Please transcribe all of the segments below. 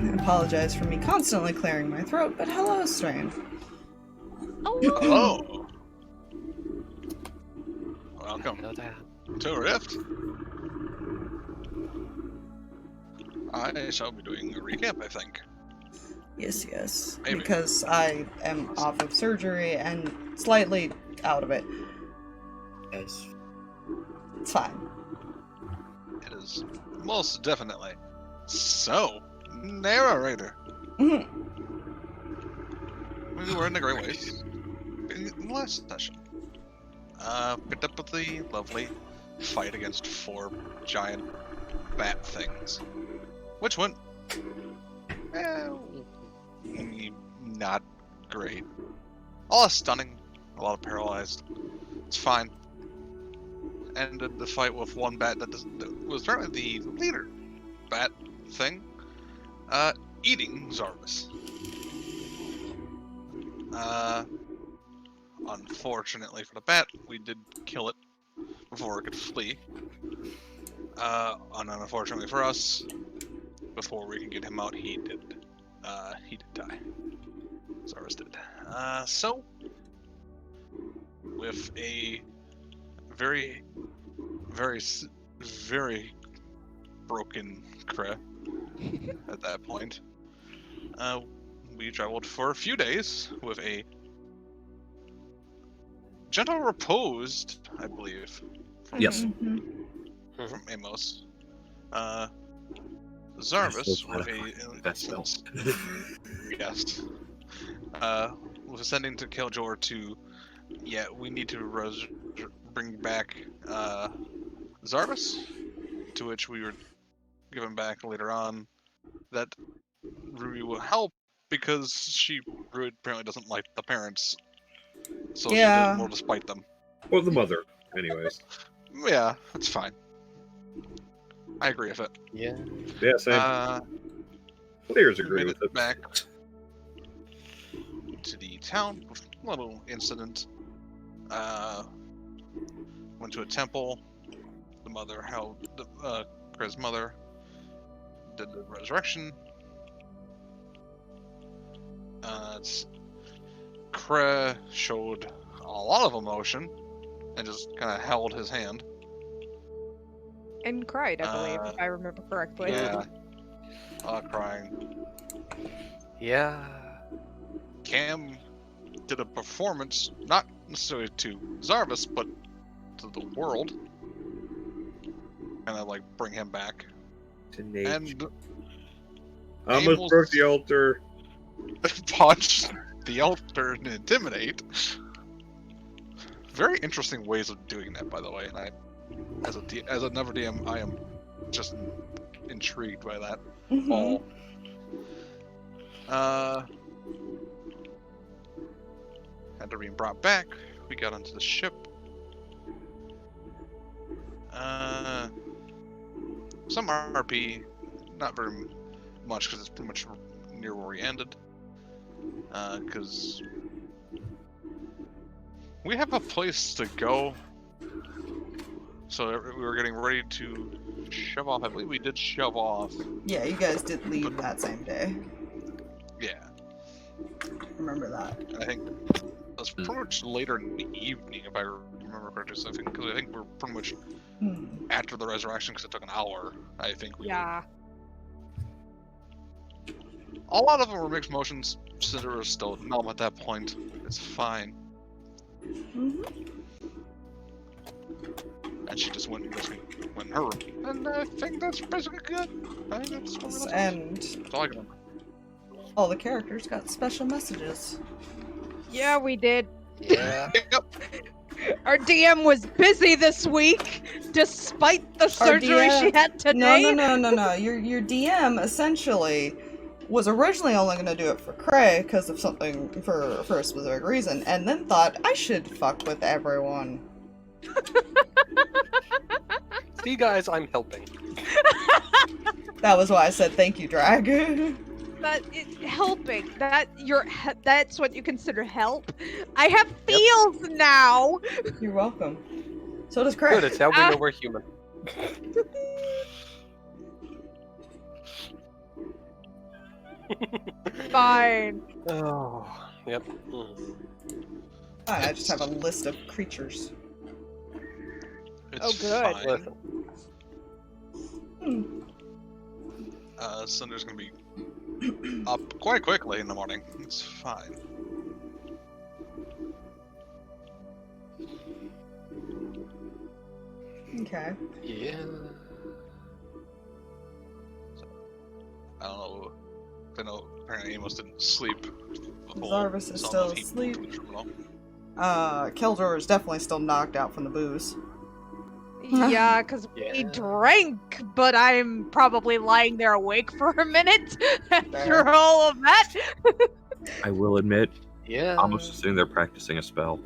I apologize for me constantly clearing my throat, but hello, Strain. Hello. Welcome to Rift. I shall be doing a recap, I think. Yes. Maybe. Because I am off of surgery and slightly out of it. Yes. It's fine. It is most definitely. So, narrator. Mhm. We were in the Great Waste in the last session. Picked up with the lovely fight against 4 giant bat things, which went not great. A lot of stunning, a lot of paralyzed. It's fine. Ended the fight with one bat that was apparently the leader bat thing, eating Zarvis. Unfortunately for the bat, we did kill it before it could flee. Unfortunately for us, before we could get him out, he did die. Zarvis did. So, with a very broken Kreh at that point, we traveled for a few days with a gentle reposed, I believe. Yes. From Amos. Zarvis with a yes. Was ascending to Killjoy to we need to bring back Zarvis, to which we were given back later on that Ruby will help because she apparently doesn't like the parents, so she does more to spite them. Or the mother, anyways. Yeah, that's fine. I agree with it. Yeah, same. Players agree with it. Back to the town with a little incident. Went to a temple. The mother held Kreh's mother did the resurrection. Kreh showed a lot of emotion and just kind of held his hand. And cried, I believe, if I remember correctly. Yeah. Crying. Yeah. Cam did a performance, not necessarily to Zarvis, but to the world. Kind of like bring him back. To nature. And Amos broke the altar. Punched the altar and intimidate. Very interesting ways of doing that, by the way. And I, as another DM, I am just intrigued by that. All. After being brought back, we got onto the ship. Some RP, not very much because it's pretty much near where we ended. Because we have a place to go. So we were getting ready to shove off. I believe we did shove off. Yeah, you guys did leave that same day. Yeah. Remember that. I think it was pretty much later in the evening, if I remember correctly. So I think we're pretty much after the resurrection, because it took an hour. I think. Yeah. A lot of them were mixed motions. Cinder was still numb at that point. It's fine. And she just went in her room. And I think that's basically good. I think that's what we're That's all I can remember. All the characters got special messages. Yeah, we did. Yeah. Yep. Our DM was busy this week, despite the surgery she had today. No. Your DM essentially was originally only going to do it for Kreh because of something for a specific reason, and then thought I should fuck with everyone. See, guys, I'm helping. That was why I said thank you, Drag. But helping, that's what you consider help. I have feels now. You're welcome. So does Kreh. Good, it's how we know we're human. Fine. Oh, yep. Fine, I just have a list of creatures. It's Oh, good. fine. Listen. Cinder's gonna be up quite quickly in the morning. It's fine. Okay. Yeah. I don't know. I know apparently Amos didn't sleep. The whole Zarvis is sum still of heat asleep. from the terminal. Killjoy is definitely still knocked out from the booze. Yeah, because we Yeah. drank, but I'm probably lying there awake for a minute after Fair. all of that. I will admit, Yeah. Amos is sitting there practicing a spell.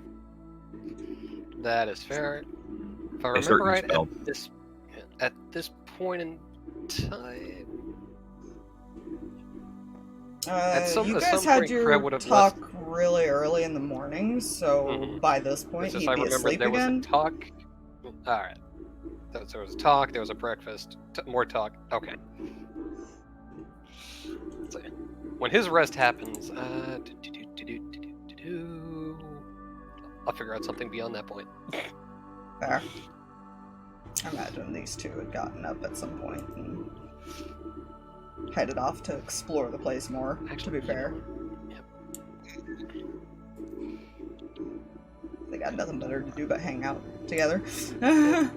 That is fair. If I A remember certain right, spell. at this point in time, At some- You at guys some had point, your Kreh would have talk really early in the morning, so Mhm. by this point it's just he'd I be remember asleep there was again. a talk. All right. There was a talk. There was a breakfast. More talk. Okay. So, when his rest happens, I'll figure out something beyond that point. Fair. I imagine these two had gotten up at some point and headed off to explore the place more, to be fair. Yep. They got nothing better to do but hang out together. You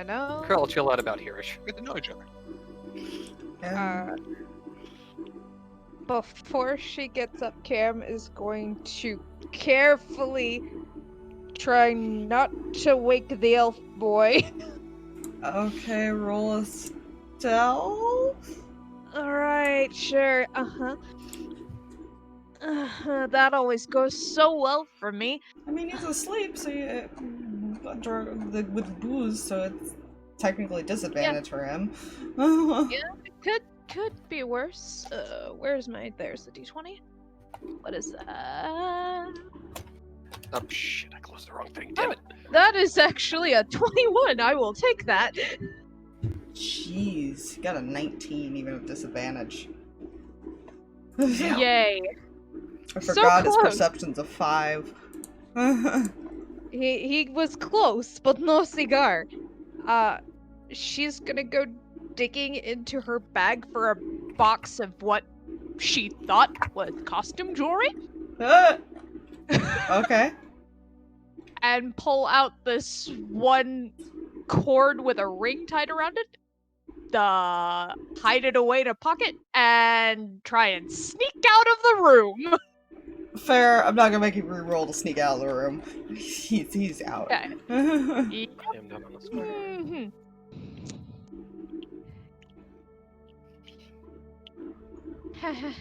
know? Krell will chill out about hereish. Get to know each other. Yeah. Before she gets up, Cam is going to carefully try not to wake the elf boy. Okay, roll a stealth. Alright, sure, that always goes so well for me. I mean, he's asleep, so you, with booze, so it's technically disadvantage for him. Could be worse. There's the d20. What is that? Oh shit! I closed the wrong thing. Damn it! That is actually a 21. I will take that. Jeez, he got a 19 even with disadvantage. Yay. I So forgot his close. perception's a 5. He was close, but no cigar. She's gonna go digging into her bag for a box of what she thought was costume jewelry Okay. and pull out this one cord with a ring tied around it. Hide it away in a pocket and try and sneak out of the room. Fair, I'm not gonna make you re-roll to sneak out of the room. He's out. Okay. Damn, not on the square. Mhm.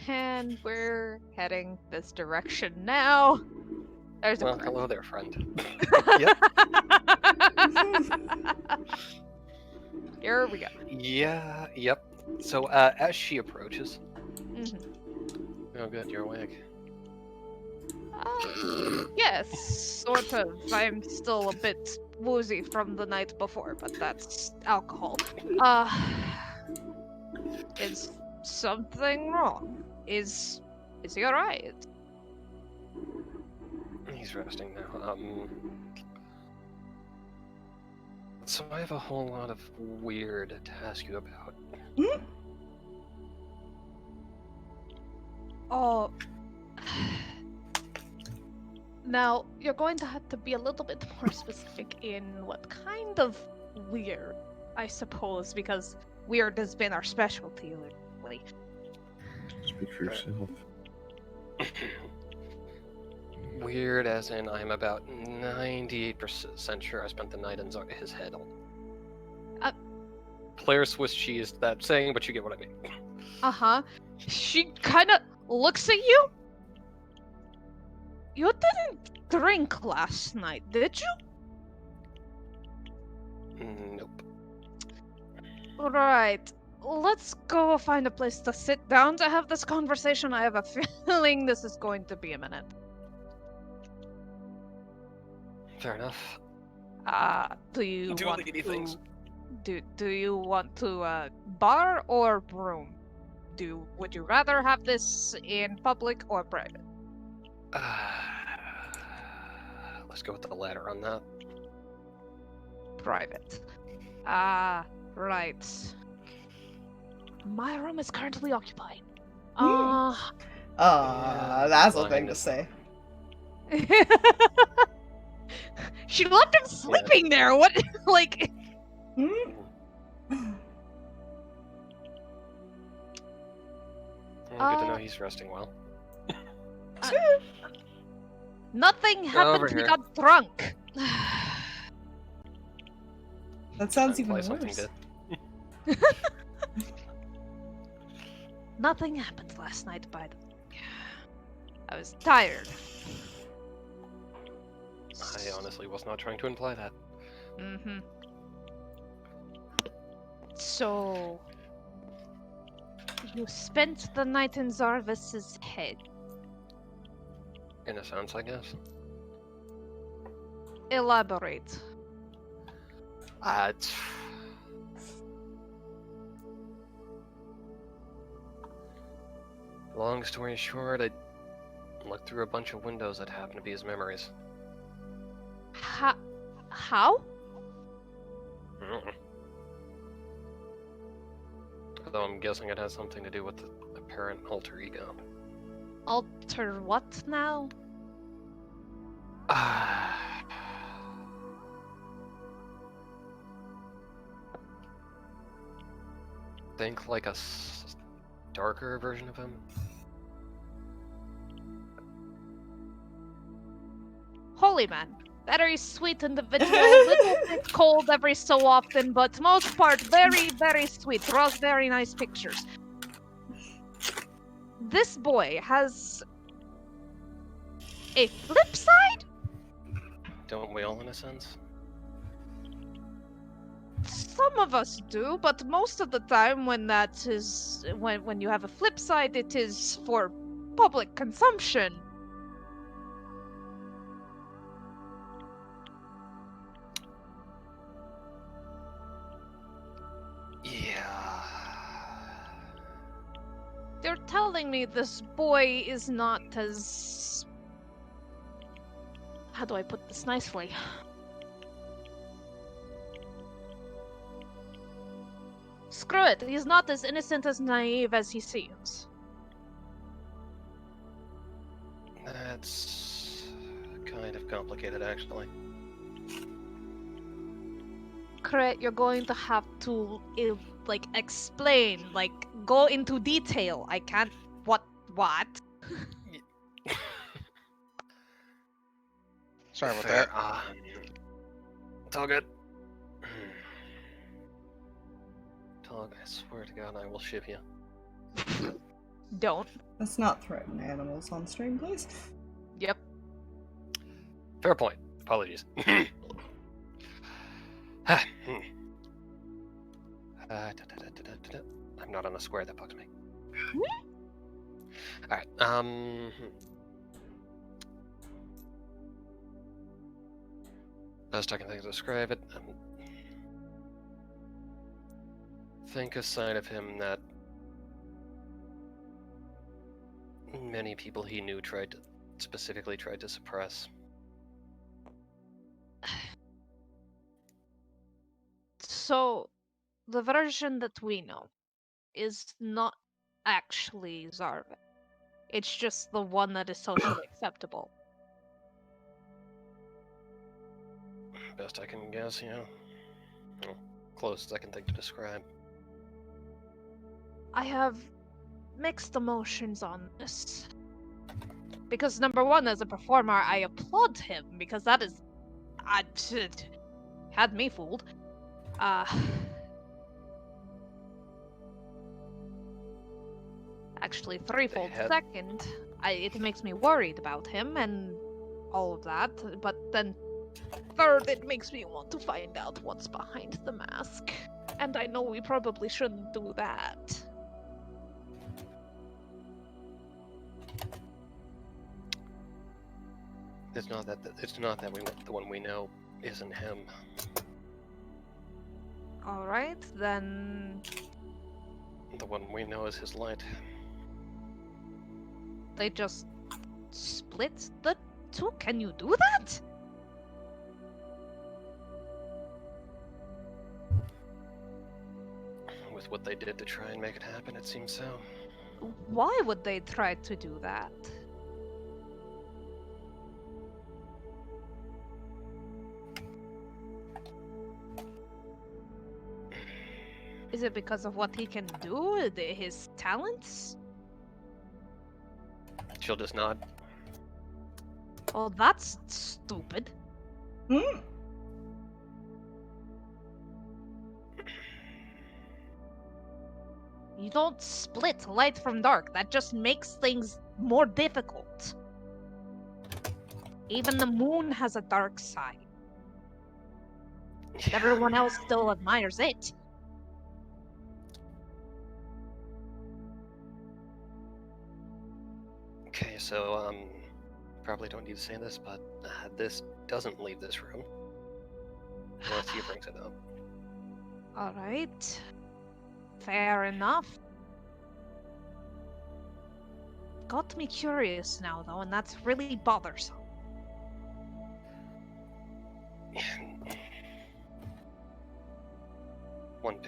And we're heading this direction now. There's a Well, Kreh. hello there, friend. Here we go. Yeah. Yep. So, as she approaches, Mhm. oh good, you're awake. Yes, sort of. I'm still a bit woozy from the night before, but that's alcohol. Is something wrong? Is he alright? He's resting now. So I have a whole lot of weird to ask you about. Oh. Now, you're going to have to be a little bit more specific in what kind of weird, I suppose, because weird has been our specialty lately. Speak for yourself. Weird as in I'm about 98% sure I spent the night in his head. Player Swiss cheese that saying, but you get what I mean. Uh-huh. She kind of looks at you. You didn't drink last night, did you? Nope. Right. Let's go find a place to sit down to have this conversation. I have a feeling this is going to be a minute. Fair enough. Do you Do want lady to... things. Do you want to, bar or room? Would you rather have this in public or private? Let's go with the latter on that. Private. Right. My room is currently occupied. That's a thing fine. to say. She left him sleeping there. What? Like. Hmm? Well, good to know he's resting well. Nothing happened. over He here. got drunk. That sounds Imply even something worse. did. Nothing happened last night, by the way. I was tired. I honestly was not trying to imply that. Mm-hmm. So, you spent the night in Zarvis's head. In a sense, I guess. Elaborate. Long story short, I looked through a bunch of windows that happened to be his memories. How? Although I'm guessing it has something to do with the apparent alter ego. Alter what now? Think like a darker version of him. Holy man. Very sweet individual, little bit cold every so often, but most part very, very sweet. Draws very nice pictures. This boy has a flip side? Don't we all, in a sense? Some of us do, but most of the time when that is when you have a flip side, it is for public consumption. Yeah. They're telling me this boy is not as... How do I put this nicely? Screw it, he's not as innocent as naive as he seems. That's kind of complicated, actually. Kreh, you're going to have to, explain, go into detail. I can't... What? Sorry about Fair. that. It's all good. Dog, I swear to God, I will ship you. Don't. Let's not threaten animals on stream, please. Yep. Fair point. Apologies. I'm not on the square, that bugs me. Alright, Best I can think to describe it. Think a side of him that many people he knew specifically tried to suppress. So, the version that we know is not actually Zarvin. It's just the one that is socially acceptable. Best I can guess, yeah. Well, closest I can think to describe. I have mixed emotions on this. Because number one, as a performer, I applaud him, because that is... had me fooled. Actually, threefold. Second, it makes me worried about him and all of that, but then third, it makes me want to find out what's behind the mask. And I know we probably shouldn't do that. It's not that the one we know isn't him. Alright, then... The one we know is his light. They just split the two? Can you do that? With what they did to try and make it happen, it seems so. Why would they try to do that? Is it because of what he can do? His talents? She'll just nod. Oh, that's stupid. Hmm. You don't split light from dark. That just makes things more difficult. Even the moon has a dark side. But everyone else still admires it. Okay, so, probably don't need to say this, but this doesn't leave this room. Unless he brings it up. Alright. Fair enough. Got me curious now, though, and that's really bothersome.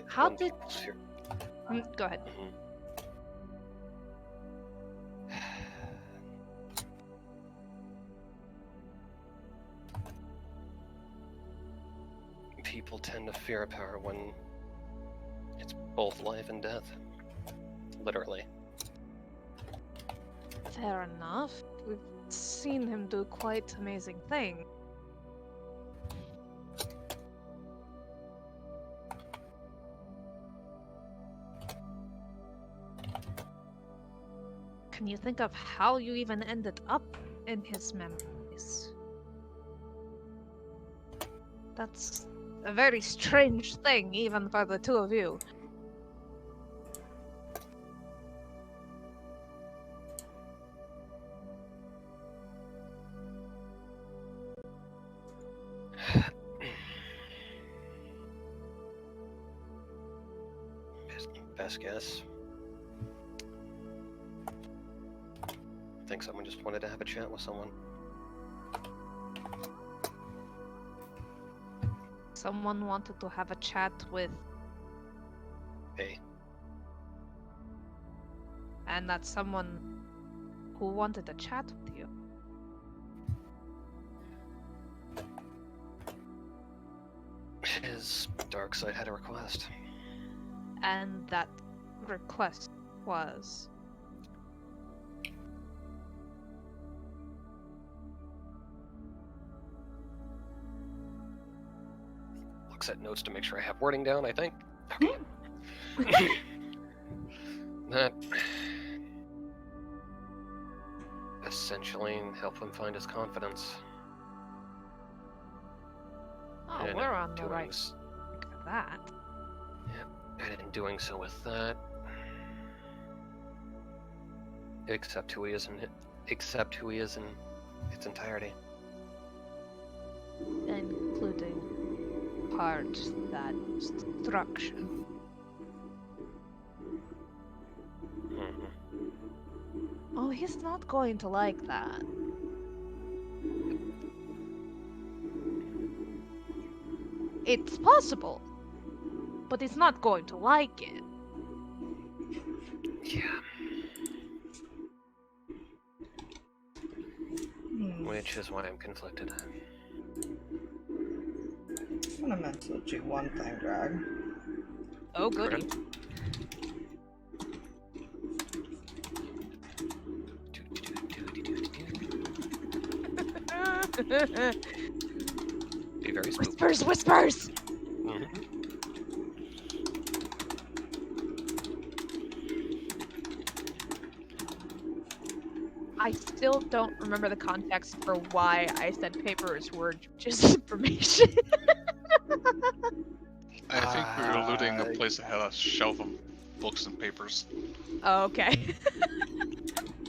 How did- sphere. Go ahead. People tend to fear power when it's both life and death. Literally. Fair enough. We've seen him do quite amazing things. Can you think of how you even ended up in his memories? That's a very strange thing, even for the two of you. Best guess. I think someone just wanted to have a chat with someone. Someone wanted to have a chat with, Hey. and that's someone who wanted a chat with you. His dark side had a request. And that request was... Looks at notes to make sure I have wording down, I think. Okay. That... essentially help him find his confidence. Oh, And we're in on the doing right s- track of that. And in doing so with that, accept who he is in its entirety. Including part that destruction. Mhm. Oh, he's not going to like that. It's possible, but he's not going to like it. Yeah. Which is why I'm conflicted. I'm gonna message you one thing, Drag. Oh, goody. Be very spooky. Whispers, whispers! Mhm. I still don't remember the context for why I said paper is word, just information. I think we were looting a place that had a shelf of books and papers. Oh, okay.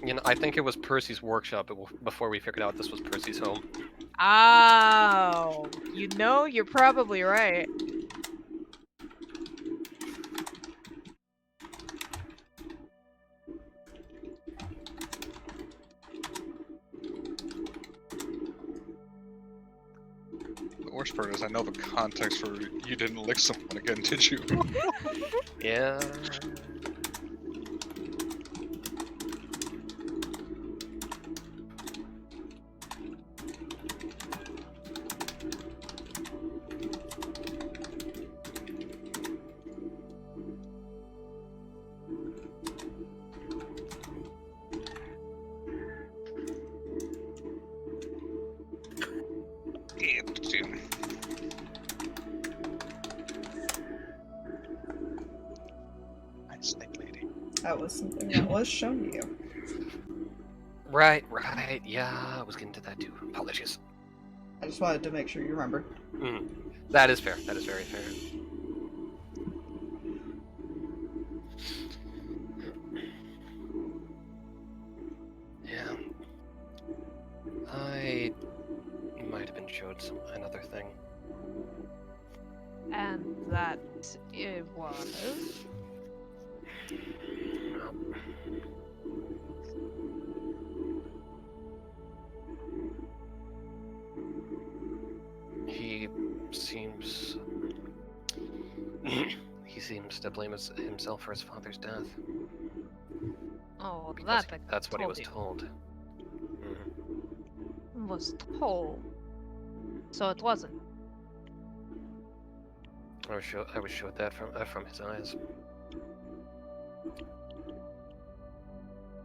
You know, I think it was Percy's workshop before we figured out this was Percy's home. Oh, you know, you're probably right. worst part is I know the context for you didn't lick someone again, did you? Yeah. Nice snake lady. That was something that was shown to you. Right. Yeah, I was getting to that too. Apologies. I just wanted to make sure you remembered. That is fair. That is very fair. Yeah. I might have been showed another thing. And that it was. He seems... he seems to blame himself for his father's death. Oh, Because that I that's what he was you. told. Was told. So it wasn't. I was showed that from his eyes.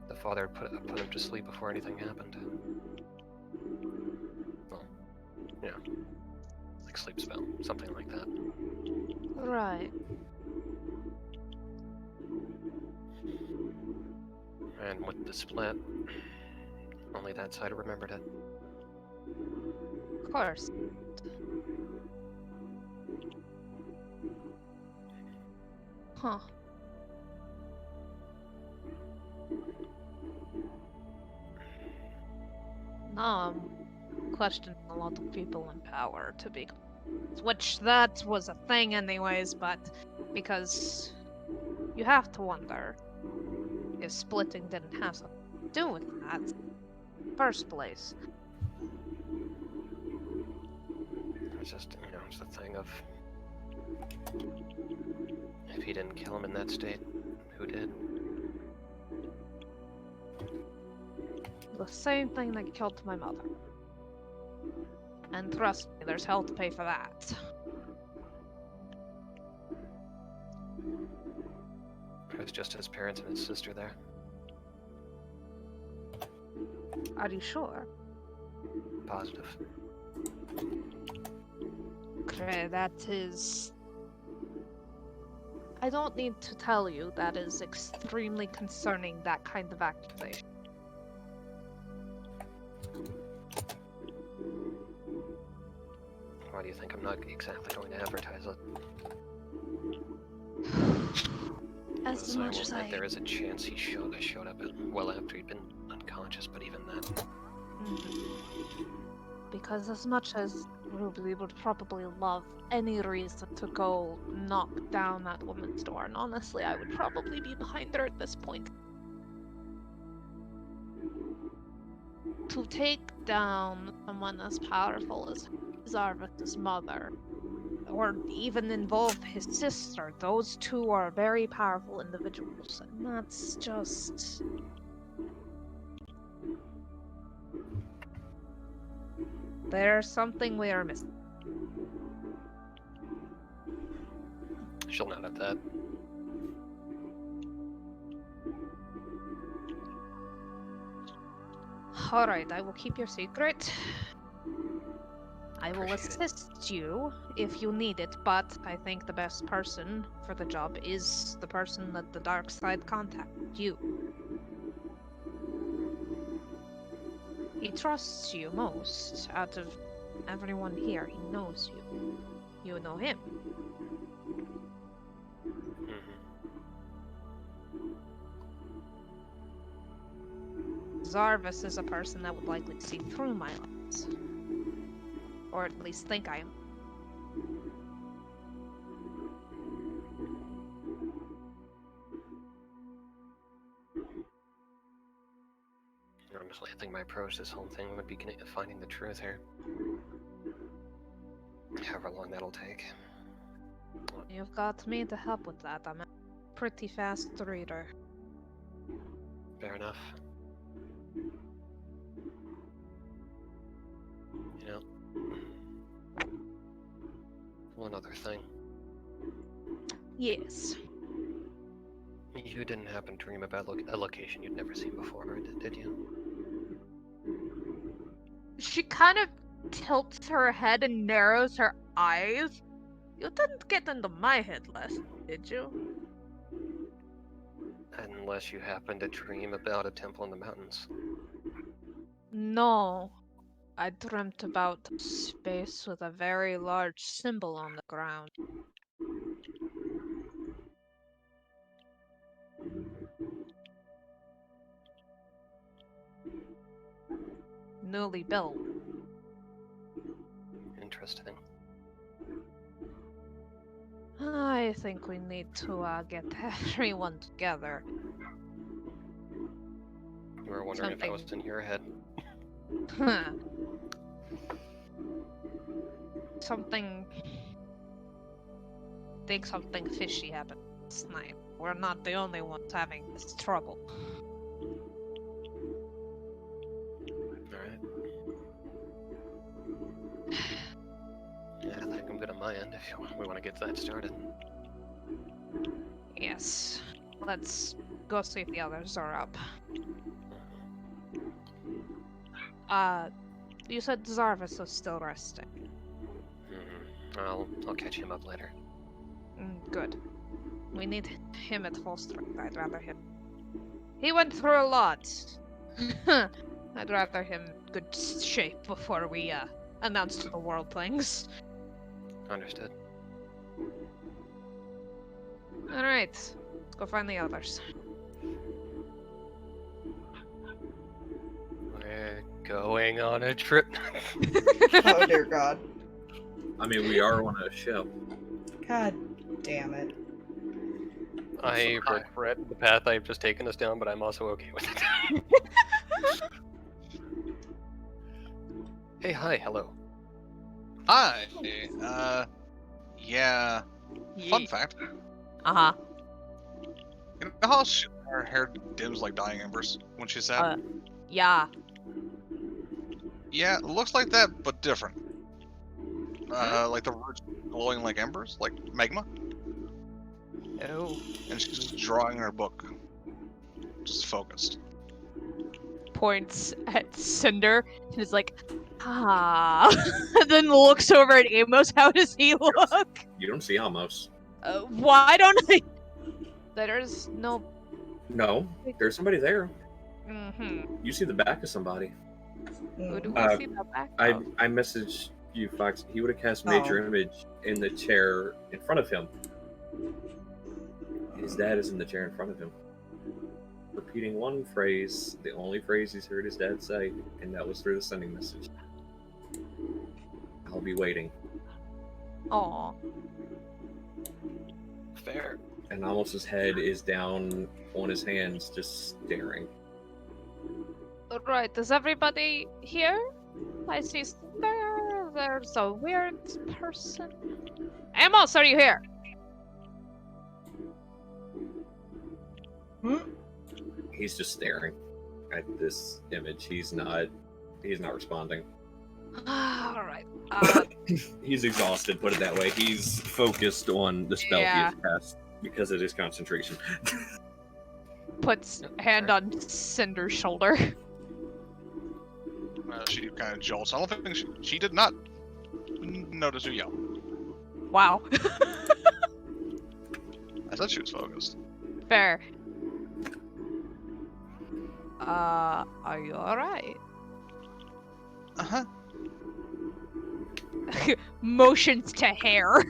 The father put him to sleep before anything happened. Well, yeah, like sleep spell, something like that. Right. And with the split, only that side remembered it. Of course. Huh. Now I'm questioning a lot of people in power, to be... Which, that was a thing anyways, but... Because... You have to wonder... If splitting didn't have something to do with that... in the first place. It's just, it's the thing of... If he didn't kill him in that state, who did? The same thing that killed my mother. And trust me, there's hell to pay for that. It was just his parents and his sister there. Are you sure? Positive. Kreh, that is... I don't need to tell you that is extremely concerning, that kind of accusation. Why do you think I'm not exactly going to advertise it? As much as I... There is a chance he showed up well after he'd been unconscious, but even then... Because as much as Ruby would probably love any reason to go knock down that woman's door, and honestly, I would probably be behind her at this point. To take down someone as powerful as Zarvus' mother, or even involve his sister, those two are very powerful individuals, and that's just... There's something we are missing. She'll nod at that. Alright, I will keep your secret. I will Appreciate it. assist you if you need it, but I think the best person for the job is the person that the dark side contacted, you. He trusts you most out of everyone here. He knows you. You know him. Zarvus is a person that would likely see through my lies. Or at least think I am. Honestly, I think my approach to this whole thing would be finding the truth here. However long that'll take. You've got me to help with that. I'm a pretty fast reader. Fair enough. You know, one other thing. Yes. You didn't happen to dream about a location you'd never seen before, did you? She kind of tilts her head and narrows her eyes. You didn't get into my head last, did you? Unless you happen to dream about a temple in the mountains. No. I dreamt about space with a very large symbol on the ground. Newly built. Interesting. I think we need to get everyone together. You were wondering if I was in your head. Something fishy happened last night. We're not the only ones having this trouble. Alright. Yeah, I think I'm good on my end if we want to get that started. Yes. Let's go see if the others are up. You said Zarvis was still resting. I'll catch him up later. Good. We need him at full strength. I'd rather him. He went through a lot. I'd rather him in good shape before we announce to the world things. Understood. Alright. Let's go find the others. We're going on a trip. Oh dear God. I mean, we are on a ship. God damn it. I regret the path I've just taken us down, but I'm also okay with it. Hey, hi, hello. Hi. Yeah. Fun fact. Uh-huh. You know how her hair dims like dying embers when she's sad? Yeah. Yeah, it looks like that, but different. Like the roots glowing like embers, like magma. Oh. And she's just drawing her book. Just focused. Points at Cinder and is like, and then looks over at Amos. How does he look? You don't see Amos. Why don't I? There's no. No, there's somebody there. Mm-hmm. You see the back of somebody. Who do Mm. we see the back I of? messaged you, Fox. He would have cast Major Image in the chair in front of him. His dad is in the chair in front of him. Repeating one phrase, the only phrase he's heard his dad say, and that was through the sending message. I'll be waiting. Aw. Fair. And Amos's head is down on his hands, just staring. Right, is everybody here? I see there's a weird person. Amos, are you here? He's just staring at this image. He's not responding. Alright. He's exhausted, put it that way. He's focused on the spell he has cast because of his concentration. Puts hand on Cinder's shoulder. She kind of jolts. I don't think she did not notice you yell. Wow. I thought she was focused. Fair. Are you alright? Uh-huh. Motions to hair.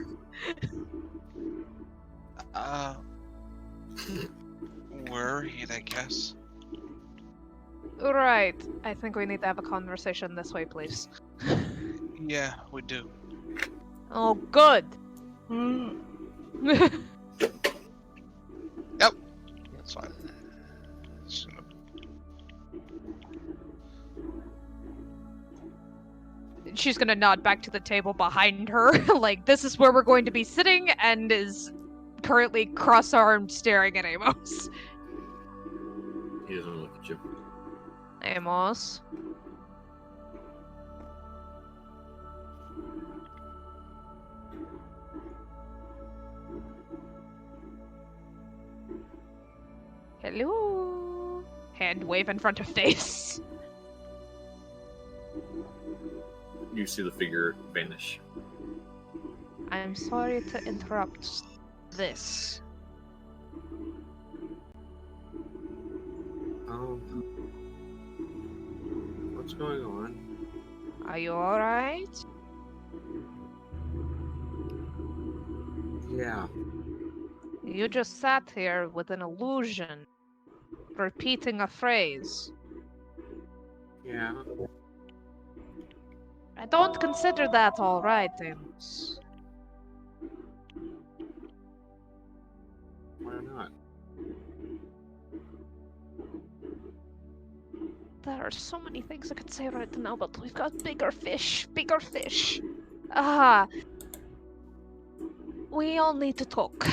Worried, I guess. Right. I think we need to have a conversation this way, please. Yeah, we do. Oh, good. Yep. That's fine. she's gonna nod back to the table behind her, like this is where we're going to be sitting, and is currently cross-armed staring at Amos. He doesn't look at you. Amos. Hello. Hand wave in front of face. You see the figure vanish. I'm sorry to interrupt this. What's going on? Are you alright? Yeah. You just sat here with an illusion, repeating a phrase. Yeah. I don't consider that alright, Amos. Why not? There are so many things I could say right now, but we've got bigger fish. Bigger fish. Ah. We all need to talk.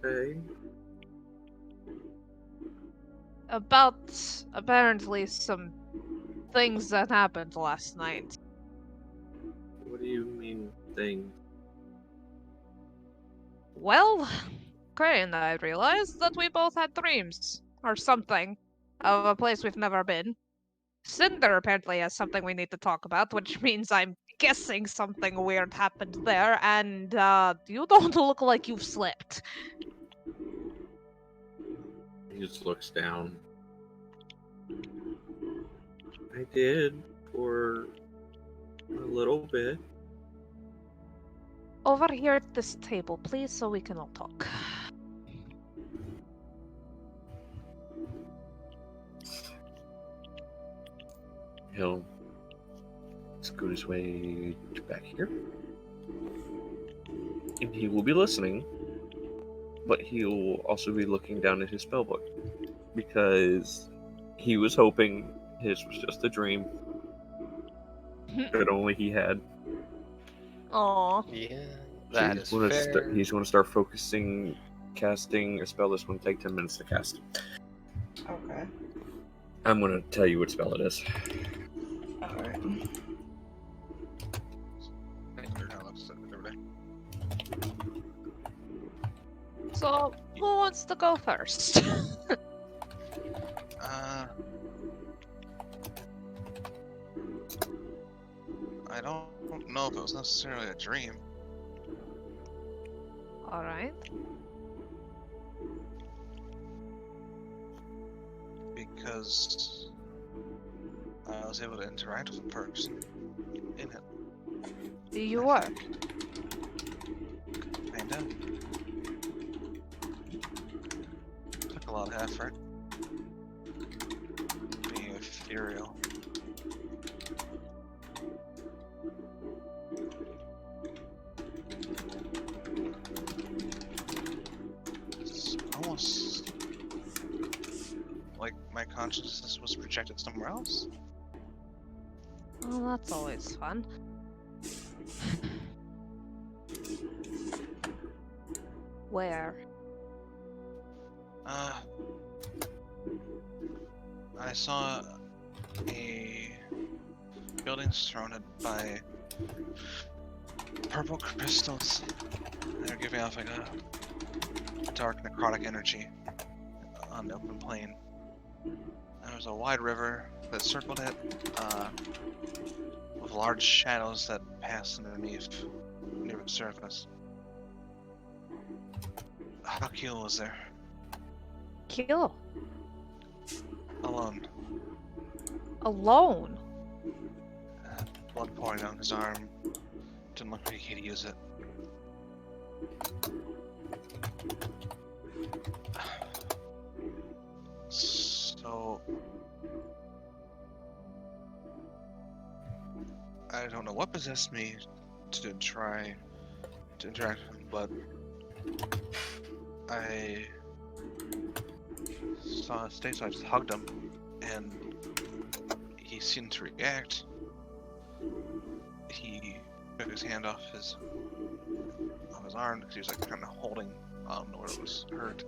Okay. About apparently some things that happened last night. What do you mean, thing? Well, Kreh and I realized that we both had dreams, or something, of a place we've never been. Cinder apparently has something we need to talk about, which means I'm guessing something weird happened there, and you don't look like you've slept. He just looks down. I did, for a little bit. Over here at this table, please, so we can all talk. He'll scoot his way back here. And he will be listening, but he will also be looking down at his spellbook. Because he was hoping his was just a dream that only he had. Aww. Yeah, So that is fair. he's going to start focusing, casting a spell that's going to take 10 minutes to cast. Okay. I'm going to tell you what spell it is. Alright. So, who wants to go first? I don't know if it was necessarily a dream. Alright. Because I was able to interact with a person in it. You were. Kinda. Took a lot of effort. Being ethereal. It's almost like my consciousness was projected somewhere else. Well, that's always fun. Where? I saw a building surrounded by purple crystals. They're giving off like a dark necrotic energy on the open plain. There was a wide river that circled it, with large shadows that passed underneath near the surface. Hakil was there, Kill. alone, Alone? blood pouring down his arm. Didn't look like he could use it. So I don't know what possessed me to try to interact with him, but I saw his state, so I just hugged him, and seemed to react. He took his hand off his arm because he was like kind of holding where it was hurt.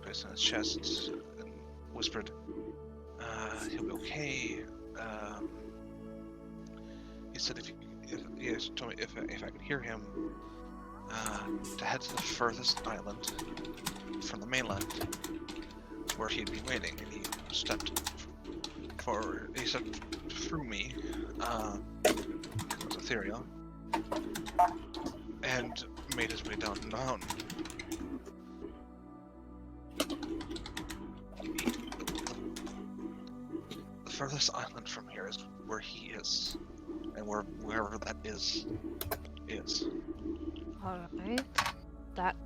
Placed on his chest and whispered, "He'll be okay." He said he told me if I could hear him, to head to the furthest island from the mainland, where he'd be waiting, and he stepped forward. He stepped through me, it was ethereal, and made his way down the mountain. The furthest island from here is where he is, and wherever that is. Alright. That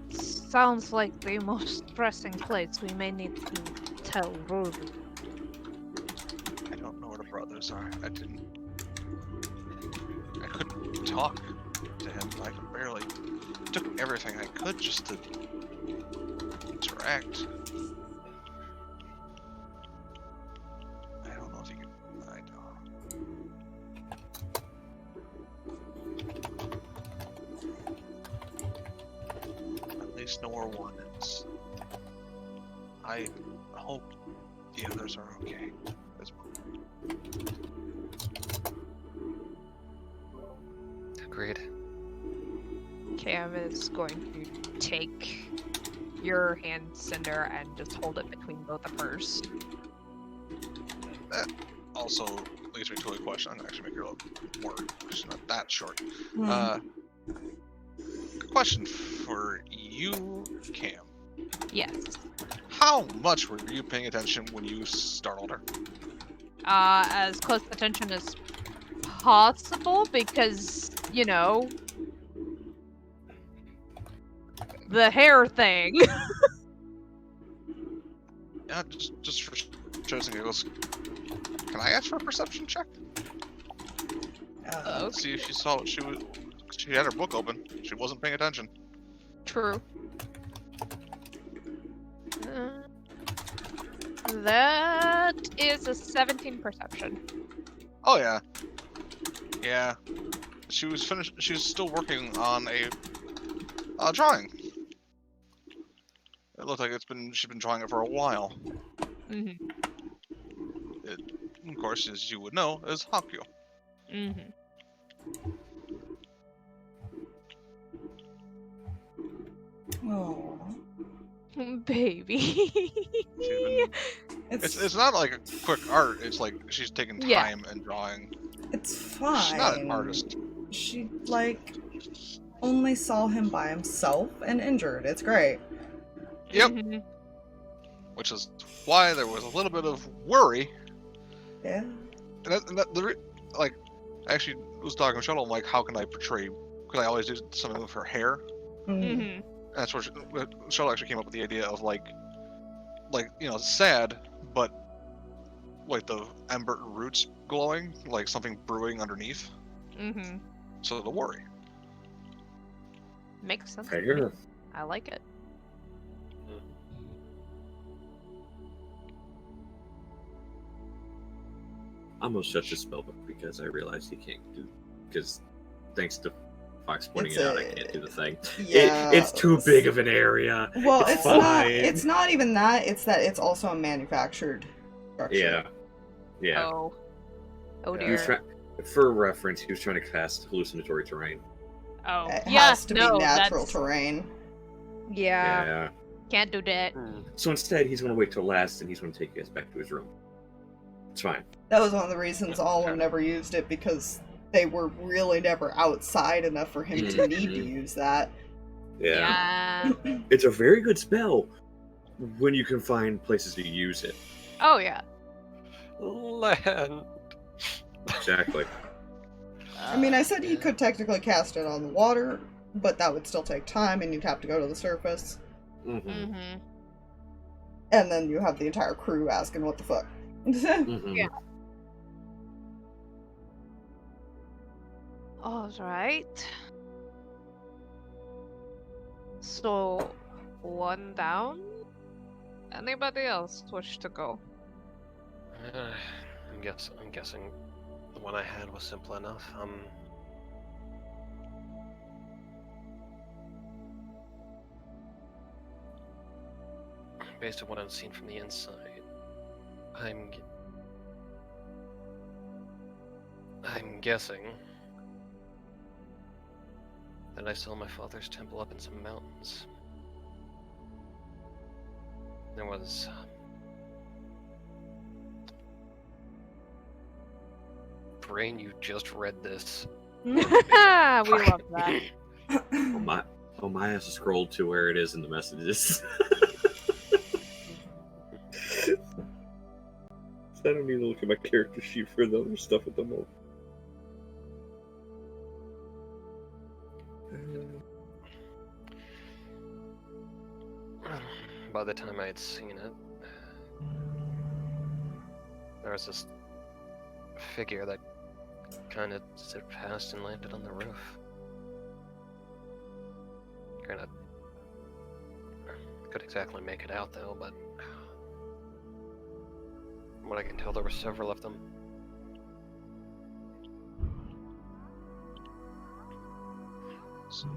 sounds like the most pressing place. We may need to tell Ruby. I don't know where the brothers are. I couldn't talk to him. I barely took everything I could just to interact. I don't know if he could. I don't. At least know where one is. I hope the others are okay as well. Agreed. Cam is going to take your hand, Cinder, and just hold it between both of hers. That also leads me to a question. I'm gonna actually make her a little more, because she's not that short. Question for you, Cam. Yes. How much were you paying attention when you startled her? As close attention as possible, because, you know, the hair thing. Yeah, just for shows and giggles. Can I ask for a perception check? Let's see if she saw what she was. She had her book open. She wasn't paying attention. True. That is a 17 perception. Oh yeah. Yeah. She was finished. She was still working on a drawing. It looked like she's been drawing it for a while. Mm-hmm. It, of course, as you would know, is Hakyo. Mm-hmm. Oh. Baby. It's not like a quick art. It's like she's taking time and drawing. It's fine. She's not an artist. She, like, only saw him by himself and injured. It's great. Yep. Mm-hmm. Which is why there was a little bit of worry. Yeah. And I actually was talking to Shuttle. I'm like, how can I portray? Because I always do something with her hair. Mm. Mm-hmm. And that's where Shuttle actually came up with the idea of like sad, but like the ember roots glowing, like something brewing underneath. Mm-hmm. So the worry. Makes sense. I hear. I like it. I almost shut the spellbook because I realized he can't do. Because thanks to Fox pointing it out, I can't do the thing. Yeah. It's too big of an area. Well, It's it's fine. not. It's not even that. It's that it's also a manufactured structure. Yeah. Yeah. Oh. Oh He dear. was for reference, he was trying to cast hallucinatory terrain. Oh. It Yeah. has to be no, natural that's... terrain. Yeah. Yeah. Can't do that. So instead, he's going to wait till last, and he's going to take you guys back to his room. It's fine. That was one of the reasons Alwyn never used it, because they were really never outside enough for him to need to use that. Yeah. Yeah. It's a very good spell when you can find places to use it. Oh yeah. Land. Exactly. I mean, I said he could technically cast it on the water, but that would still take time, and you'd have to go to the surface. Mm-hmm. Mm-hmm. And then you have the entire crew asking what the fuck. Mm-hmm. Yeah. All right. So, one down. Anybody else wish to go? I'm guessing the one I had was simple enough. Based on what I've seen from the inside, I'm guessing that I saw my father's temple up in some mountains. There was Brain, you just read this. We love that. Oh, my ass scrolled to where it is in the messages. I don't need to look at my character sheet for the other stuff at the moment. By the time I had seen it, there was this figure that kind of zipped past and landed on the roof. Kind of could exactly make it out though, but from what I can tell, there were several of them. So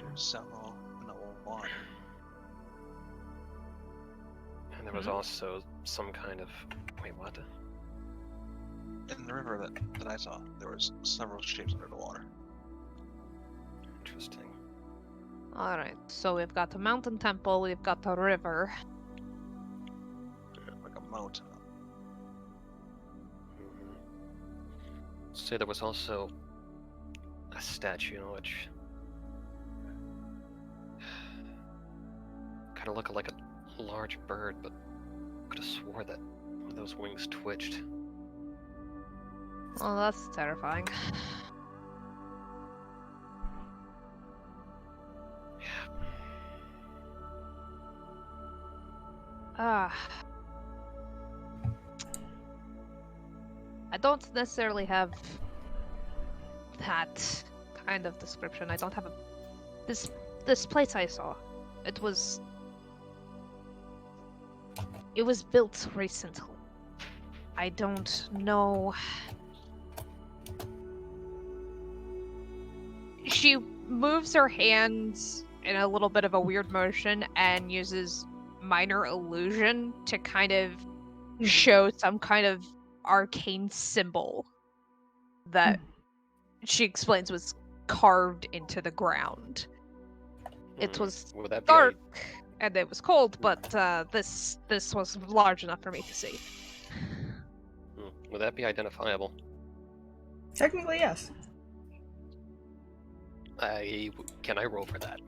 there's several in the water. And there was also some kind of... Wait, what? In the river that I saw, there was several shapes under the water. Interesting. Alright, so we've got the mountain temple, we've got the river. Like a moat. Say there was also a statue which kind of looked like a large bird, but could have swore that one of those wings twitched. Well, that's terrifying. I don't necessarily have that kind of description. I don't have this place I saw. It was built recently. I don't know. She moves her hands in a little bit of a weird motion and uses minor illusion to kind of show some kind of arcane symbol that she explains was carved into the ground. It was Would that be dark and it was cold, but this was large enough for me to see. Would that be identifiable? Technically, yes. Can I roll for that?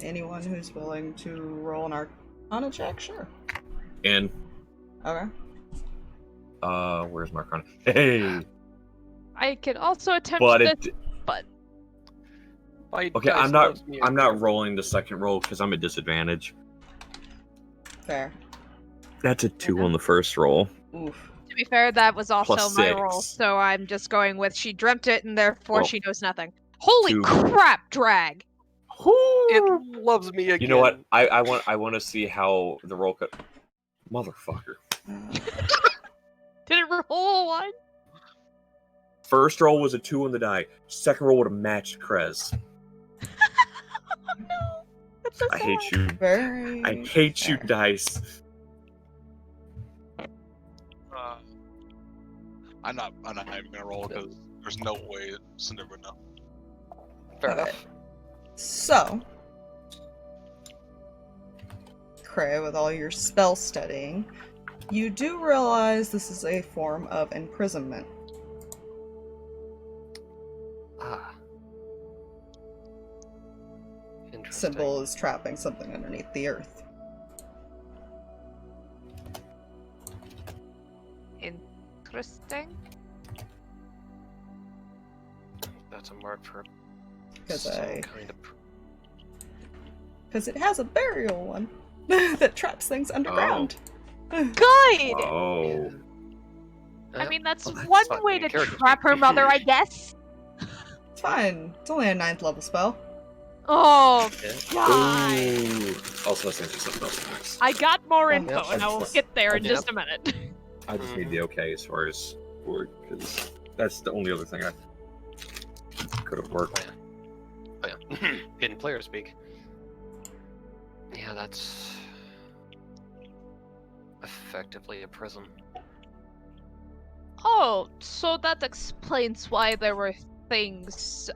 Anyone who's willing to roll an Arcana check, sure. And Okay. where's my Arcana? Hey. I could also attempt But this, it. but Okay, I'm not rolling the second roll because I'm at disadvantage. Fair. That's a 2 on the first roll. Oof. to be fair, that was also Plus my 6. roll, so I'm just going with she dreamt it and therefore Well, she knows nothing. Holy 2. crap, drag! It loves me again. You know what? I want to see how the roll cut. Motherfucker. Did it roll a 1? First roll was a 2 on the die. Second roll would have matched Kreh's. No, that's so I hate sad. you. Very. I hate you, fair. dice. I'm not even gonna roll because there's no way Cinder would know. Fair Okay. enough. So, Kreh, with all your spell studying, you do realize this is a form of imprisonment. Ah. Interesting. Symbol is trapping something underneath the earth. Interesting. That's a mark for Because some kind of... it has a burial one that traps things underground. Good! Oh. I mean, that's well, that's one fine. way to Character trap her sheet. mother, I guess. It's fine. It's only a 9th level spell. Oh, Yeah. God. Ooh. Also, sent you something else next. I got more Oh, info, yep, and I will that's- get there in yep. just a minute. I just need the okay as far as board, because that's the only other thing I could have worked. Oh yeah. Hidden player speak. Yeah, that's effectively a prison. Oh, so that explains why there were things,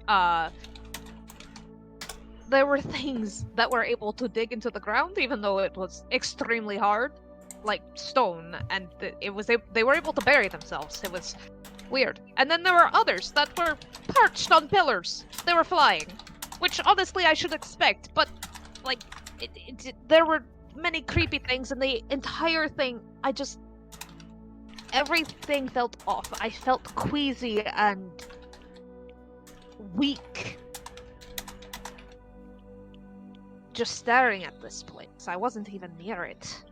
there were things that were able to dig into the ground, even though it was extremely hard, like stone, and they were able to bury themselves. It was weird. And then there were others that were perched on pillars. They were flying, which honestly I should expect, but like, there were many creepy things, and the entire thing, everything felt off. I felt queasy and weak. Just staring at this place. I wasn't even near it.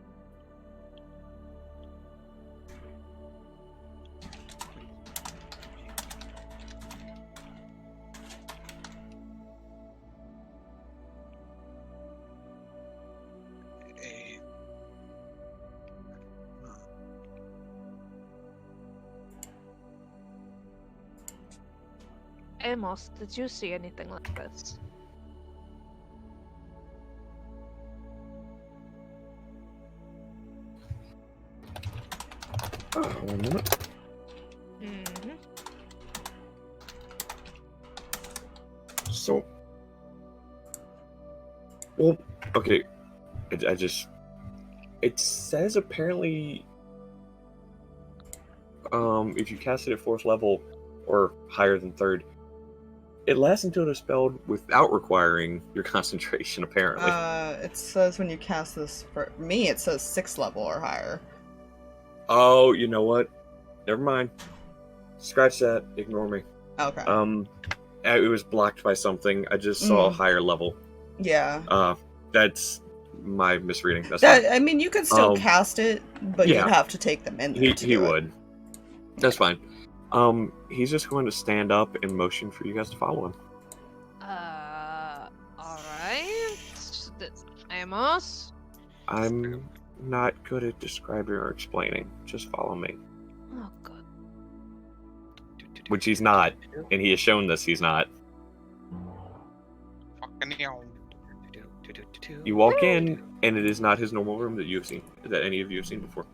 Amos, did you see anything like this? One minute. Mm-hmm. So, well, okay. It says apparently, if you cast it at 4th level or higher than 3rd, it lasts until it's spelled without requiring your concentration. Apparently, It says when you cast this, for me, it says 6th level or higher. oh, you know what? Never mind. Scratch that. Ignore me. Okay. It was blocked by something. I just saw a higher level. Yeah. That's my misreading. That's That, fine. I mean, you could still cast it, but yeah. you'd have to take them in there He to do it. would. That's fine. He's just going to stand up and motion for you guys to follow him. Alright. Amos? I'm not good at describing or explaining. Just follow me. Oh, God. Which he's not, and he has shown this he's not. Fucking hell. You walk in, and it is not his normal room that you have seen, that any of you have seen before.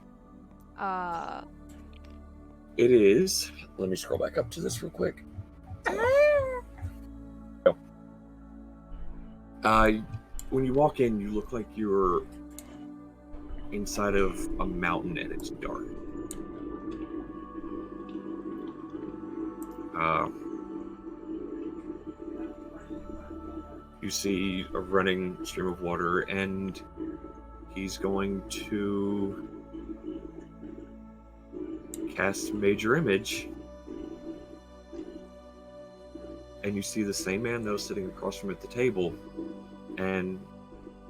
It is. Let me scroll back up to this real quick. When you walk in, you look like you're inside of a mountain, and it's dark. You see a running stream of water, and he's going to cast Major Image. And you see the same man that was sitting across from him at the table, and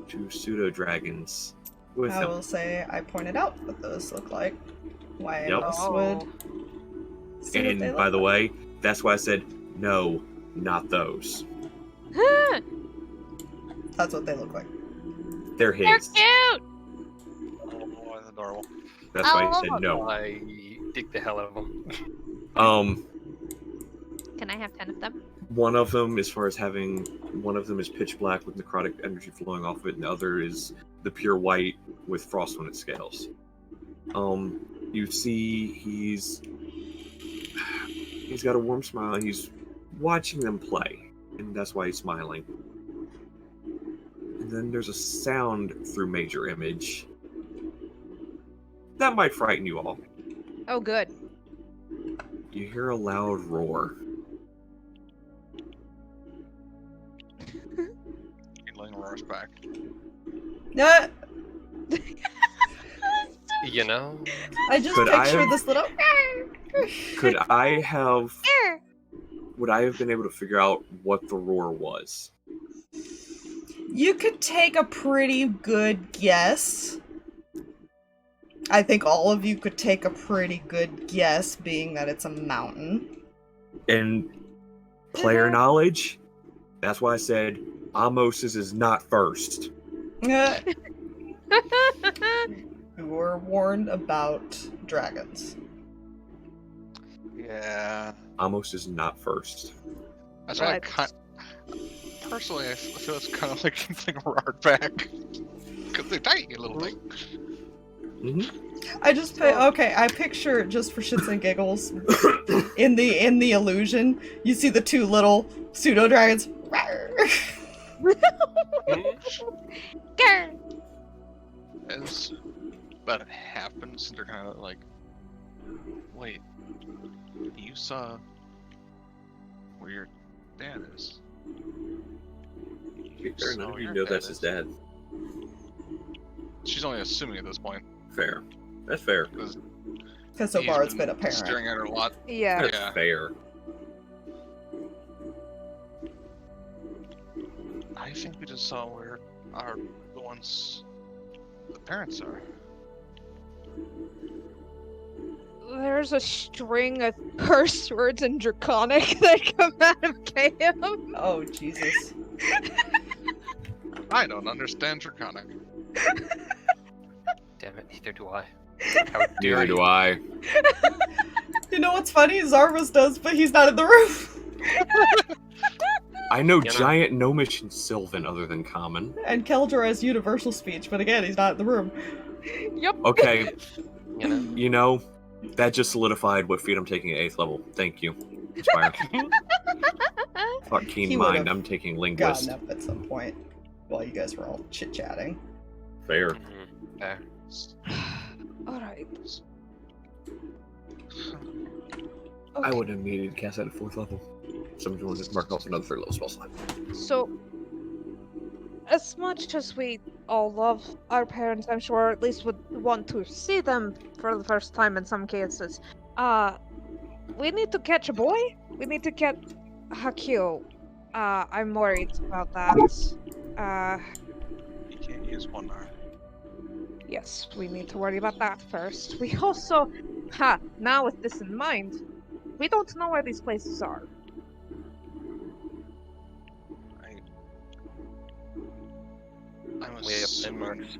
2 pseudo-dragons with I him. will say I pointed out what those look like. Why Yep. Amos would see what they And look by the like. way, that's why I said, no, not those. That's what they look like. They're They're his. cute! Oh, that's adorable. That's why he Oh. said no. I dig the hell out of them. Can I have 10 of them? One of them, as far as having, one of them is pitch black with necrotic energy flowing off of it, and the other is the pure white with frost on its scales. You see he's got a warm smile, and he's watching them play, and that's why he's smiling. And then there's a sound through Major Image. That might frighten you all. Oh, good. You hear a loud roar. Healing roars back. Yeah, You know, I just Could I picture have- this little. Could I have... Would I have been able to figure out what the roar was? You could take a pretty good guess. I think all of you could take a pretty good guess, being that it's a mountain. And player knowledge, that's why I said Amos's is not first. We were warned about dragons. Yeah. Amos is not first. That's why Right. personally, I feel it's kind of like something roared back. Because they're tiny little thing. I just I picture, just for shits and giggles, in the illusion, you see the two little pseudo dragons. As about it happens, they're kind of like, wait, you saw where your dad is? Fair saw enough. where You your know dad that's his is. dad. She's only assuming at this point. Fair. That's fair. Because so far it's been apparent. Staring at her a lot. Yeah. That's Yeah. fair. I think we just saw where the ones the parents are. There's a string of curse words in Draconic that come out of KM. Oh, Jesus. I don't understand Draconic. Damn it, neither do I. How dare Neither you? do I. You know what's funny? Zarvas does, but he's not in the room. I know You know- giant, gnomish, and sylvan other than common. And Keldor has universal speech, but again, he's not in the room. Yep. Okay, You know, that just solidified what feat I'm taking at 8th level. Thank you. Inspired. Fuck keen He mind, would've I'm taking linguist. Gotten up at some point while you guys were all chit-chatting. Fair. fair. Alright. I would have needed to cast that at 4th level. Someone wanted to mark off another 3rd level spell slot. So, as much as we all love our parents, I'm sure at least would want to see them for the first time in some cases. We need to catch a boy? We need to get Hakio. I'm worried about that. You can't use one arm. Yes, we need to worry about that first. We also, now with this in mind, we don't know where these places are. I'm We have assuming landmarks.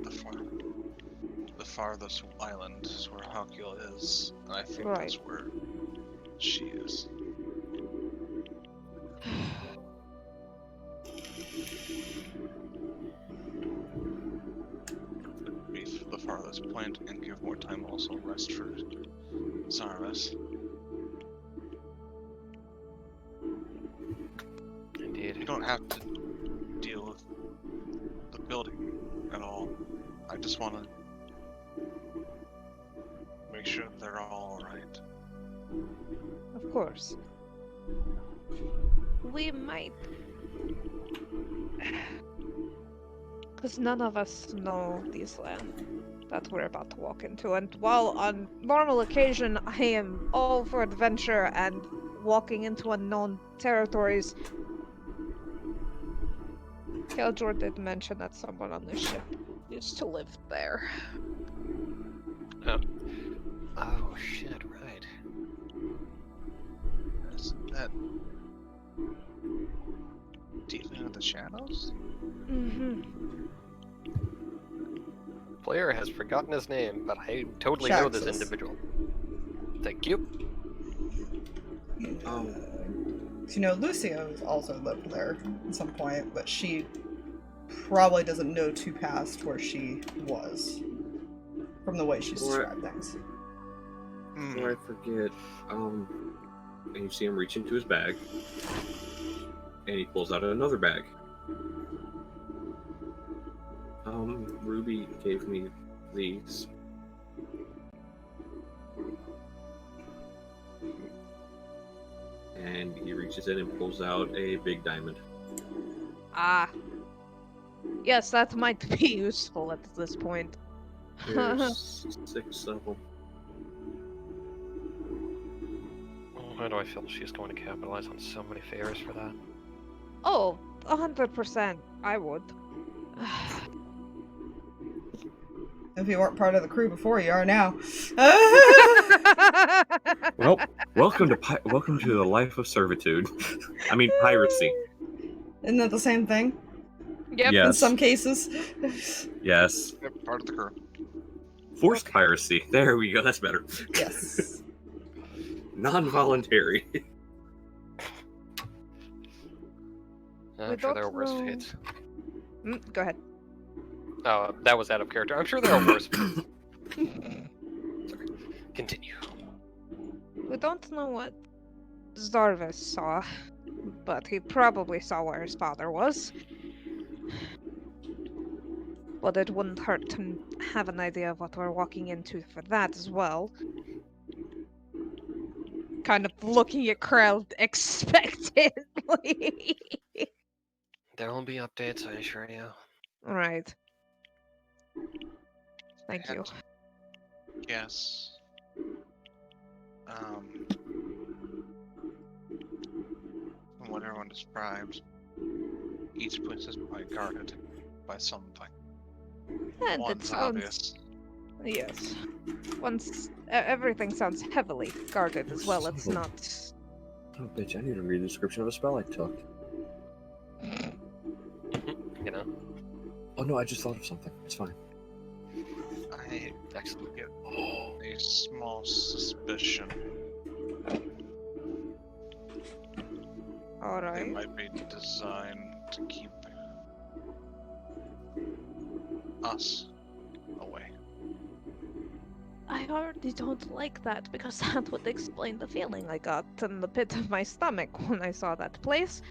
the farthest island is where Hakil is, and I think Right. that's where she is. Be the farthest point and give more time also rest for Zarvas. Indeed. You don't have to deal with the building at all. I just want to make sure they're all alright. Of course. We might. Because none of us know this land that we're about to walk into. And while on normal occasion I am all for adventure and walking into unknown territories, Keldor did mention that someone on the ship used to live there. Oh shit! Right. Isn't that dealing with the shadows? Mm-hmm. Player has forgotten his name, but I totally know this Shaxus. individual. Thank you. You know, Lucio's also lived there at some point, but she probably doesn't know too past where she was from the way she's described things. Oh, I forget. And you see him reach into his bag, and he pulls out another bag. Ruby gave me these. And he reaches in and pulls out a big diamond. Ah. Yes, that might be useful at this point. There's 6 of them. Why do I feel she's going to capitalize on so many favors for that? Oh, 100%. I would. If you weren't part of the crew before, you are now. Well, welcome to the life of servitude. I mean piracy. Isn't that the same thing? Yep. Yes. In some cases. Yes. They're part of the crew. Forced piracy. There we go. That's better. Yes. Non-voluntary. I'm We sure there are don't worse know. fates. Go ahead. Oh, that was out of character. I'm sure there are worse fates. Sorry. Continue. We don't know what Zarvis saw, but he probably saw where his father was. But it wouldn't hurt to have an idea of what we're walking into for that as well. Kind of looking at Krell expectantly. There will be updates, I assure you. Right. Thank you. Yes. From what everyone describes, each place is quite guarded by something. And it One's sounds... obvious. Yes. Everything sounds heavily guarded as well. It's not... Oh, bitch, I need to read the description of a spell I took. You know? Oh, no, I just thought of something. It's fine. I Excellent. get a small suspicion they Alright. might be designed to keep us away. I already don't like that because that would explain the feeling I got in the pit of my stomach when I saw that place.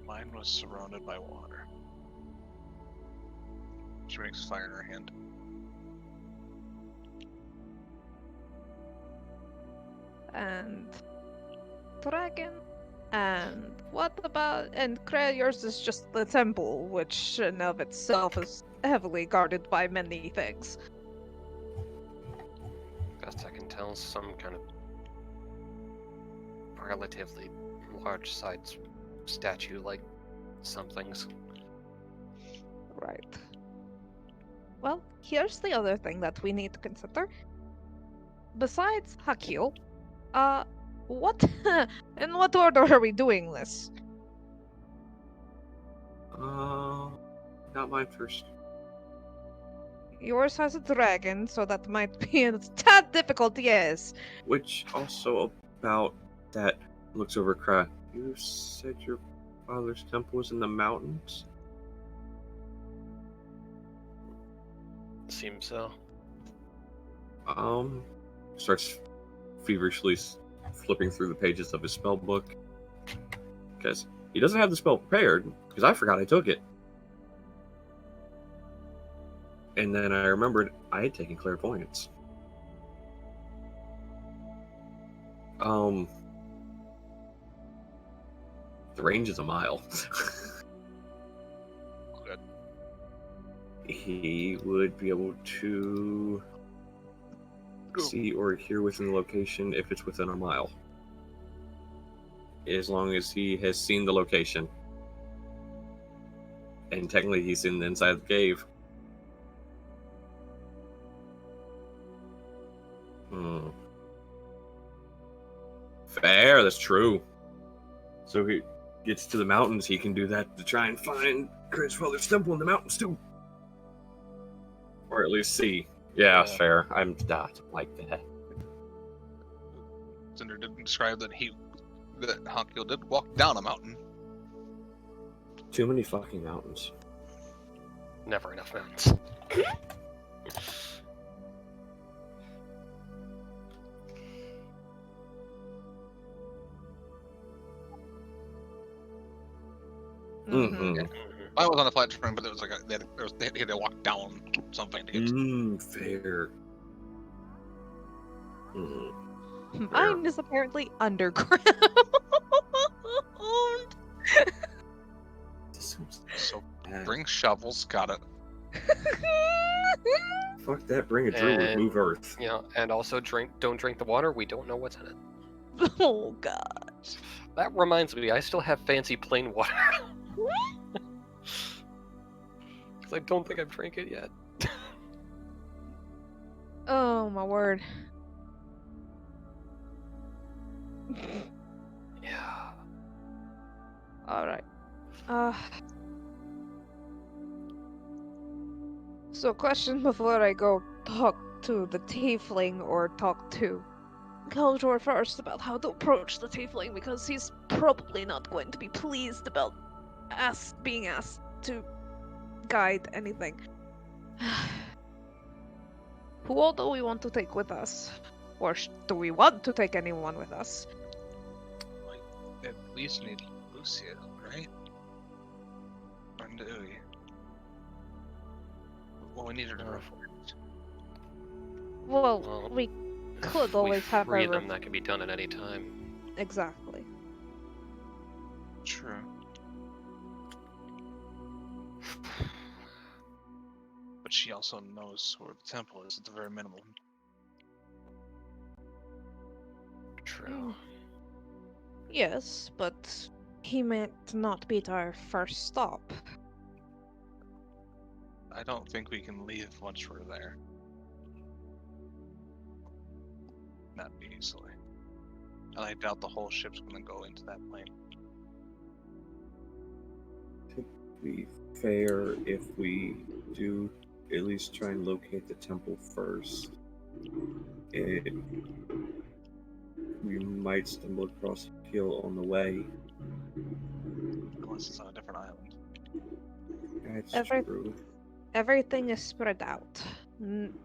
Mine was surrounded by water. She makes fire in her hand. And dragon. And what about... And Kreh, yours is just the temple, which in of itself is heavily guarded by many things. Best I can tell, some kind of relatively large sized statue like somethings. Right. Well, here's the other thing that we need to consider. Besides Hakil, what in what order are we doing this? Not mine first. Yours has a dragon, so that might be a tad difficult, yes. Which also about that looks over Kreh. You said your father's temple was in the mountains? Seems so. Starts feverishly flipping through the pages of his spell book. Because he doesn't have the spell prepared, because I forgot I took it. And then I remembered I had taken clairvoyance. The range is a mile. Good. He would be able to see or hear within the location if it's within a mile. As long as he has seen the location. And technically he's in the inside of the cave. Fair, that's true. So he gets to the mountains, he can do that to try and find Kreh's father's temple in the mountains too. Or at least see. Yeah, fair. I'm not like that. Cinder didn't describe that Hakil did walk down a mountain. Too many fucking mountains. Never enough mountains. Mm-hmm. I was on a flat terrain, but it was like they had to walk down something to get to. Fair. Mine is apparently underground. So bring shovels, got it. Fuck that, bring a drill, remove earth. You know, and also don't drink the water, we don't know what's in it. Oh gosh. That reminds me, I still have fancy plain water. Because I don't think I've drank it yet. Oh my word. Yeah. Alright. So, question before I go talk to the tiefling or talk to Keldor first about how to approach the tiefling, because he's probably not going to be pleased about being asked to guide anything. Who all do we want to take with us? Or do we want to take anyone with us? We at least need Lucia, right? Or do we? Well, we need her to report. Well, we could If always we have free her. them, that can be done at any time. Exactly. True. But she also knows where the temple is at the very minimum. True. Yes, but he might not be our first stop. I don't think we can leave once we're there. Not easily. And I doubt the whole ship's gonna go into that plane. To be fair, if we do at least try and locate the temple first, we might stumble across a hill on the way. Unless it's on a different island. That's true. Everything is spread out.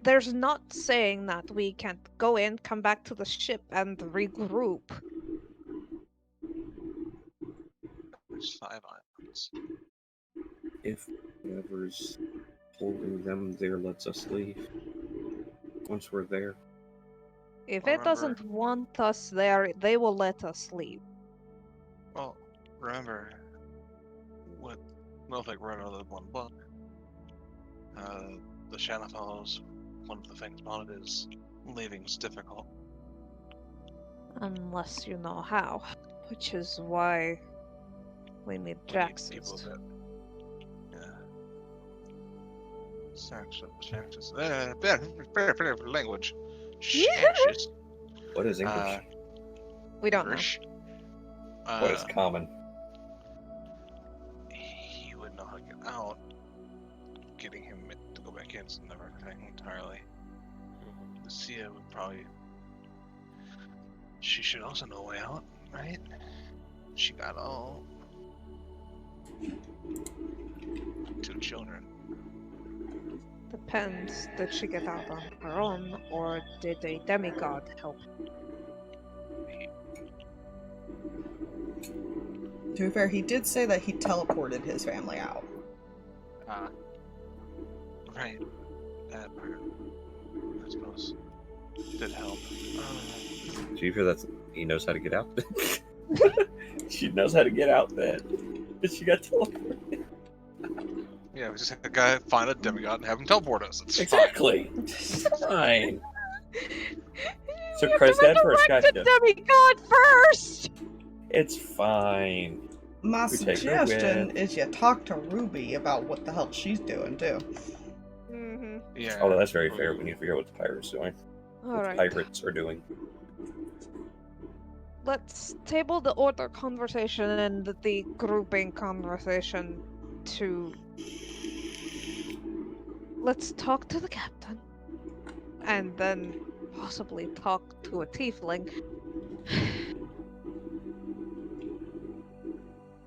There's not saying that we can't go in, come back to the ship, and regroup. There's 5 islands. If whoever's holding them there lets us leave, once we're there. If Well, it doesn't want us there, they will let us leave. Well, remember, what Milfic wrote out of the one book, the Shadowfell, one of the things about it is leaving's difficult. Unless you know how. Which is why we need Jax's. Better language. Shaxes. What is English? We don't know. What is common? He would know how to get out. Getting him to go back in is never a thing entirely. Lucia would probably. She should also know a way out, right? She got all 2 children. Depends. Did she get out on her own, or did a demigod help? To be fair, he did say that he teleported his family out. Right. That part, I suppose, did help. Do you feel that he knows how to get out? She knows how to get out then. She got teleported. Yeah, we just had a guy find a demigod and have him teleport us. It's Exactly. Fine. So You Kreh's dead first, resurrect the gotcha. demigod first! It's fine. My We take her suggestion with. is you talk to Ruby about what the hell she's doing, too. Mm-hmm. Yeah. Although that's very fair. We need to figure out what the pirates are doing. What the Alright. pirates are doing. Let's table the order conversation and the grouping conversation to... Let's talk to the captain. And then possibly talk to a tiefling.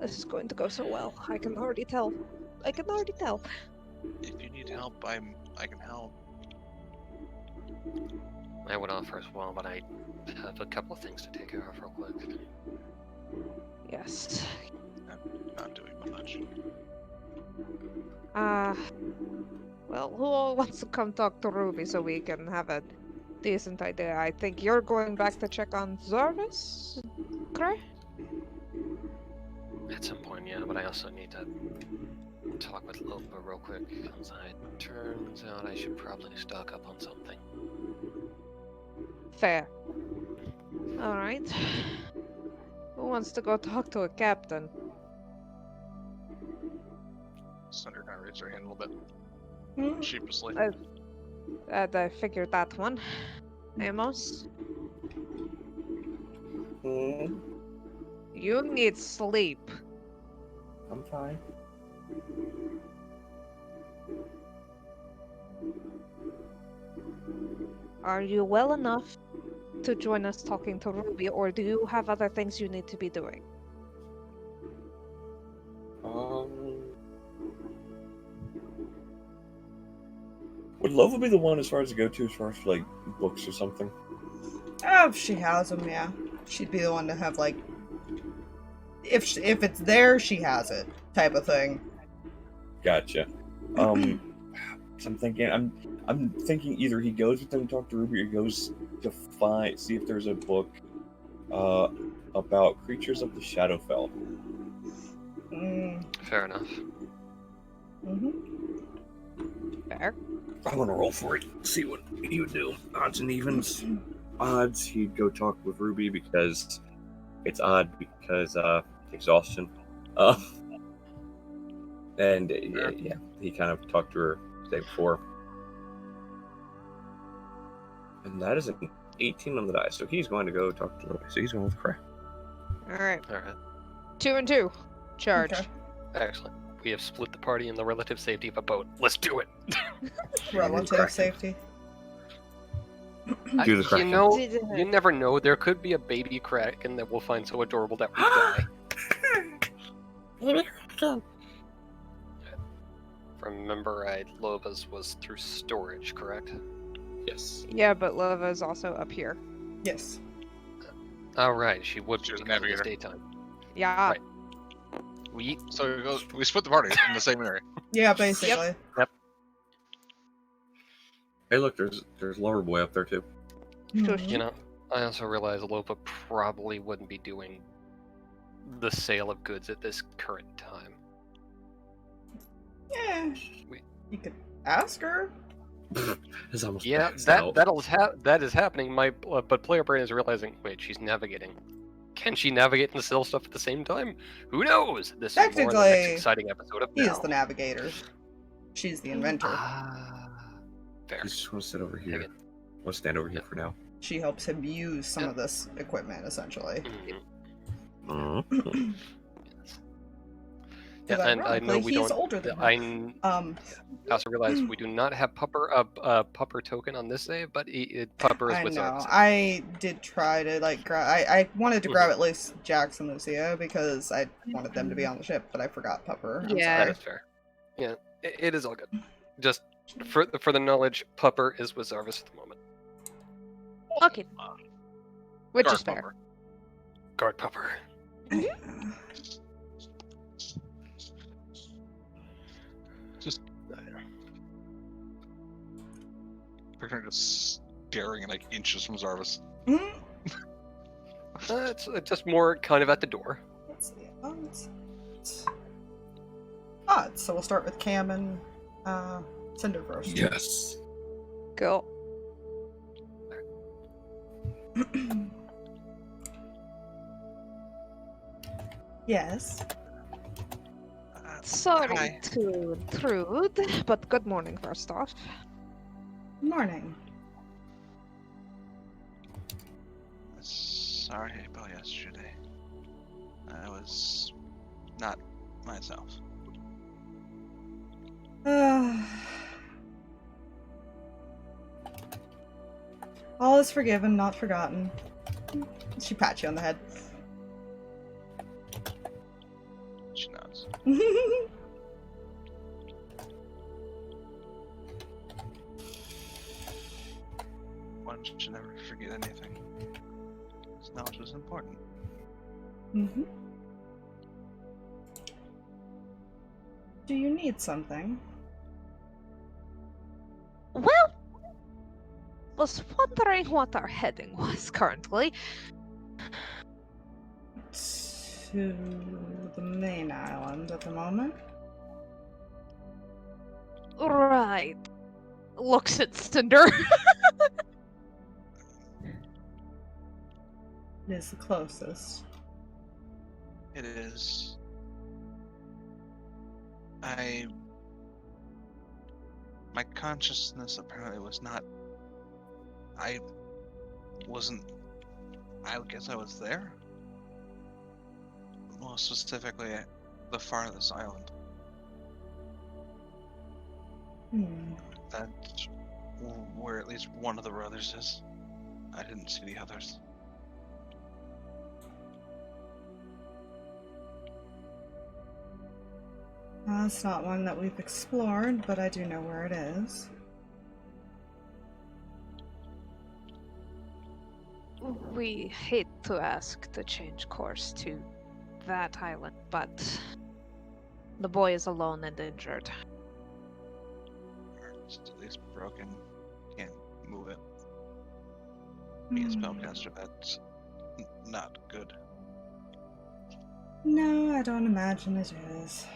This is going to go so well. I can already tell. I can already tell. If you need help, I can help. I would offer as well, but I have a couple of things to take care of real quick. Yes. I'm not doing much. Well, who all wants to come talk to Ruby so we can have a decent idea? I think you're going back to check on Zarvis? Kreh? At some point, yeah, but I also need to talk with Lopa real quick. Because it turns out I should probably stock up on something. Fair. Alright. Who wants to go talk to a captain? Cinder kind of raised her hand a little bit. Hmm? Sheepishly. I figured that one. Amos? You need sleep. I'm fine. Are you well enough to join us talking to Ruby, or do you have other things you need to be doing? Would Lova be the one as far as to go to, as far as like books or something? Oh, if she has them, yeah. She'd be the one to have, like, if it's there, she has it, type of thing. Gotcha. So I'm thinking either he goes with them to talk to Ruby, or goes to see if there's a book about creatures of the Shadowfell. Fair enough. Fair. I want to roll for it. See what he would do. Odds and evens. Odds, he'd go talk with Ruby because it's odd because exhaustion. And yeah, he kind of talked to her the day before. And that is an 18 on the die, so he's going to go talk to Ruby. So he's going with Kreh. Alright. Alright. 2 and 2. Charge. Okay. Excellent. We have split the party in the relative safety of a boat. Let's do it. Relative safety. Do the You know, you never know. There could be a baby Kraken that we'll find so adorable that we die. Remember, Lova's was through storage, correct? Yes. Yeah, but Lova's also up here. Yes. All right, she would She was be a because it's navigator. daytime. Yeah. Right. So we split the party in the same area. Yeah, basically. Hey, look, there's Lover Boy up there too. Shush. You know, I also realize Lova probably wouldn't be doing the sale of goods at this current time. Yeah. We- You could ask her. It's almost Yeah, maxed out. that is happening. But player brain is realizing, wait, she's navigating. Can she navigate and sell stuff at the same time? Who knows? This is more the next Technically, exciting episode of He now. is the navigator. She's the inventor. Fair. I just want to sit over here. Dig it. I want to stand over here for now. She helps him use some of this equipment, essentially. Mhm. Yeah, and I know ironically, we he's don't. older than her. I also realize we do not have Pupper token on this save, but Pupper is I with know. us. I did try to grab. I wanted to grab at least Jax and Lucia because I wanted them to be on the ship, but I forgot Pupper. I'm Yeah. That sorry. is fair. Yeah, it is all good. Just for the knowledge, Pupper is with Zarvis at the moment. Okay. Which Guard is fair. Pupper. Guard Pupper. We're just staring like inches from Zarvis. Mhm. It's just more kind of at the door. Let's see. Odds. So we'll start with Cam and Cinder first. Yes. Go. Yes. Sorry Hi. to intrude, but good morning first off. Morning. Sorry about yesterday. I was not myself. All is forgiven, not forgotten. She pats you on the head. She knows. One should never forget anything. This knowledge was important. Mhm. Do you need something? Well, was wondering what our heading was currently. To the main island at the moment. Right. Looks at Cinder. It is the closest. It is. My consciousness apparently was not. I guess I was there? More specifically, at the farthest island. Hmm. That where at least one of the brothers is. I didn't see the others. It's not one that we've explored, but I do know where it is. We hate to ask to change course to that island, but the boy is alone and injured. It's at least broken. Can't move it. Being a spellcaster, that's not good. No, I don't imagine it is.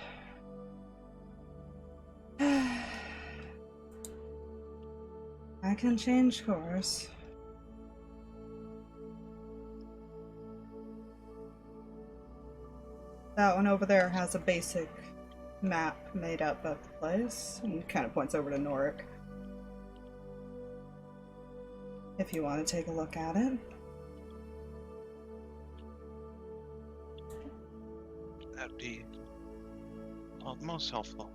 I can change course. That one over there has a basic map made up of the place. And kind of points over to Norik. If you want to take a look at it. That'd be most helpful.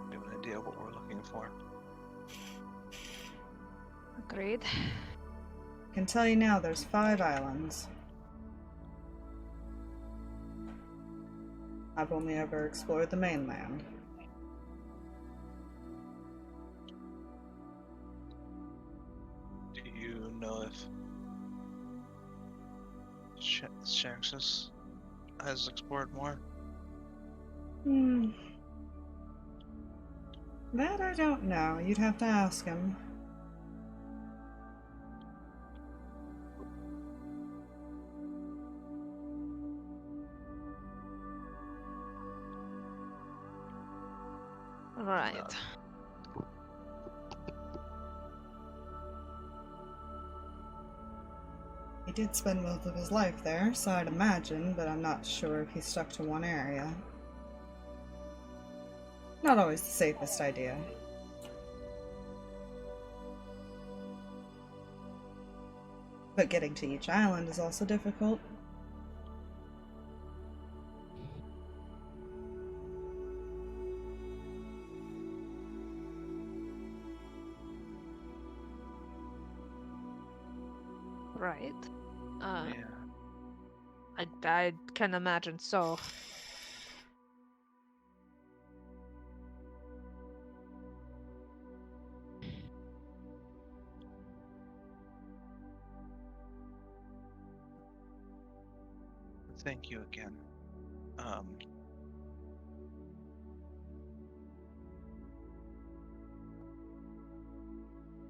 We have an idea of what we're looking for. Agreed. I can tell you now there's 5 islands. I've only ever explored the mainland. Do you know if Shanxus has explored more? That I don't know. You'd have to ask him. Right. He did spend most of his life there, so I'd imagine, but I'm not sure if he's stuck to one area. Not always the safest idea. But getting to each island is also difficult. Right. Yeah. I can imagine so. Thank you again.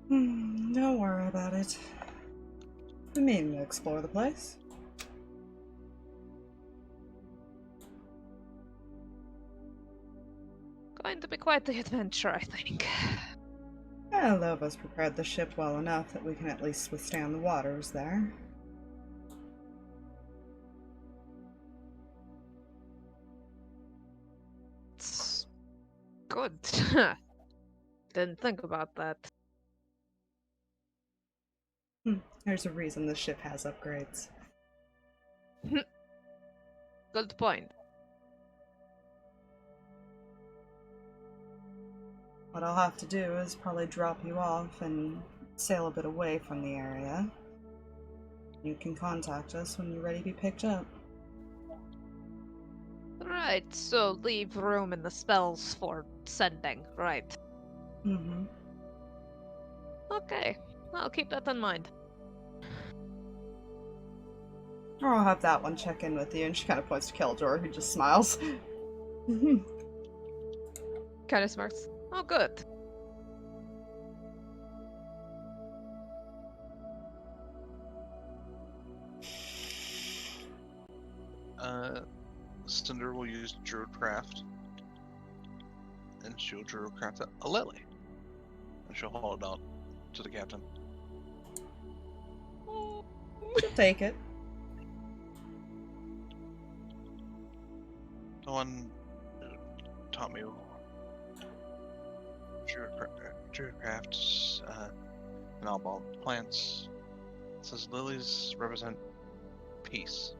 Don't worry about it. I mean to explore the place. Going to be quite the adventure, I think. All of us prepared the ship well enough that we can at least withstand the waters there. It's good. Didn't think about that. There's a reason the ship has upgrades. Good point. What I'll have to do is probably drop you off and sail a bit away from the area. You can contact us when you're ready to be picked up. Right, so leave room in the spells for sending, right? Mm-hmm. Okay, I'll keep that in mind. Or I'll have that one check in with you, and she kind of points to Keldor, who just smiles. Kind of smirks. Oh, good. Cinder will use DragDread, and she'll DragDread a lily, and she'll hold it out to the captain. She'll take it. The one who taught me DragDread and all about plants. It says lilies represent peace.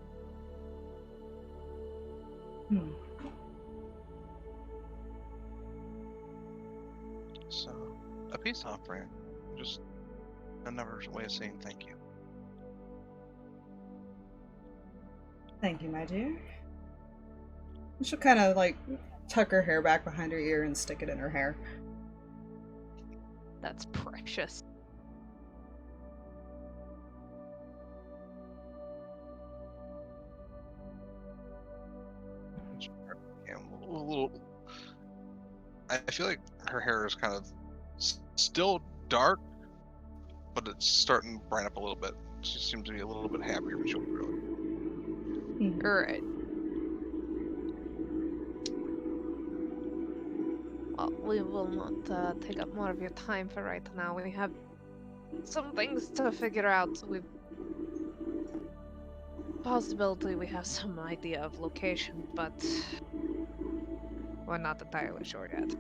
It's a peace offering. Just another way of saying thank you. Thank you, my dear. She'll kind of like tuck her hair back behind her ear and stick it in her hair. That's precious. Yeah, a little. I feel like her hair is kind of still dark, but it's starting to brighten up a little bit. She seems to be a little bit happier than she was really. Alright. Well, we will not take up more of your time for right now. We have some things to figure out. Possibility we have some idea of location, but we're not entirely sure yet.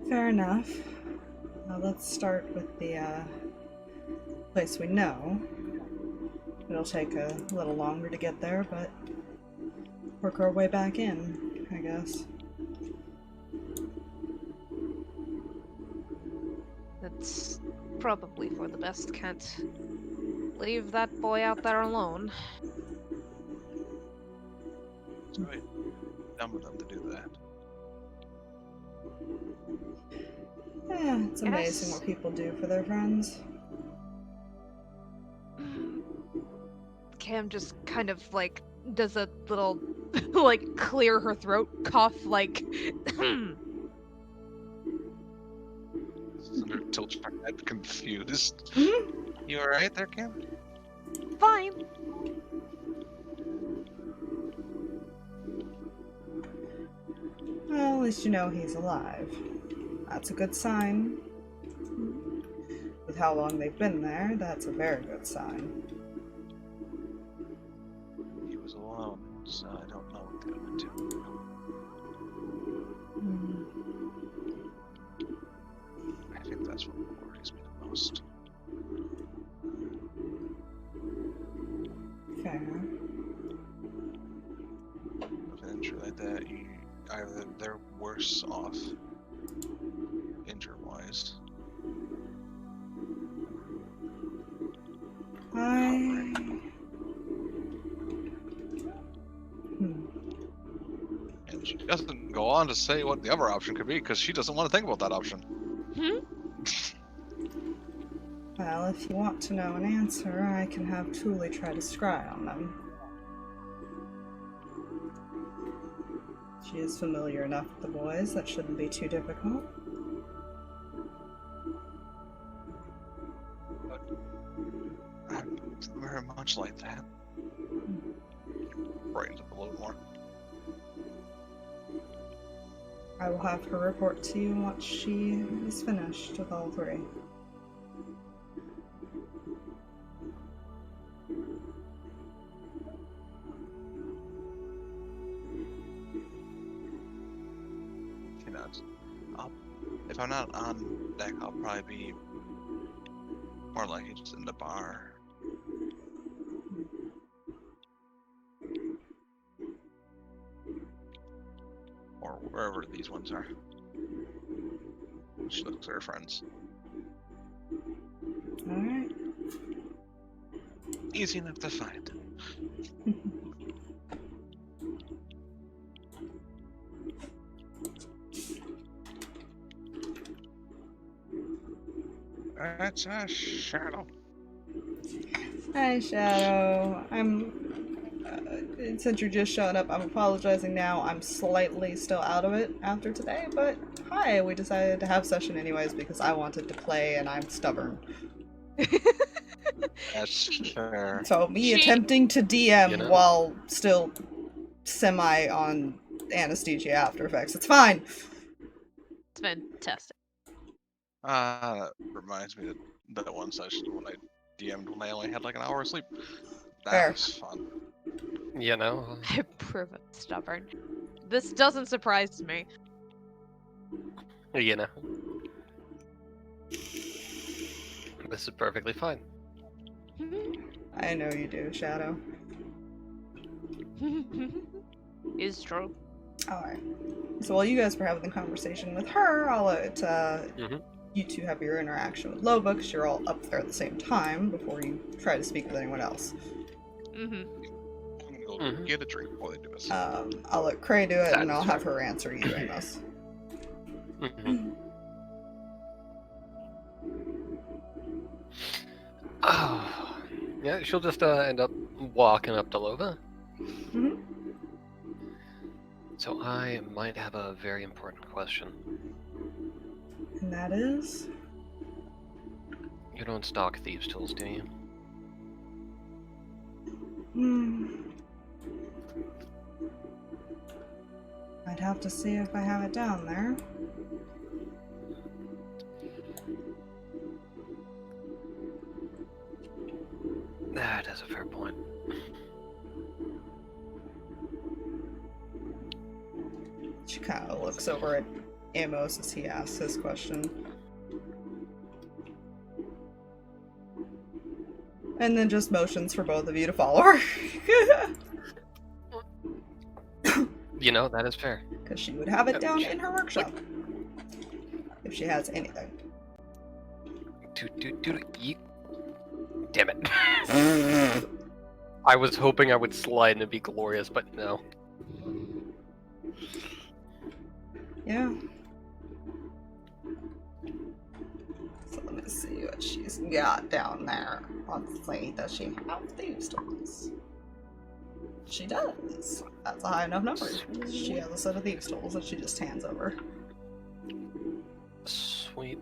Fair enough. Well, let's start with the place we know. It'll take a little longer to get there, but work our way back in, I guess. It's probably for the best. Can't leave that boy out there alone. It's really dumb of them to do that. Yeah, it's amazing Yes. what people do for their friends. Cam just kind of like does a little like clear her throat cough like Cinder tilts her head confused. Mhm. You alright there, Cam? fine. Well, at least you know he's alive. That's a good sign. With how long they've been there, that's a very good sign. He was alone, so I don't know what they went to. Hmm. I think that's what worries me the most. Fair. With an injury like that, either they're worse off injury-wise. And she doesn't go on to say what the other option could be because she doesn't want to think about that option. Well, if you want to know an answer, I can have Tuli try to scry on them. She is familiar enough with the boys, that shouldn't be too difficult. I'm very much like that. Brightens up a little more. I will have her report to you once she is finished with all three. You know, if I'm not on deck, I'll probably be more likely just in the bar. Or wherever these ones are. She looks at her friends. Alright. Easy enough to find. That's a Shadow. Hi, Shadow. Since you're just showing up, I'm apologizing now. I'm slightly still out of it after today, but hi, we decided to have session anyways because I wanted to play and I'm stubborn. That's fair. So me attempting to DM You know? while still semi on anesthesia after effects. It's fine. It's fantastic. That reminds me of that one session when I DM'd when I only had like an hour of sleep. That Fair. was fun. You know? I prove it stubborn. This doesn't surprise me. You know? This is perfectly fine. I know you do, Is true. Alright. So while you guys were having the conversation with her, I'll let you two have your interaction with Loba, because you're all up there at the same time before you try to speak with anyone else. Mm-hmm. I'm gonna go get a drink while they do this. I'll let Kreh do it, That and is I'll have fair. her answer you, Amos. Oh, yeah, she'll just end up walking up to Lova. Mhm. So I might have a very important question. And that is? You don't stock thieves' tools, do you? I'd have to see if I have it down there. That is a fair point. She kind of looks over at Amos as he asks his question. And then just motions for both of you to follow her. You know, that is fair. Because she would have it down in her workshop. If she has anything. Damn it. I was hoping I would slide and it'd be glorious, but no. Yeah. So let me see what she's got down there. Let's see, does she have thieves' tools? She does. That's a high enough number. She has a set of thieves' tools that she just hands over. Sweet.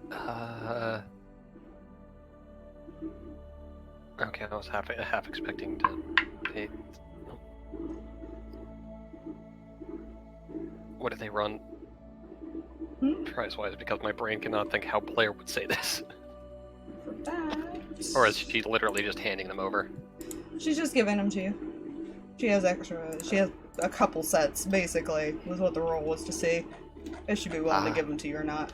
Okay, I was half expecting to pay. What do they run? Price-wise, because my brain cannot think how player would say this. For that... Or is she literally just handing them over? She's just giving them to you. She has extra. She has a couple sets, basically, was what the role was to see if she'd be willing to give them to you or not.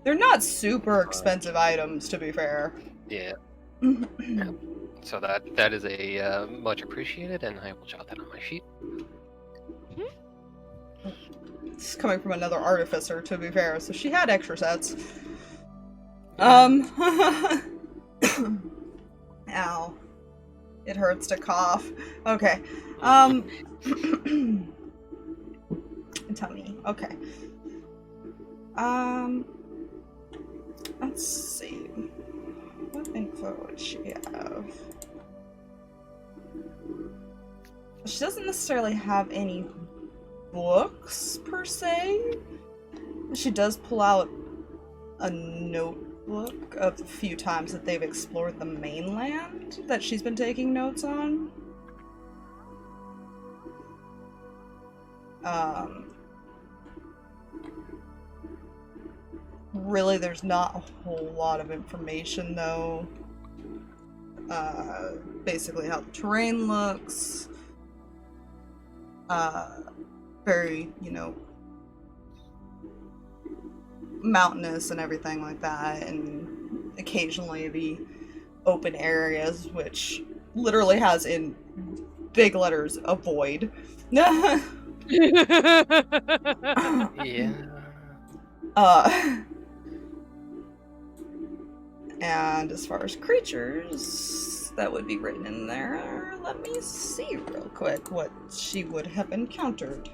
They're not super expensive items, to be fair. Yeah. Yeah. So that is a much appreciated, and I will jot that on my sheet. It's coming from another artificer, to be fair, so she had extra sets. Ow. It hurts to cough. Okay. Tummy. Okay. Let's see. What info would she have? She doesn't necessarily have any books, per se. She does pull out a notebook of a few times that they've explored the mainland that she's been taking notes on. Really, there's not a whole lot of information, though. Basically how the terrain looks. Very, mountainous and everything like that, and occasionally the open areas, which literally has in big letters, avoid. Yeah. And as far as creatures that would be written in there, let me see real quick what she would have encountered.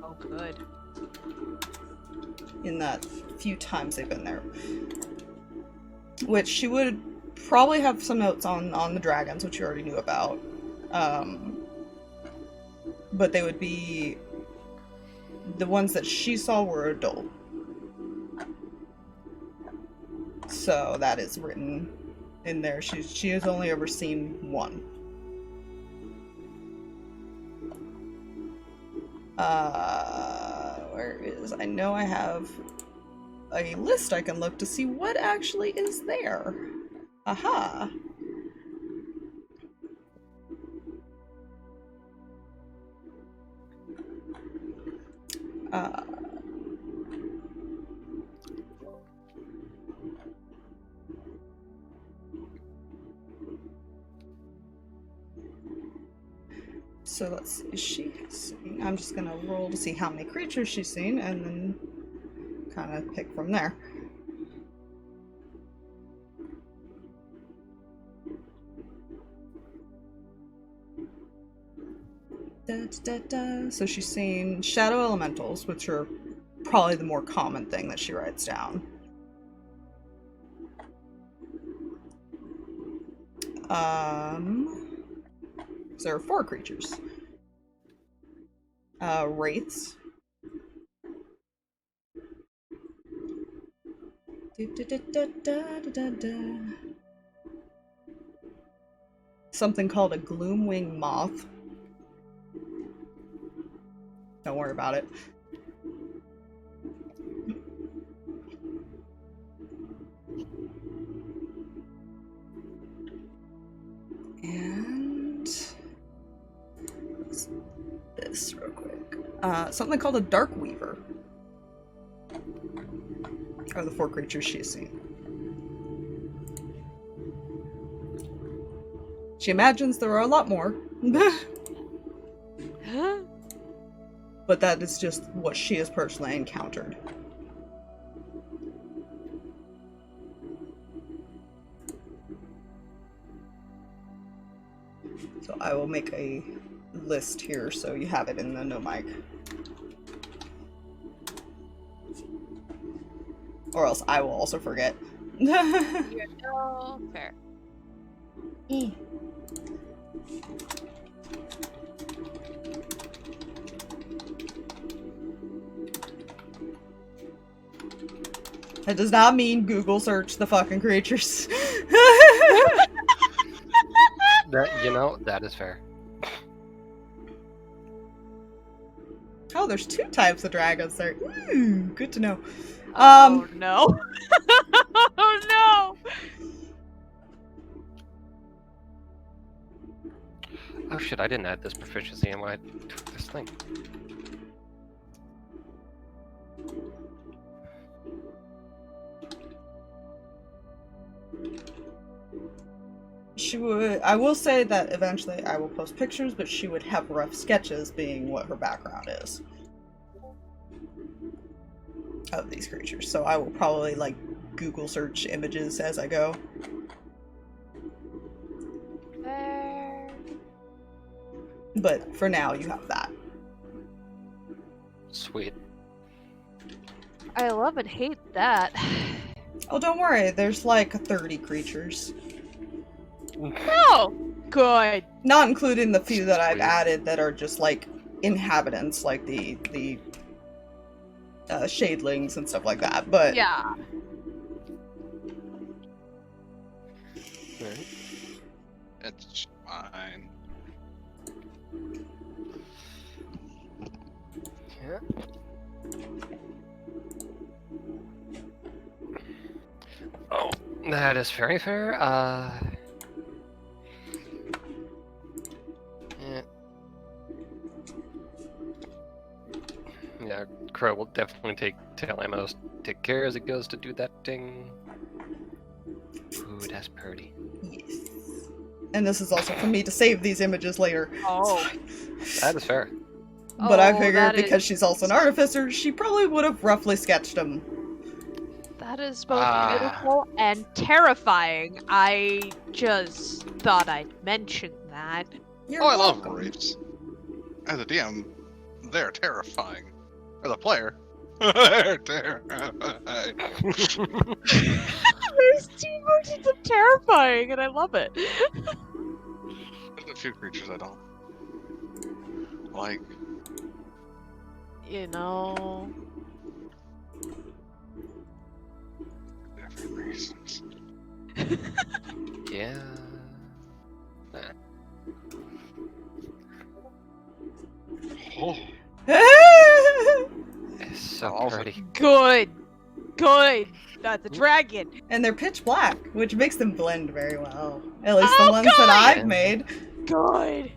Oh, good. In that few times they've been there. Which she would probably have some notes on the dragons, which you already knew about. But they would be... The ones that she saw were adult. So that is written in there. She has only ever seen one. Where is... I know I have a list I can look to see what actually is there. Aha! So let's see, is she seen? I'm just gonna roll to see how many creatures she's seen and then kind of pick from there. So she's seen shadow elementals, which are probably the more common thing that she writes down. There are 4 creatures. Wraiths. Something called a gloomwing moth. Don't worry about it. And this real quick. Something called a dark weaver. Are the 4 creatures she has seen. She imagines there are a lot more. But that is just what she has personally encountered. So I will make a list here so you have it in the no mic. Or else I will also forget. Fair. That does not mean Google search the fucking creatures. That is fair. Oh, there's 2 types of dragons there. Ooh, good to know. Oh no. Oh no. Oh shit, I didn't add this proficiency in when I took this thing. She would, I will say that eventually I will post pictures, but she would have rough sketches being what her background is of these creatures. So I will probably like Google search images as I go. But for now you have that. Sweet. I love and hate that. Oh, don't worry, there's like 30 creatures. Oh, good. Not including the few that I've Sweet. added that are just like inhabitants, like the shadelings and stuff like that. But Yeah. Right. It's fine. Yeah. Oh, that is very fair. Yeah, Kreh will definitely tell Amos take care as it goes to do that thing. Ooh, that's pretty. yes. And this is also for me to save these images later. Oh. That is fair. But I Oh, figured that because is- she's also an artificer, she probably would have roughly sketched them. That is both Ah. beautiful And terrifying. I just thought I'd mention that. You're Oh, I love welcome. wraiths. As a DM, they're terrifying. As a player, they're terrifying. There's 2 versions of terrifying, and I love it. There's a few creatures I don't like. You know. Different reasons. Yeah. Oh, It's so Also- pretty. Good. Good. That's a dragon. And they're pitch black, which makes them blend very well. At least Oh, the ones that good! I've made. Good.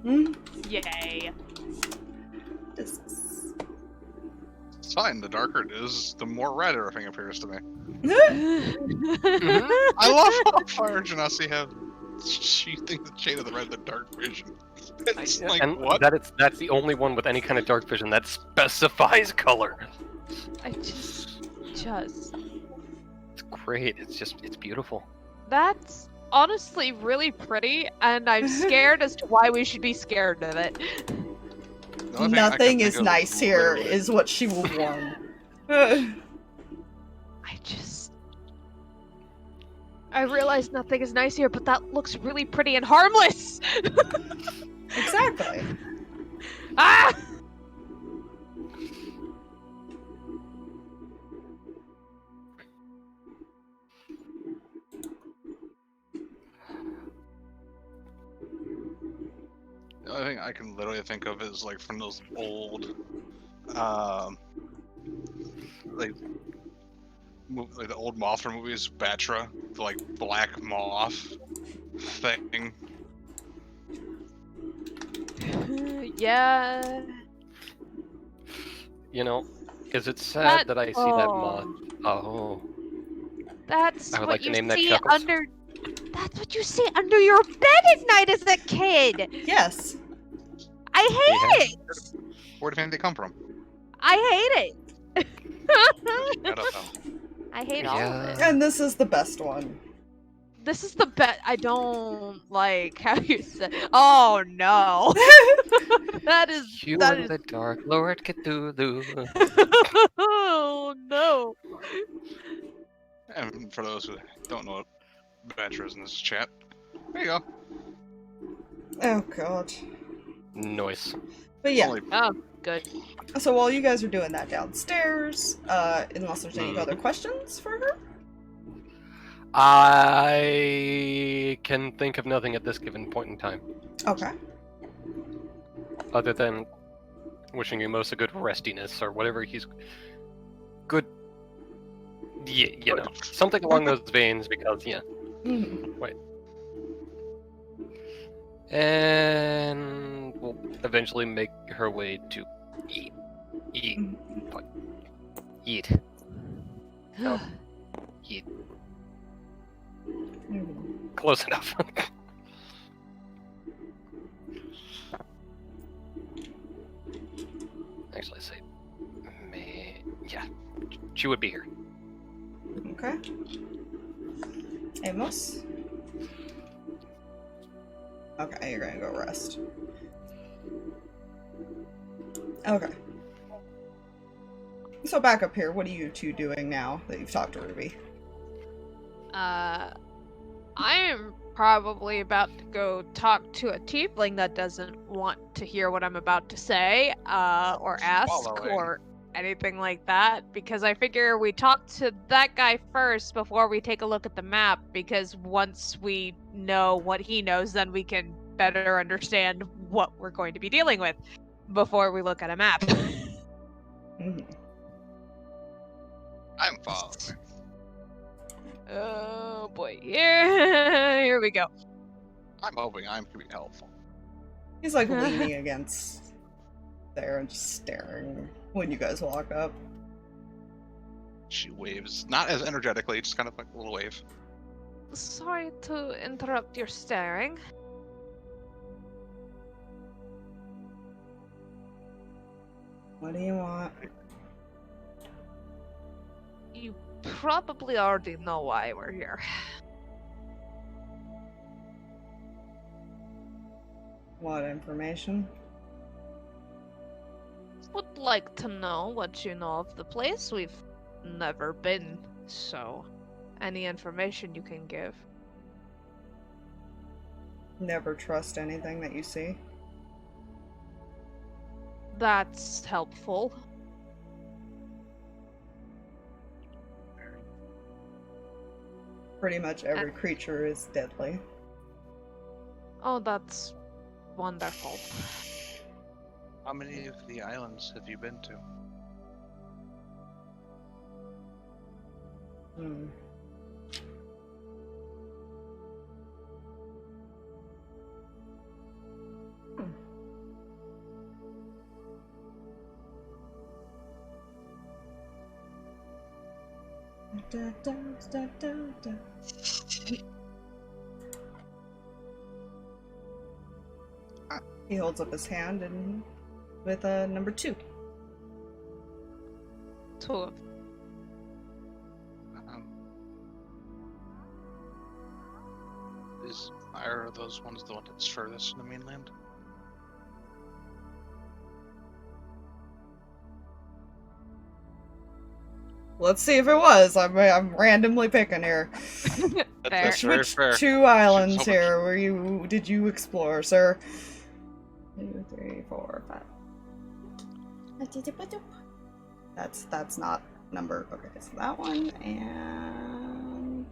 Mm. Yay. This- it's fine. The darker it is, the more red everything appears to me. Mm-hmm. I love how Fire Genasi have She thinks the Shade of the Red the dark vision. It's like, and what? that's the only one with any kind of dark vision that specifies color. I just. It's great. It's beautiful. That's honestly really pretty, and I'm scared as to why we should be scared of it. The only thing I can Nothing think is of nice here, literally- is what she will warn. I realize nothing is nice here, but that looks really pretty and harmless! Exactly. Ah! The only thing I can literally think of is like from those old, like the old Mothra movies, Batra, the like black moth thing. Yeah. You know, is it sad that I see that moth? Oh. Oh, That's I would what like to you name that see Chuckles. under. That's what you see under your bed at night as a kid. Yes. I hate it. Where do you think they come from? I hate it. I don't know. I hate all of it. And this is the best one. This is the best. I don't like how you said. Oh no. that is. you that and is. the Dark Lord Cthulhu. Oh no. And for those who don't know what Batra is in this chat, there you go. Oh god. Noise. But yeah, Only Oh, good. so while you guys are doing that downstairs, unless there's any Mhm. other questions for her? I can think of nothing at this given point in time, Okay. other than wishing Amos a good restiness or whatever he's good. Yeah, you know, something along those veins. Because yeah, Mhm. and we'll eventually make her way to eat. No. Eat. Mhm. Close enough. Actually, say, yeah, she would be here. Okay. Amos? Okay, you're gonna go rest. Okay. So back up here, what are you two doing now that you've talked to Ruby? I am probably about to go talk to a tiefling that doesn't want to hear what I'm about to say, or ask, Swallowing. or anything like that, because I figure we talk to that guy first before we take a look at the map, because once we know what he knows, then we can better understand what we're going to be dealing with before we look at a map. Mhm. I'm following. Oh boy, here we go. I'm hoping I'm being helpful. He's like leaning against there and just staring when you guys walk up. She waves, not as energetically, just kind of like a little wave. Sorry to interrupt your staring. What do you want? You probably already know why we're here. What information? Would like to know what you know of the place. We've never been, so any information you can give. Never trust anything that you see. That's helpful. Pretty much every creature is deadly. Oh, that's wonderful. How many of the islands have you been to? Hmm. Da, da, da, da, da. He holds up his hand and with number 2. 2 of Is either of those ones the one that's furthest from the mainland? Let's see if it was. I'm randomly picking here. Fair. That's very Which fair. 2 islands So much- here did you explore, sir? 2, 3, 4, 5. That's not number. Okay, so that one and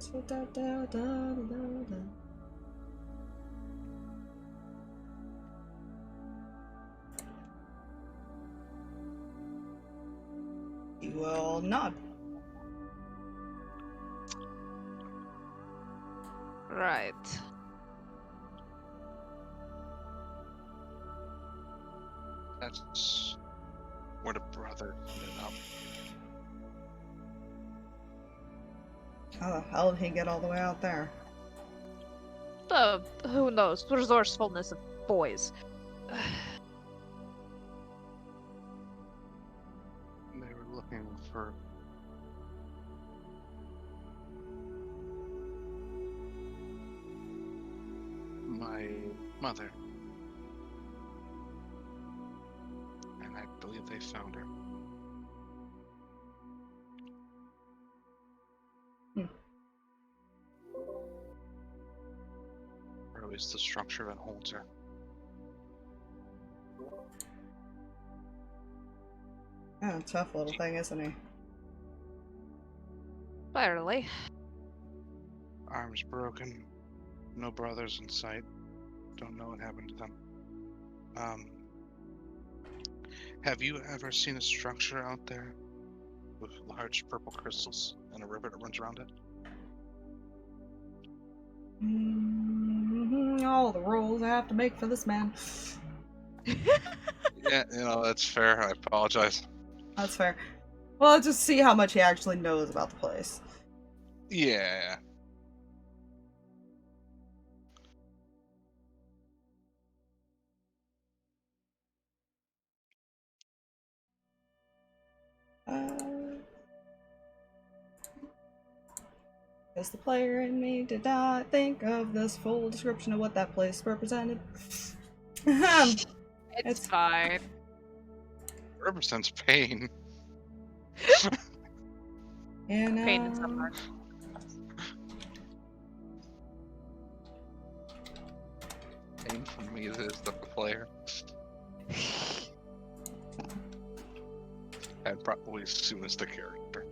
He will nod. Right. That's where the brother ended up. How the hell did he get all the way out there? Who knows? Resourcefulness of boys. They were looking for my mother. And I believe they found her. Or at least the structure that holds her. Yeah, tough little thing, isn't he? Barely. Arms broken. No brothers in sight. Don't know what happened to them. Have you ever seen a structure out there with large purple crystals and a river that runs around it? All the rules I have to make for this man. Yeah, that's fair. I apologize. That's fair. Well, let's just see how much he actually knows about the place. Yeah. Because the player in me did not think of this full description of what that place represented. It's fine. Represents pain. And, Pain and suffering. Pain for me is the player. And probably as soon as the character.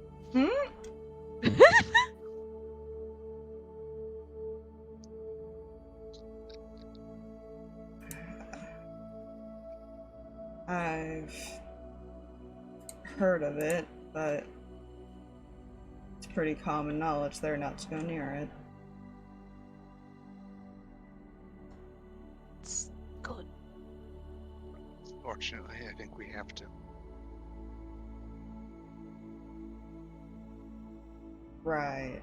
I've heard of it, but it's pretty common knowledge there not to go near it. It's good. Fortunately, I think we have to. Right.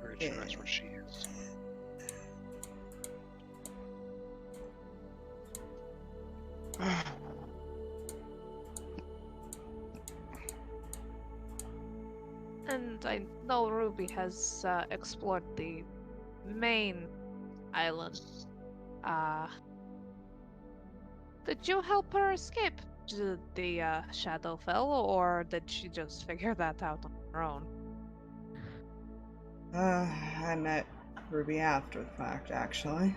Pretty sure that's where she is. And I know Ruby has explored the main island. Did you help her escape to the Shadowfell, or did she just figure that out on her own? I met Ruby after the fact, actually.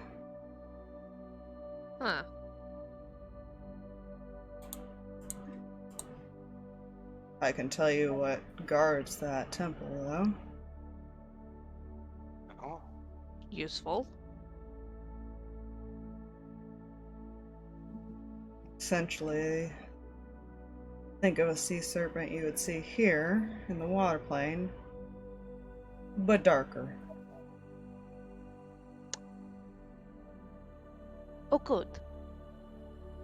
Huh. I can tell you what guards that temple, though. Oh, Useful. Essentially, think of a sea serpent you would see here in the water plane, but darker. Oh, good.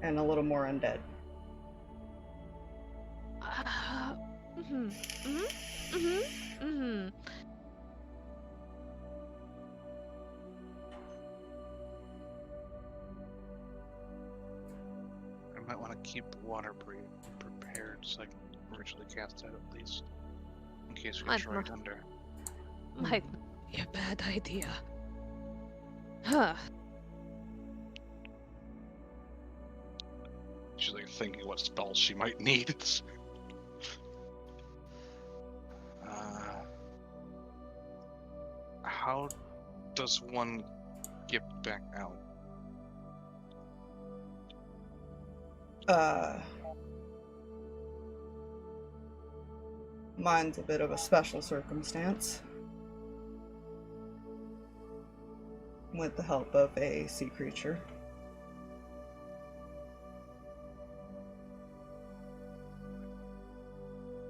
And a little more undead. want to keep water prepared so I can originally cast that at least. In case we Might destroy not. Thunder. Might be a bad idea. Huh. She's like thinking what spells she might need. How does one get back out? Mine's a bit of a special circumstance. With the help of a sea creature.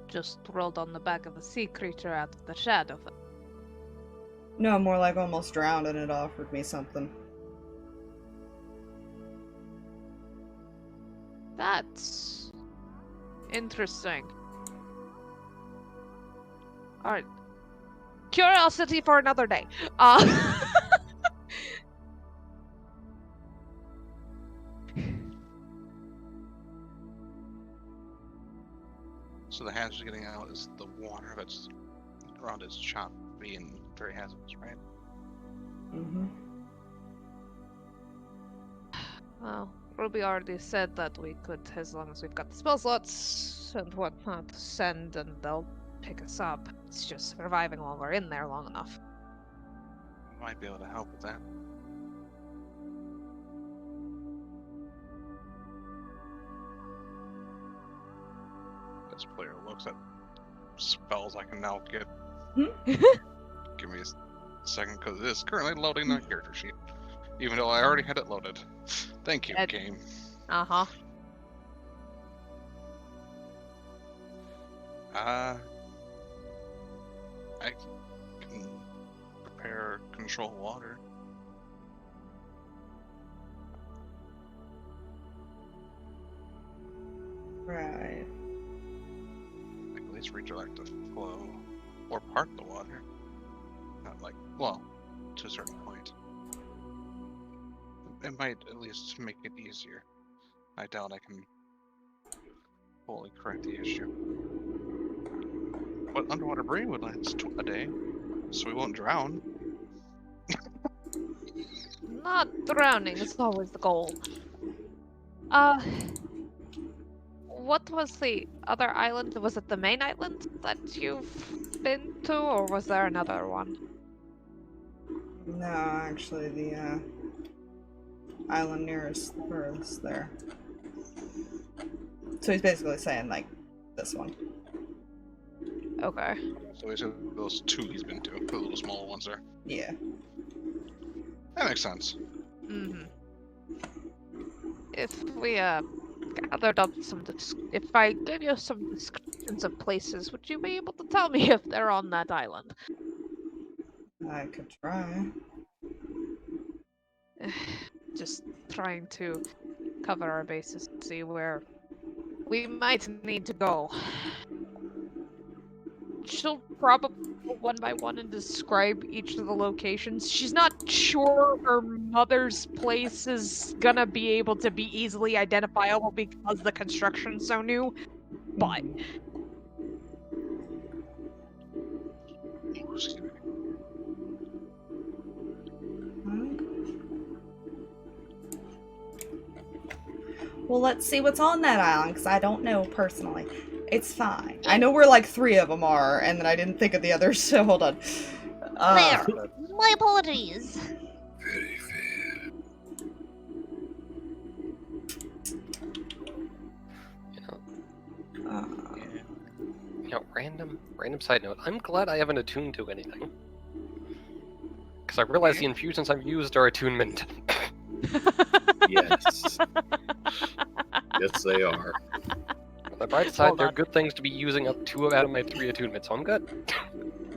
Just rolled on the back of a sea creature out of the Shadowfell. No, more like almost drowned and it offered me something. That's interesting. Alright. Curiosity for another day. So the hazard getting out is the water that's around its choppy and very hazardous, right? Mm-hmm. Well, Ruby already said that we could, as long as we've got the spell slots and whatnot, send and they'll pick us up. It's just surviving while we're in there long enough. Might be able to help with that. This player looks at spells I can now get. Give me a second, because it is currently loading the character sheet. Even though I already had it loaded. Thank you, game. Uh-huh. I can prepare control water. Right. I can at least redirect the flow. Or part the water. Not like, well, to a certain point. It might at least make it easier. I doubt I can fully correct the issue. But underwater breathing would last a day, so we won't drown. Not drowning is always the goal. What was the other island? Was it the main island that you've been to, or was there another one? No, actually, the island nearest the furthest there. So he's basically saying, like, this one. Okay. So these are those two he's been to, the little small ones there. Yeah. That makes sense. Mm-hmm. If we gathered up some, if I gave you some descriptions of places, would you be able to tell me if they're on that island? I could try. Just trying to cover our bases and see where we might need to go. She'll probably go one by one and describe each of the locations. She's not sure her mother's place is gonna be able to be easily identifiable because the construction's so new, but... Excuse me. Well, let's see what's on that island, because I don't know personally. It's fine. I know where, like, 3 of them are, and then I didn't think of the others, so hold on. There. My apologies. Very fair. You know, random side note. I'm glad I haven't attuned to anything. Because I realize the infusions I've used are attunement. Yes. Yes, they are. On the bright side, they're good things to be using up 2 out of my 3 attunements, so I'm good.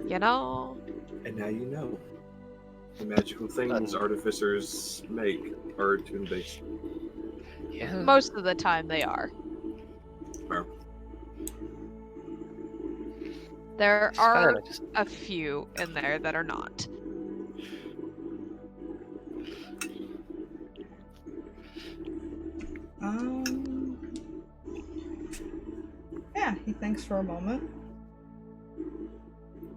You know... And now you know. The magical things artificers make are attune-based. Yeah. Most of the time they are. Well, There It's are kinda just- a few in there that are not. thinks for a moment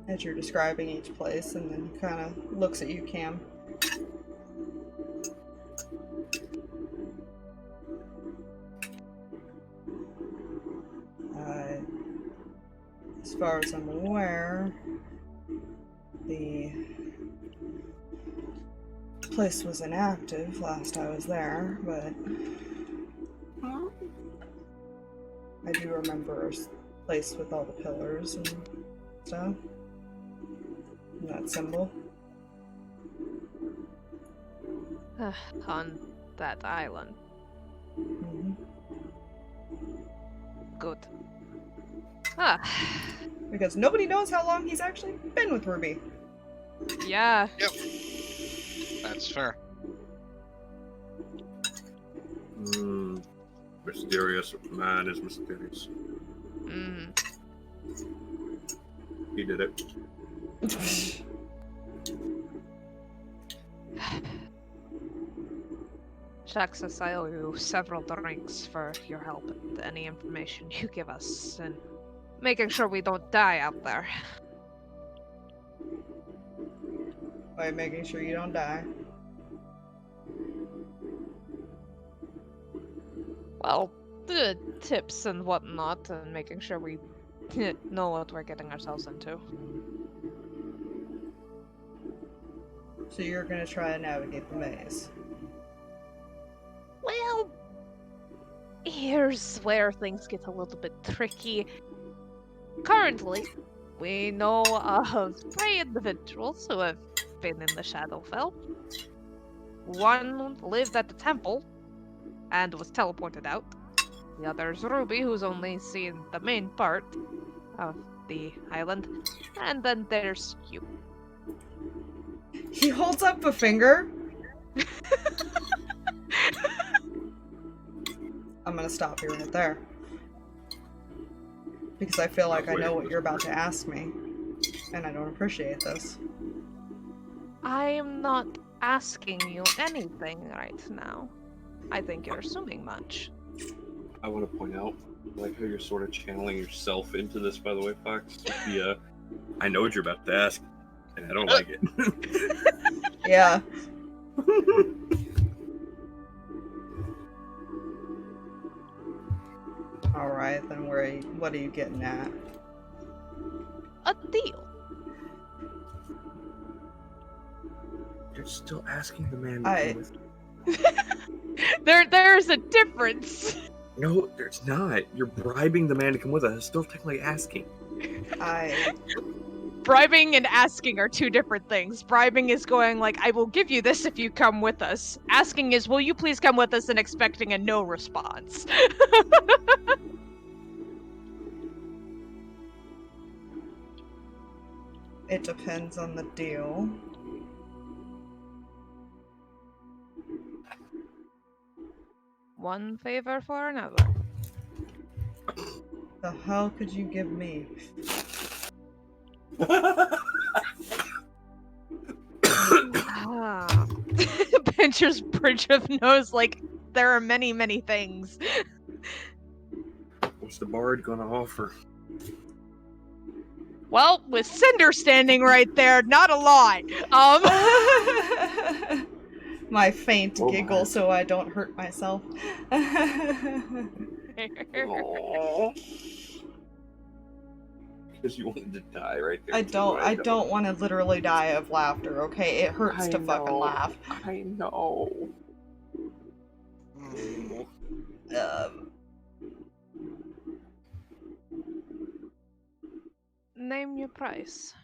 as you're describing each place, and then kind of looks at you, Cam. As far as I'm aware, the place was inactive last I was there, but I do remember a place with all the pillars and stuff. And that symbol. On that island. Mm-hmm. Good. Because nobody knows how long he's actually been with Ruby. Yeah. Yep. That's fair. Mysterious. Man is mysterious. He did it. Shaxus, I owe you several drinks for your help and any information you give us, and making sure we don't die out there. By making sure you don't die. Well, the tips and whatnot, and making sure we know what we're getting ourselves into. So you're gonna try to navigate the maze. Well, here's where things get a little bit tricky. Currently, we know of 3 individuals who have been in the Shadowfell. One lived at the temple and was teleported out. The other is Ruby, who's only seen the main part of the island. And then there's you. He holds up a finger. I'm gonna stop you right there. Because I feel like I know what you're about to ask me. And I don't appreciate this. I am not asking you anything right now. I think you're assuming much. I want to point out, like how you're sort of channeling yourself into this, by the way, Fox. The, I know what you're about to ask, and I don't like it. Yeah. Alright, then what are you getting at? A deal. You're still asking the man. There's a difference. No, there's not. You're bribing the man to come with us. It's still technically asking. Bribing and asking are 2 different things. Bribing is going like, I will give you this if you come with us. Asking is, will you please come with us, and expecting a no response. It depends on the deal. One favor for another. The hell could you give me? Pincher's bridge of nose, like, there are many, many things. What's the bard gonna offer? Well, with Cinder standing right there, not a lot. My faint giggle so I don't hurt myself. Because you wanted to die right there. I don't want to literally die of laughter, okay? It hurts to fucking laugh. I know. Name your price.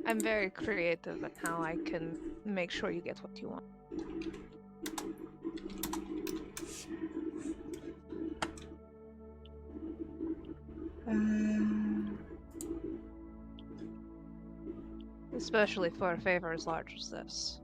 I'm very creative in how I can make sure you get what you want. Especially for a favor as large as this.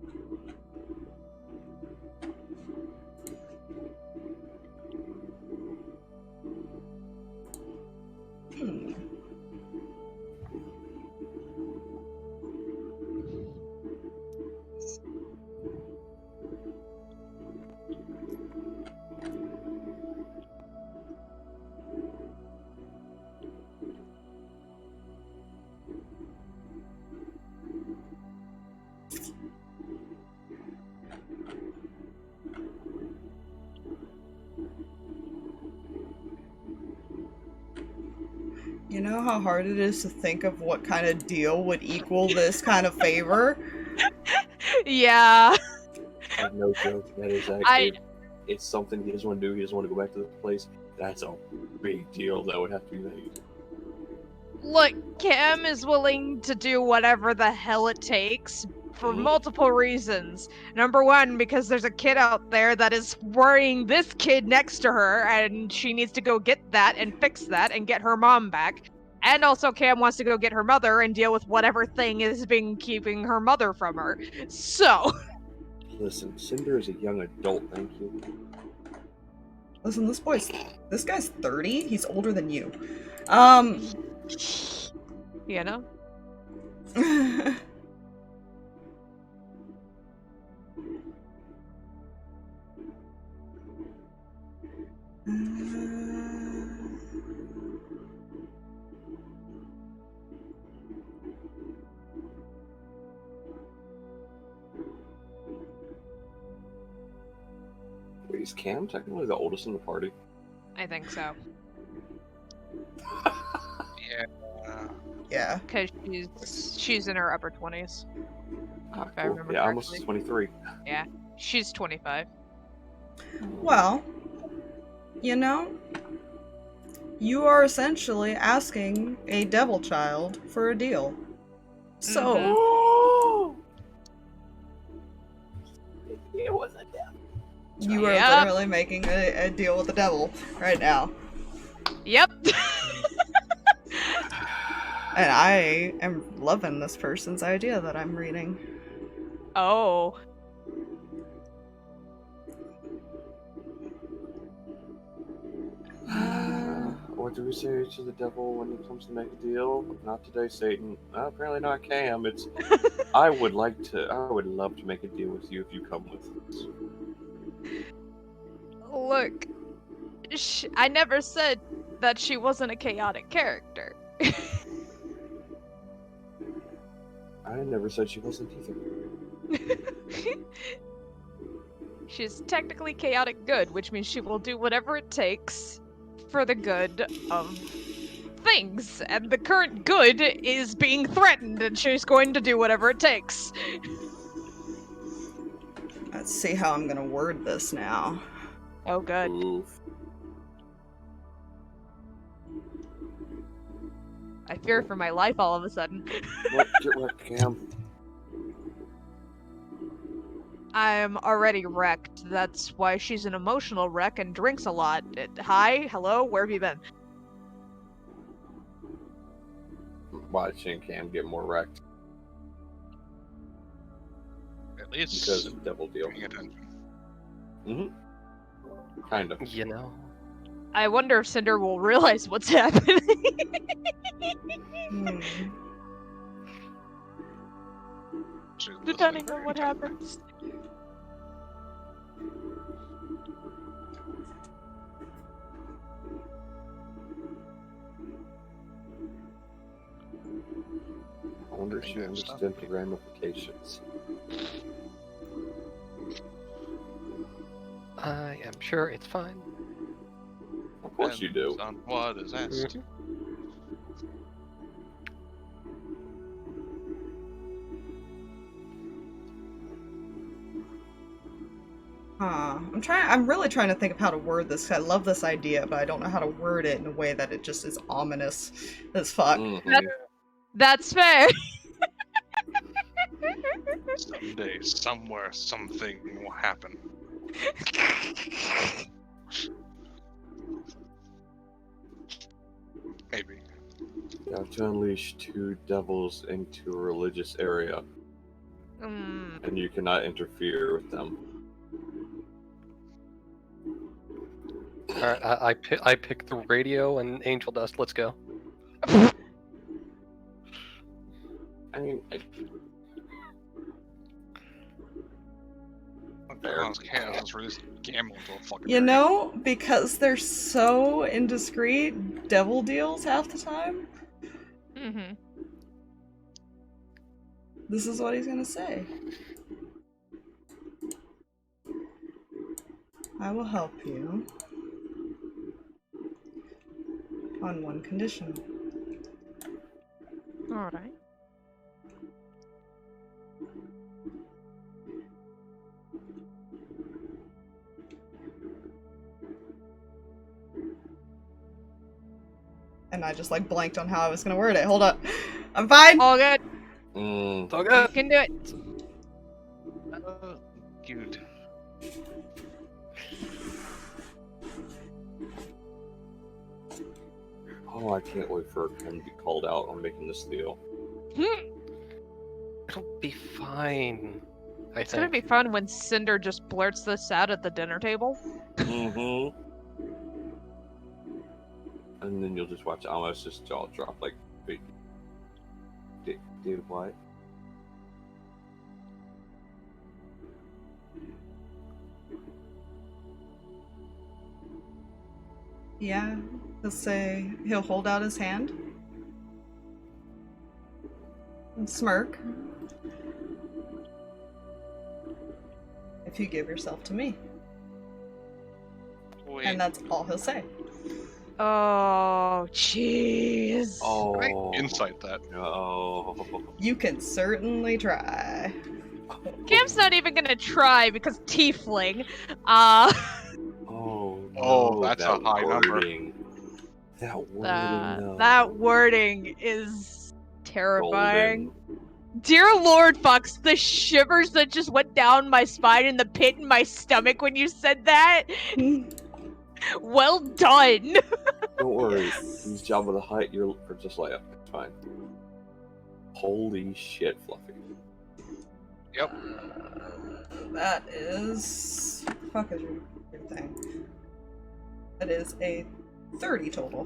You know how hard it is to think of what kind of deal would equal this kind of favor? Yeah. Like, no joke, that is actually, it's something he doesn't want to do, he doesn't want to go back to the place. That's a big deal that would have to be made. Look, Cam is willing to do whatever the hell it takes for multiple reasons. Number one, because there's a kid out there that is worrying this kid next to her, and she needs to go get that and fix that and get her mom back. And also, Cam wants to go get her mother and deal with whatever thing is keeping her mother from her. So... Listen, Cinder is a young adult, thank you. Listen, this guy's 30? He's older than you. You know? Wait, is Cam technically the oldest in the party? I think so. Yeah. Yeah. Because she's in her upper 20s. Ah, If I cool. remember Yeah, almost correctly. 23. Yeah, she's 25. Well, you know, you are essentially asking a devil child for a deal. So, It was a devil. you are Yep. literally making a deal with the devil right now. Yep. And I am loving this person's idea that I'm reading. Oh. What do we say to the devil when it comes to make a deal? Not today, Satan. Apparently not Cam. It's I would love to make a deal with you if you come with us. Look, I never said that she wasn't a chaotic character. I never said she wasn't either. She's technically chaotic good, which means she will do whatever it takes for the good of things. And the current good is being threatened, and she's going to do whatever it takes. Let's see how I'm gonna word this now. Oh, good. Oof. I fear for my life all of a sudden. Get wrecked, Cam. I'm already wrecked. That's why she's an emotional wreck and drinks a lot. Hi? Hello? Where have you been? Watching Cam get more wrecked At least because of the devil deal. paying attention. Mm-hmm. Kind of. You know. I wonder if Cinder will realize what's happening. She's Depending listening on what very happens. I wonder if she understood the ramifications. I am sure it's fine. Of course you do. On what is asked. I'm really trying to think of how to word this, 'cause I love this idea, but I don't know how to word it in a way that it just is ominous as fuck. Mhm. That's fair. Someday, somewhere, something will happen. Maybe. You have to unleash two devils into a religious area, and you cannot interfere with them. Alright, I pick the radio and angel dust. Let's go. I mean, Chaos, we're just gambling to a fucking You know, because they're so indiscreet, devil deals half the time. Mm-hmm. This is what he's gonna say. I will help you on one condition. Alright. And I just like blanked on how I was gonna word it. Hold up. I'm fine! All good. It's all You good. can do it. Cute. Oh, I can't wait for him to be called out on making this deal. It'll be fine. It's gonna be fun when Cinder just blurts this out at the dinner table. Mm-hmm. And then you'll just watch Amos' jaw drop like, wait, did what? Yeah, he'll say, he'll hold out his hand. And smirk. If you give yourself to me. Wait. And that's all he'll say. Oh, jeez. Oh, Insight that. no. You can certainly try. Cam's not even gonna try because tiefling. Oh, Oh, no, that's that a high number. wording. That wording, no. That wording is terrifying. Golden. Dear Lord, Fox, the shivers that just went down my spine and the pit in my stomach when you said that. Well done. Don't worry. He's Jabba the Hutt. You're just like, it's fine. Holy shit, Fluffy. Yep. That is... Fuck is your thing. That is a 30 total.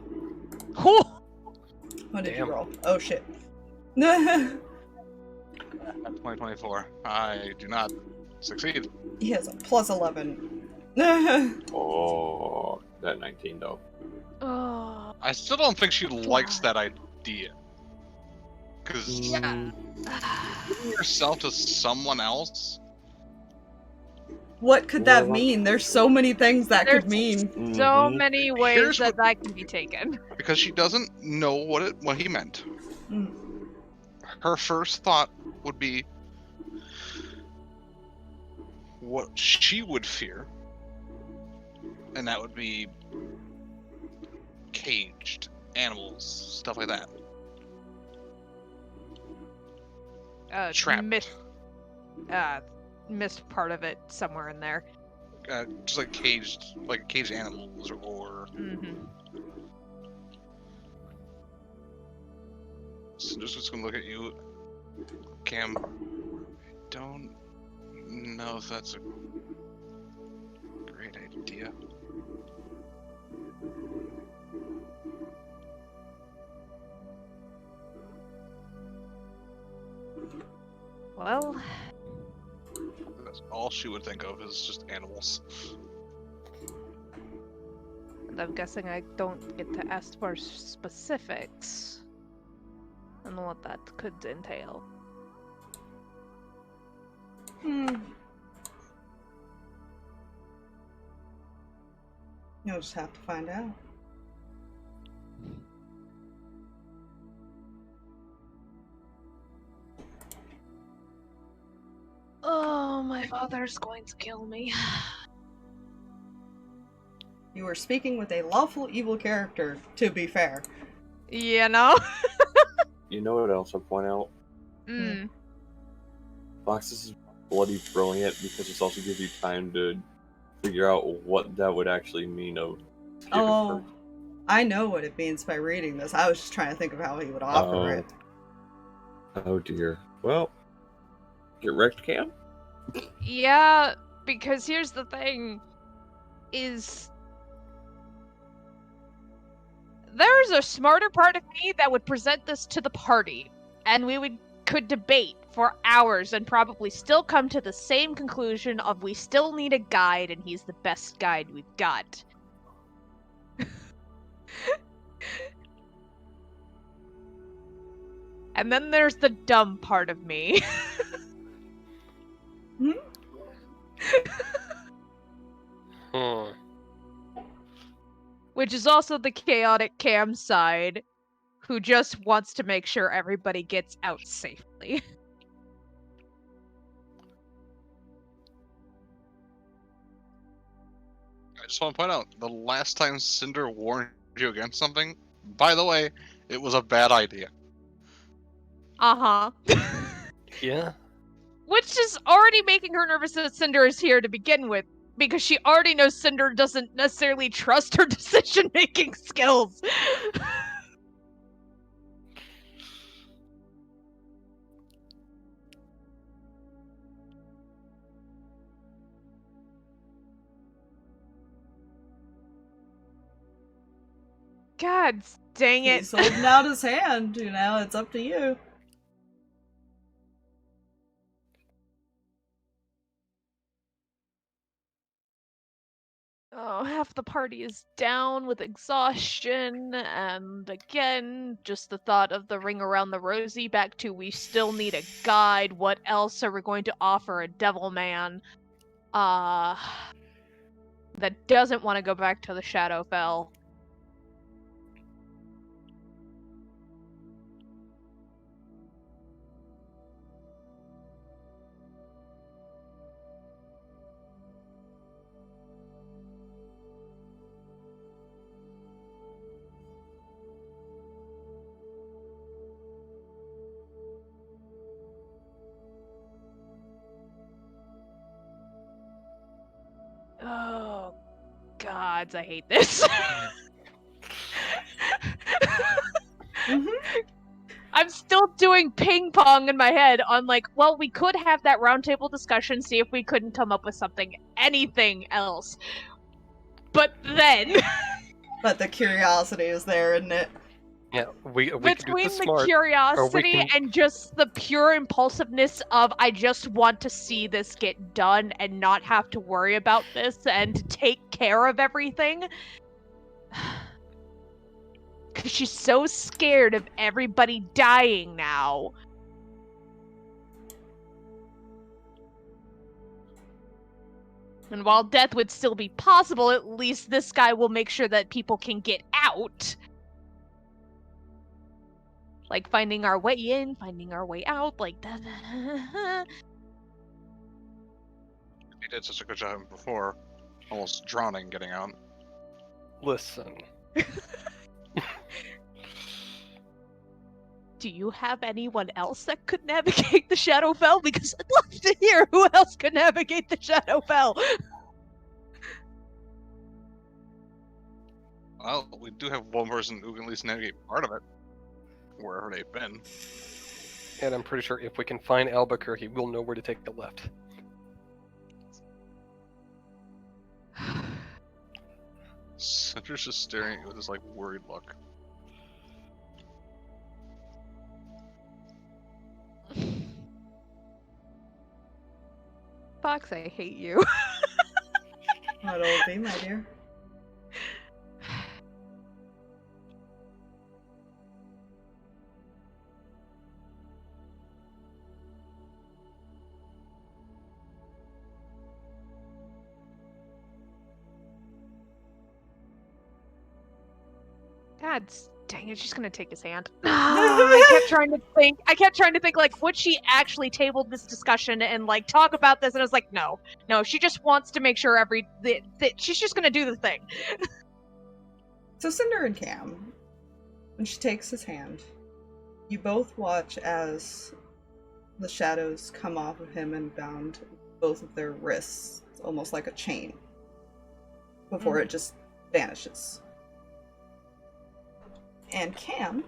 What did you roll? Oh shit. At 2024. I do not succeed. He has a plus 11. Oh, that 19 though. Oh. I still don't think she likes that idea. Because giving yourself to someone else. What could that mean? There's so many things that could mean. So many ways Here's that that can be taken. Because she doesn't know what he meant. Mm. Her first thought would be what she would fear, and that would be caged animals, stuff like that. Trapped. Missed part of it somewhere in there. Just like caged animals, or. So just gonna look at you, Cam. Don't know if that's a great idea. Well, That's all she would think of is just animals. and I'm guessing I don't get to ask for specifics on what that could entail. You'll just have to find out. Oh, my father's going to kill me. You were speaking with a lawful evil character, to be fair. You know? You know what else I'll point out? Fox, this is bloody brilliant because this also gives you time to figure out what that would actually mean of Oh, I know what it means by reading this. I was just trying to think of how he would offer it. Oh dear. Well, get wrecked, Cam? Yeah, because here's the thing, is there's a smarter part of me that would present this to the party, and we could debate for hours and probably still come to the same conclusion of we still need a guide, and he's the best guide we've got. And then there's the dumb part of me. Which is also the chaotic Cam side, who just wants to make sure everybody gets out safely. I just want to point out, the last time Cinder warned you against something, by the way, it was a bad idea. Uh-huh. Yeah. Which is already making her nervous that Cinder is here to begin with, because she already knows Cinder doesn't necessarily trust her decision-making skills. God dang it. He's holding out his hand, you know, it's up to you. Oh, half the party is down with exhaustion, and again, just the thought of the ring around the rosy back to we still need a guide. What else are we going to offer a devil man? That doesn't want to go back to the Shadowfell. Oh, gods, I hate this. I'm still doing ping pong in my head on like, well, we could have that roundtable discussion, see if we couldn't come up with anything else. But then... But the curiosity is there, isn't it? Yeah, we can do between the the smart, curiosity and just the pure impulsiveness of I just want to see this get done and not have to worry about this and take care of everything. Because she's so scared of everybody dying now. And while death would still be possible, at least this guy will make sure that people can get out. Like, finding our way in, finding our way out, like that. He did such a good job before, almost drowning getting out. Listen. Do you have anyone else that could navigate the Shadowfell? Because I'd love to hear who else could navigate the Shadowfell. Well, we do have one person who can at least navigate part of it, wherever they've been. And I'm pretty sure if we can find Albuquerque, we'll know where to take the left. Cinder's just staring at you with this, like, worried look. Fox, I hate you. What'll it be, my dear? God dang it, she's gonna take his hand. I kept trying to think, like, would she actually table this discussion and, like, talk about this? And I was like, no, she just wants to make sure she's just gonna do the thing. So Cinder and Cam, when she takes his hand, you both watch as the shadows come off of him and bound both of their wrists, almost like a chain, before it just vanishes. And Cam,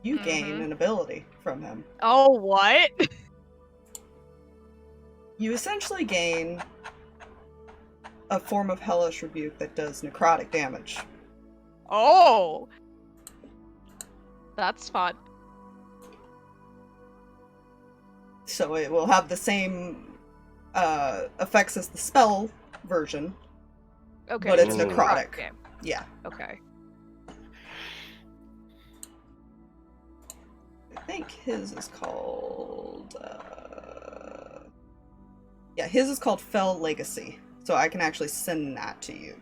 you gain an ability from him. Oh, what? You essentially gain a form of hellish rebuke that does necrotic damage. Oh! That's fun. So it will have the same effects as the spell version, Okay. but it's Ooh. necrotic. Okay. Yeah. Okay. I think his is called... Yeah, his is called Fell Legacy, so I can actually send that to you.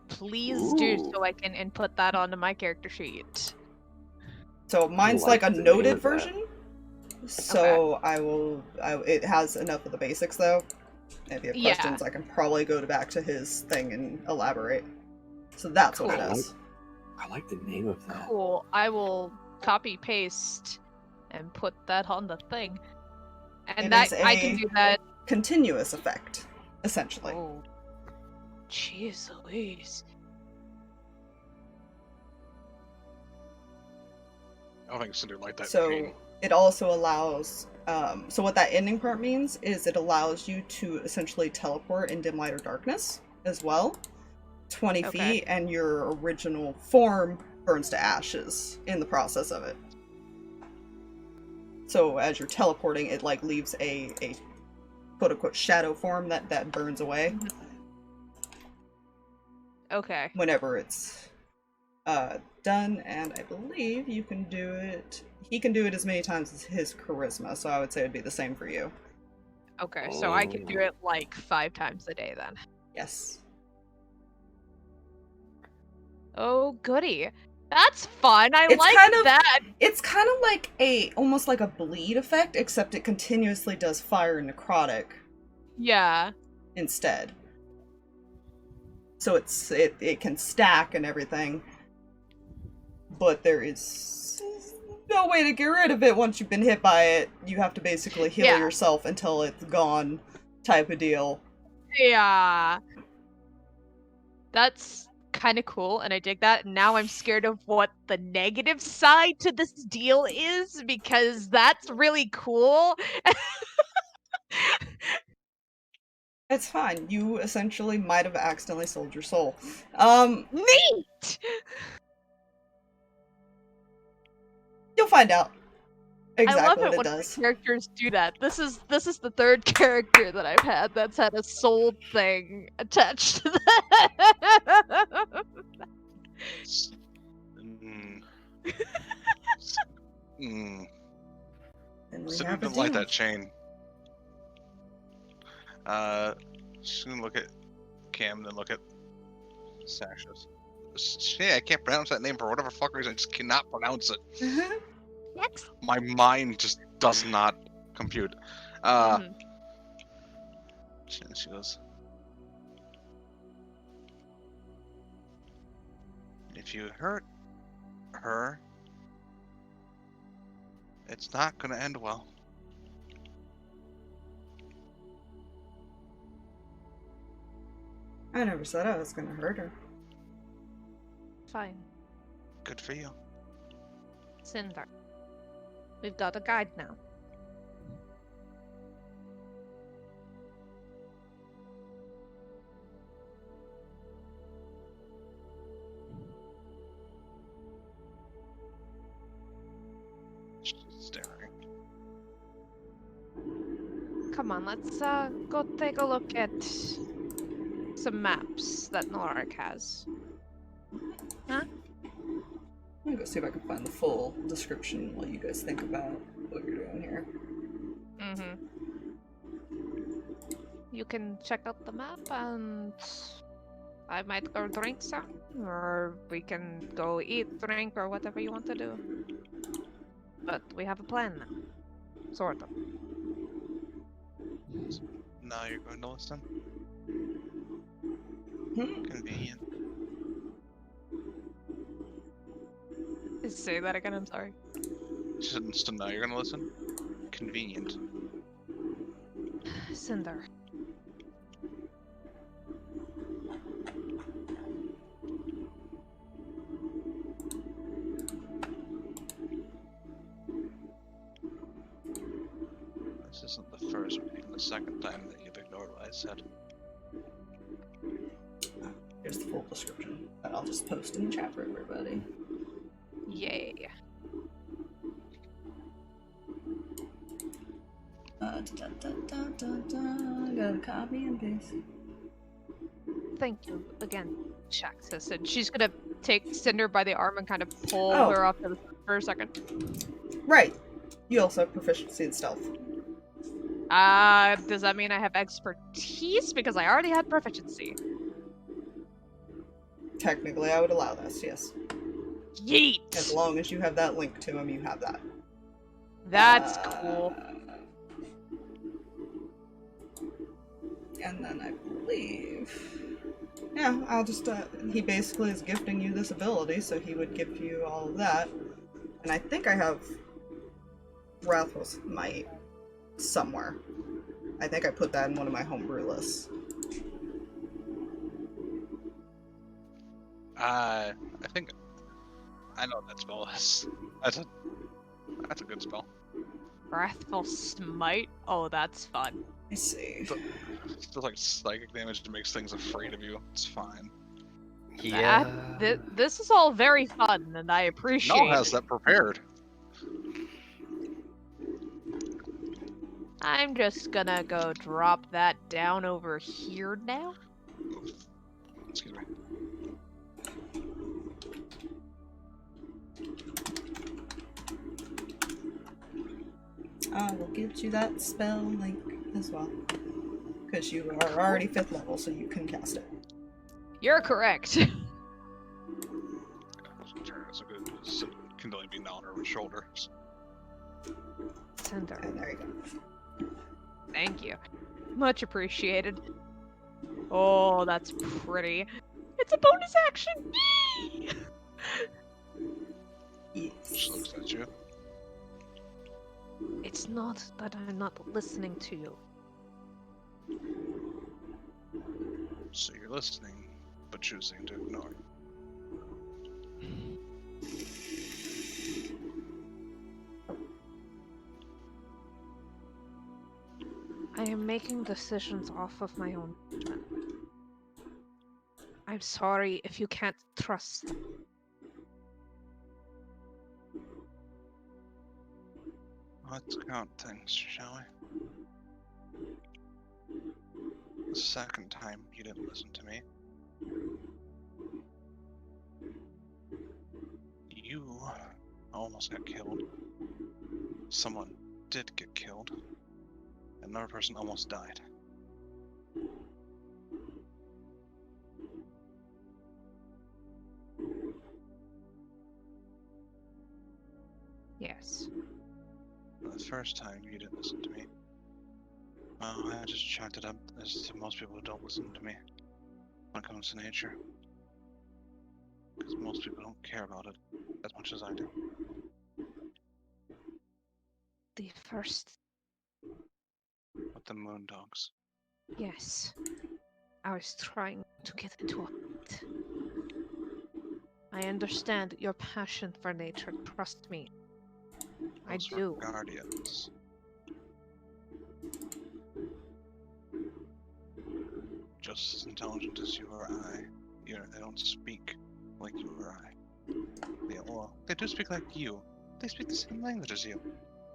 Please do, so I can input that onto my character sheet. So mine's like like a the name noted of that. version. So it has enough of the basics though. If you have Yeah. questions, I can probably go back to his thing and elaborate. So that's what it Cool. is. I like the name of that. Cool. I will copy paste and put that on the thing. And It that is I can a do that. continuous effect, essentially. Oh. Jeez Louise. I don't think Cinder liked that So chain. it also allows, so what that ending part means is it allows you to essentially teleport in dim light or darkness as well. 20 Okay. feet, and your original form burns to ashes in the process of it. So as you're teleporting, it like leaves a quote unquote shadow form that burns away Okay. whenever it's done, and I believe you can do it. He can do it as many times as his charisma, so I would say it'd be the same for you. Okay, so I can do it like 5 times a day then. Yes. Oh goody. That's fun. I It's like kind of- that. It's kind of like almost like a bleed effect, except it continuously does fire and necrotic Yeah. instead. So it can stack and everything, but there is no way to get rid of it once you've been hit by it. You have to basically heal Yeah. yourself until it's gone, type of deal. Yeah. That's kind of cool, and I dig that. And now I'm scared of what the negative side to this deal is, because that's really cool. It's fine. You essentially might have accidentally sold your soul. Neat! You'll find out I love exactly it what it when does. characters do that. This is the 3rd character that I've had that's had a soul thing attached to that. And we Cinder have a didn't like deal. that chain. She's gonna look at Cam, then look at Sasha's. Shit, I can't pronounce that name for whatever fuck reason. I just cannot pronounce it. Next. My mind just does not compute. She goes, if you hurt her, it's not gonna end well. I never said I was gonna hurt her. Fine. Good for you. Cinder. We've got a guide now. She's staring. Come on, let's go take a look at some maps that Norik has. I'm gonna go see if I can find the full description while you guys think about what you're doing here. Mm-hmm. You can check out the map, and I might go drink some, or we can go eat, drink, or whatever you want to do. But we have a plan now. Sort of. Now you're going to listen? Hmm? Convenient. Say that again, I'm sorry. She said, so now you're gonna listen? Convenient. Cinder. This isn't the first or even the second time that you've ignored what I said. Here's the full description that I'll just post in the chat for everybody. Yay. Gotta copy and paste. Thank you again, Shaxus. And she's gonna take Cinder by the arm and kind of pull Oh. her off to the side for a second. Right. You also have proficiency in stealth. Does that mean I have expertise? Because I already had proficiency. Technically, I would allow this, yes. Yeet! As long as you have that link to him, you have that. That's cool. And then I believe... Yeah, I'll just, he basically is gifting you this ability, so he would give you all of that. And I think I have Wrathful Might somewhere. I think I put that in one of my homebrew lists. I think I know what that spell is. That's a good spell. Wrathful Smite? Oh, that's fun. Let me see. It's still like psychic damage that makes things afraid of you. It's fine. Yeah. This is all very fun, and I appreciate Null has it. that prepared. I'm just gonna go drop that down over here now. Excuse me. I will give you that spell link as well. Because you are already 5th level, so you can cast it. You're correct. Sure, it's a good. It can only be on her shoulder. Cinder. And there you go. Thank you. Much appreciated. Oh, that's pretty. It's a bonus action! Yes. She looks at you. It's not that I'm not listening to you. So you're listening, but choosing to ignore. I am making decisions off of my own judgment. I'm sorry if you can't trust them. Let's count things, shall we? The second time you didn't listen to me. You almost got killed. Someone did get killed. Another person almost died. Yes. The first time you didn't listen to me. Well, I just chalked it up as to most people who don't listen to me when it comes to nature. Because most people don't care about it as much as I do. The first... With the moon dogs. Yes. I was trying to get into a fight. I understand your passion for nature, trust me. I Those are do. guardians. Just as intelligent as you or I. They don't speak like you or I. They do speak like you. They speak the same language as you.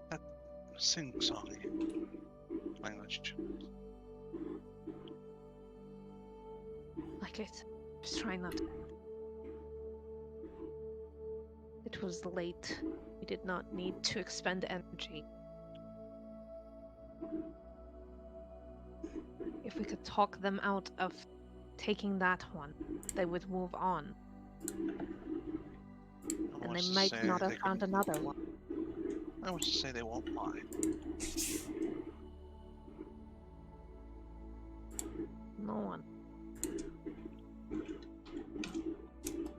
That sing-songy language. Like it. Just trying not to. It was late. We did not need to expend energy. If we could talk them out of taking that one, they would move on. And they might not have found another one. I want to say they won't lie. No one.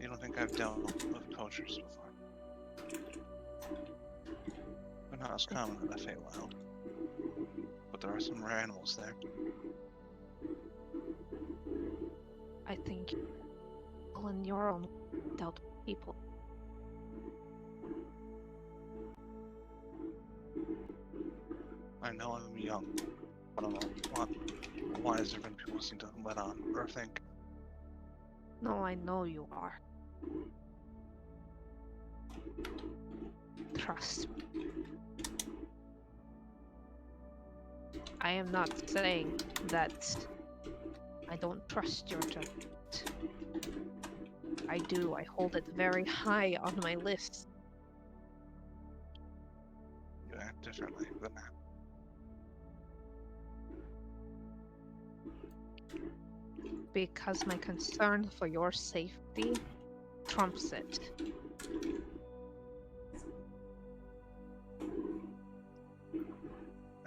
You don't think I've dealt with poachers before? They're not as common in the Feywild. But there are some rare animals there. I think all in your own dealt with people. I know I'm young, but I'm a lot wiser than people seem to let on or think. No, I know you are. Trust me. I am not saying that I don't trust your judgment. I do. I hold it very high on my list. You act differently than that. Because my concern for your safety trumps it.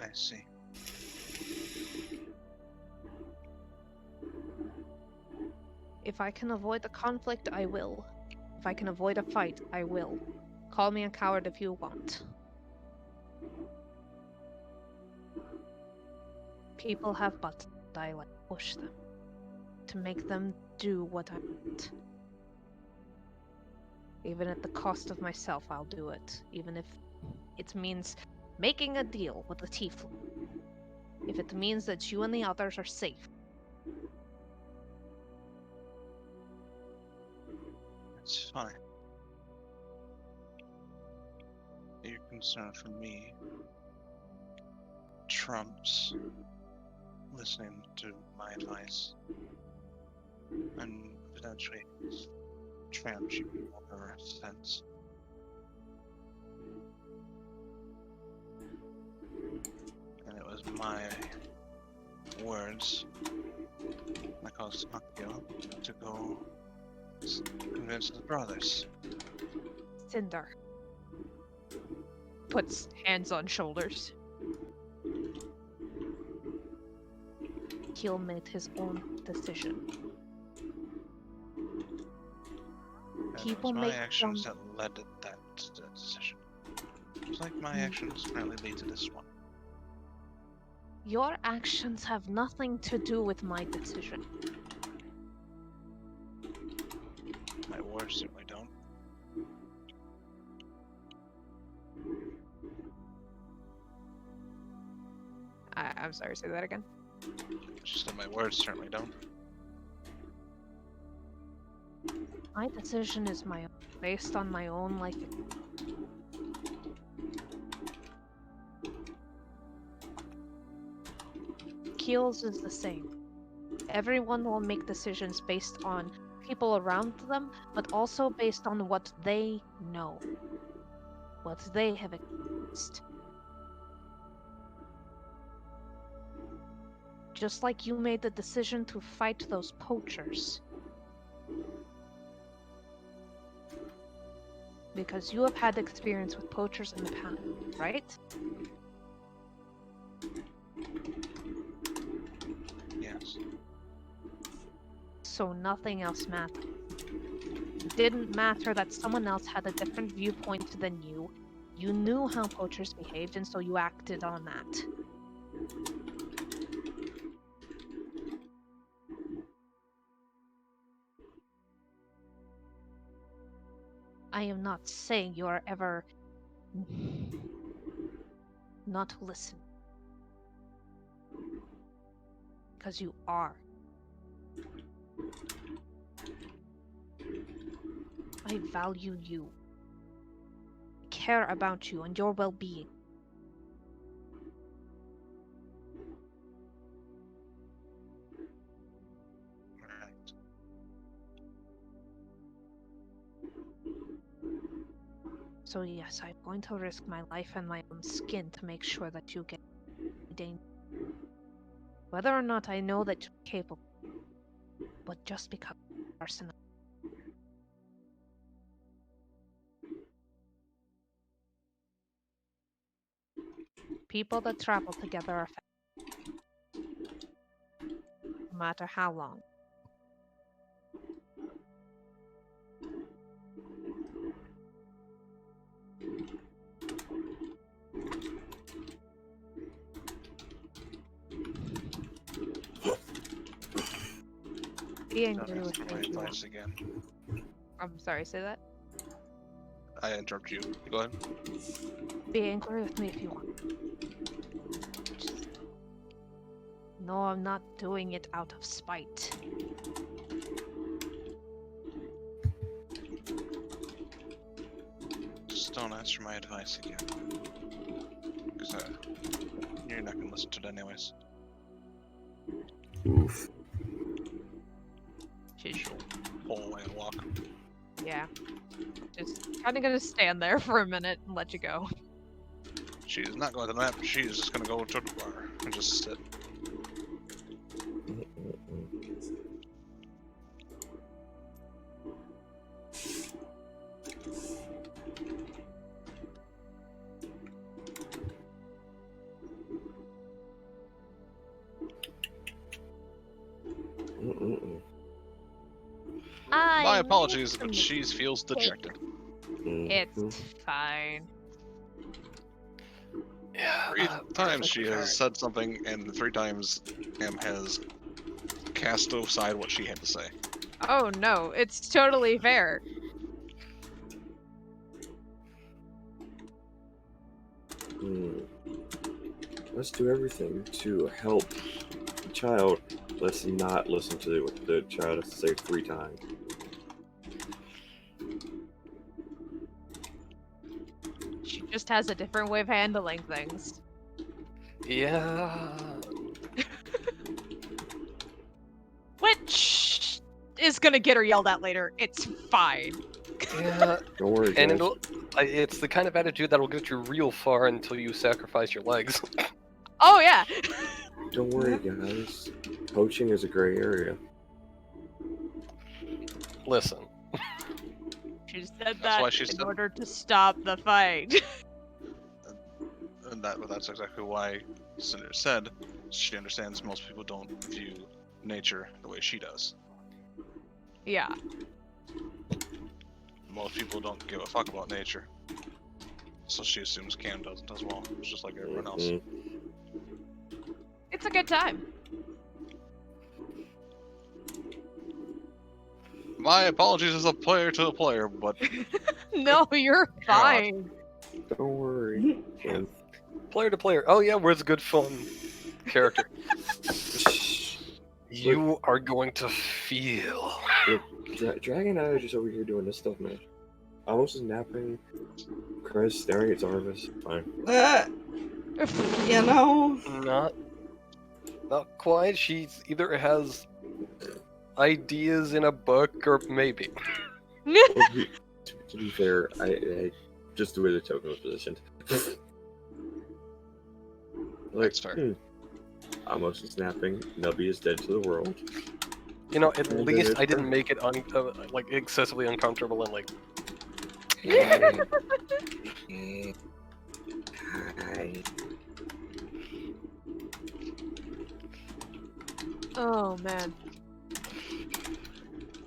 I see. If I can avoid a conflict, I will. If I can avoid a fight, I will. Call me a coward if you want. People have buttons, I like to push them. To make them do what I want. Even at the cost of myself, I'll do it. Even if it means making a deal with the tiefling. If it means that you and the others are safe. It's fine. Your concern for me trumps listening to my advice and potentially tramps you in whatever sense. And it was my words that caused Akio to go convince the brothers. Cinder puts hands on shoulders. He'll make his own decision. And People it was make my actions them- that led to that decision. It's like my actions currently lead to this one. Your actions have nothing to do with my decision. My words certainly don't. I'm sorry, say that again. She said my words certainly don't. My decision is my own, based on my own life. Keel's is the same. Everyone will make decisions based on people around them, but also based on what they know. What they have experienced. Just like you made the decision to fight those poachers. Because you have had experience with poachers in the past, right? Yes. So nothing else mattered. It didn't matter that someone else had a different viewpoint than you. You knew how poachers behaved, and so you acted on that. I am not saying you are ever not listen. Because you are. I value you. I care about you and your well-being. Right. So yes, I'm going to risk my life and my own skin to make sure that you get danger. Whether or not I know that you're capable, but just because of arsenal. People that travel together are family. No matter how long. Be angry Don't with ask for my me if you want. advice again. I'm sorry, say that? I interrupt you. Go ahead. Be angry with me if you want. Just... No, I'm not doing it out of spite. Just don't ask for my advice again. Because you're not going to listen to it anyways. Oof. She's Pull away and walk. yeah. Just kind of gonna stand there for a minute and let you go. She is not going to the map. She is just going to go to the bar and just sit. My apologies, but she feels dejected. It's fine. Yeah. 3 times she has said something, and 3 times Am has cast aside what she had to say. Oh no, it's totally fair. Let's do everything to help the child. Let's not listen to what the child has to say 3 times. She just has a different way of handling things. Yeah. Which is gonna get her yelled at later. It's fine. Yeah. Don't worry, And guys. it's the kind of attitude that'll get you real far until you sacrifice your legs. Oh yeah. Don't worry, guys. Coaching is a gray area. Listen. She said That's why that she in said- order to stop the fight. And that's exactly why Cinder said she understands most people don't view nature the way she does. Yeah. Most people don't give a fuck about nature. So she assumes Cam doesn't as well. It's just like everyone else. It's a good time. My apologies as a player to a player, but No, you're fine. Don't worry. Cam. Player to player. Oh yeah, where's a good fun character? You are going to feel. Dragon and I are just over here doing this stuff, man. Amos is napping. Kreh staring at Zarvis. Fine. You know. Not quite. She either has ideas in a book or maybe. To be fair, I just the way the token was positioned. That's fair. Amos is napping. Nubby is dead to the world. You know, at And then least it's I didn't her. make it like excessively uncomfortable and like. Hi. Oh man.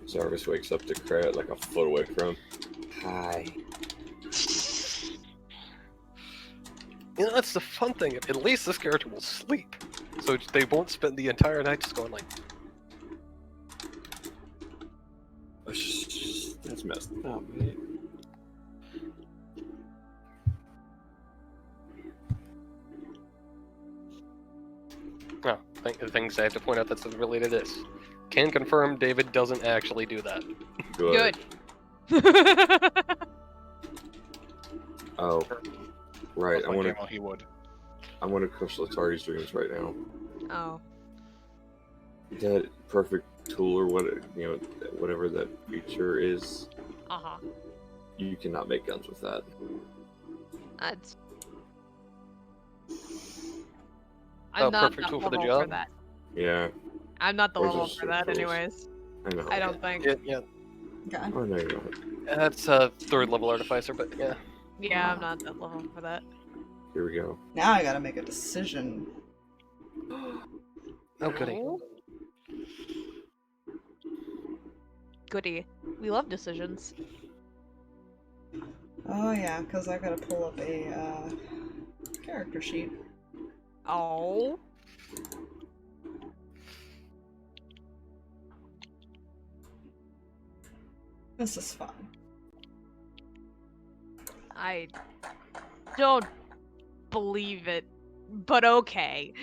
Zarvis wakes up to Kreh like a foot away from him. Hi. You know, that's the fun thing. At least this character will sleep, so they won't spend the entire night just going like. That's messed up, man. No, things I have to point out that's related to this. Can confirm David doesn't actually do that. Good. Oh. Right, I like want Ammo, he would. to crush Latari's dreams right now. Oh. That perfect tool or whatever that feature is, Uh-huh. you cannot make guns with that. That's Oh, I'm not perfect the tool for the level for job? that. Yeah, I'm not the Or level just for that tools. anyways. I know. I don't think. Yeah, Okay. Oh no, you're not. that's a 3rd level artificer, but yeah. Yeah, I'm not that level for that. Here we go. Now I gotta make a decision. Oh goody. Goody. We love decisions. Oh yeah, because I gotta pull up a character sheet. Oh. This is fun. I don't believe it, but okay.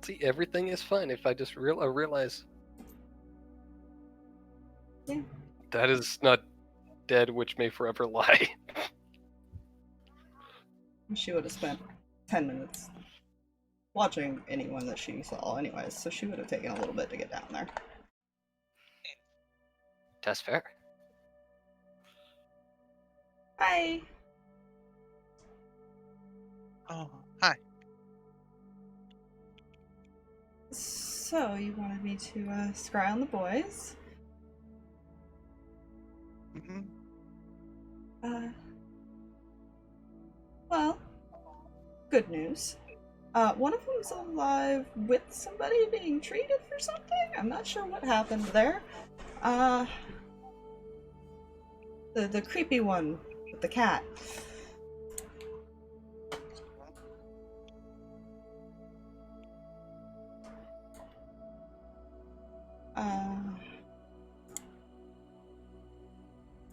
See, everything is fine if I just realize Yeah. that is not dead, which may forever lie. She would have spent 10 minutes watching anyone that she saw anyways, so she would have taken a little bit to get down there. That's fair. Hi! Oh, hi. So, you wanted me to scry on the boys? Mm-hmm. Well, good news. One of them's alive with somebody being treated for something. I'm not sure what happened there. The creepy one with the cat.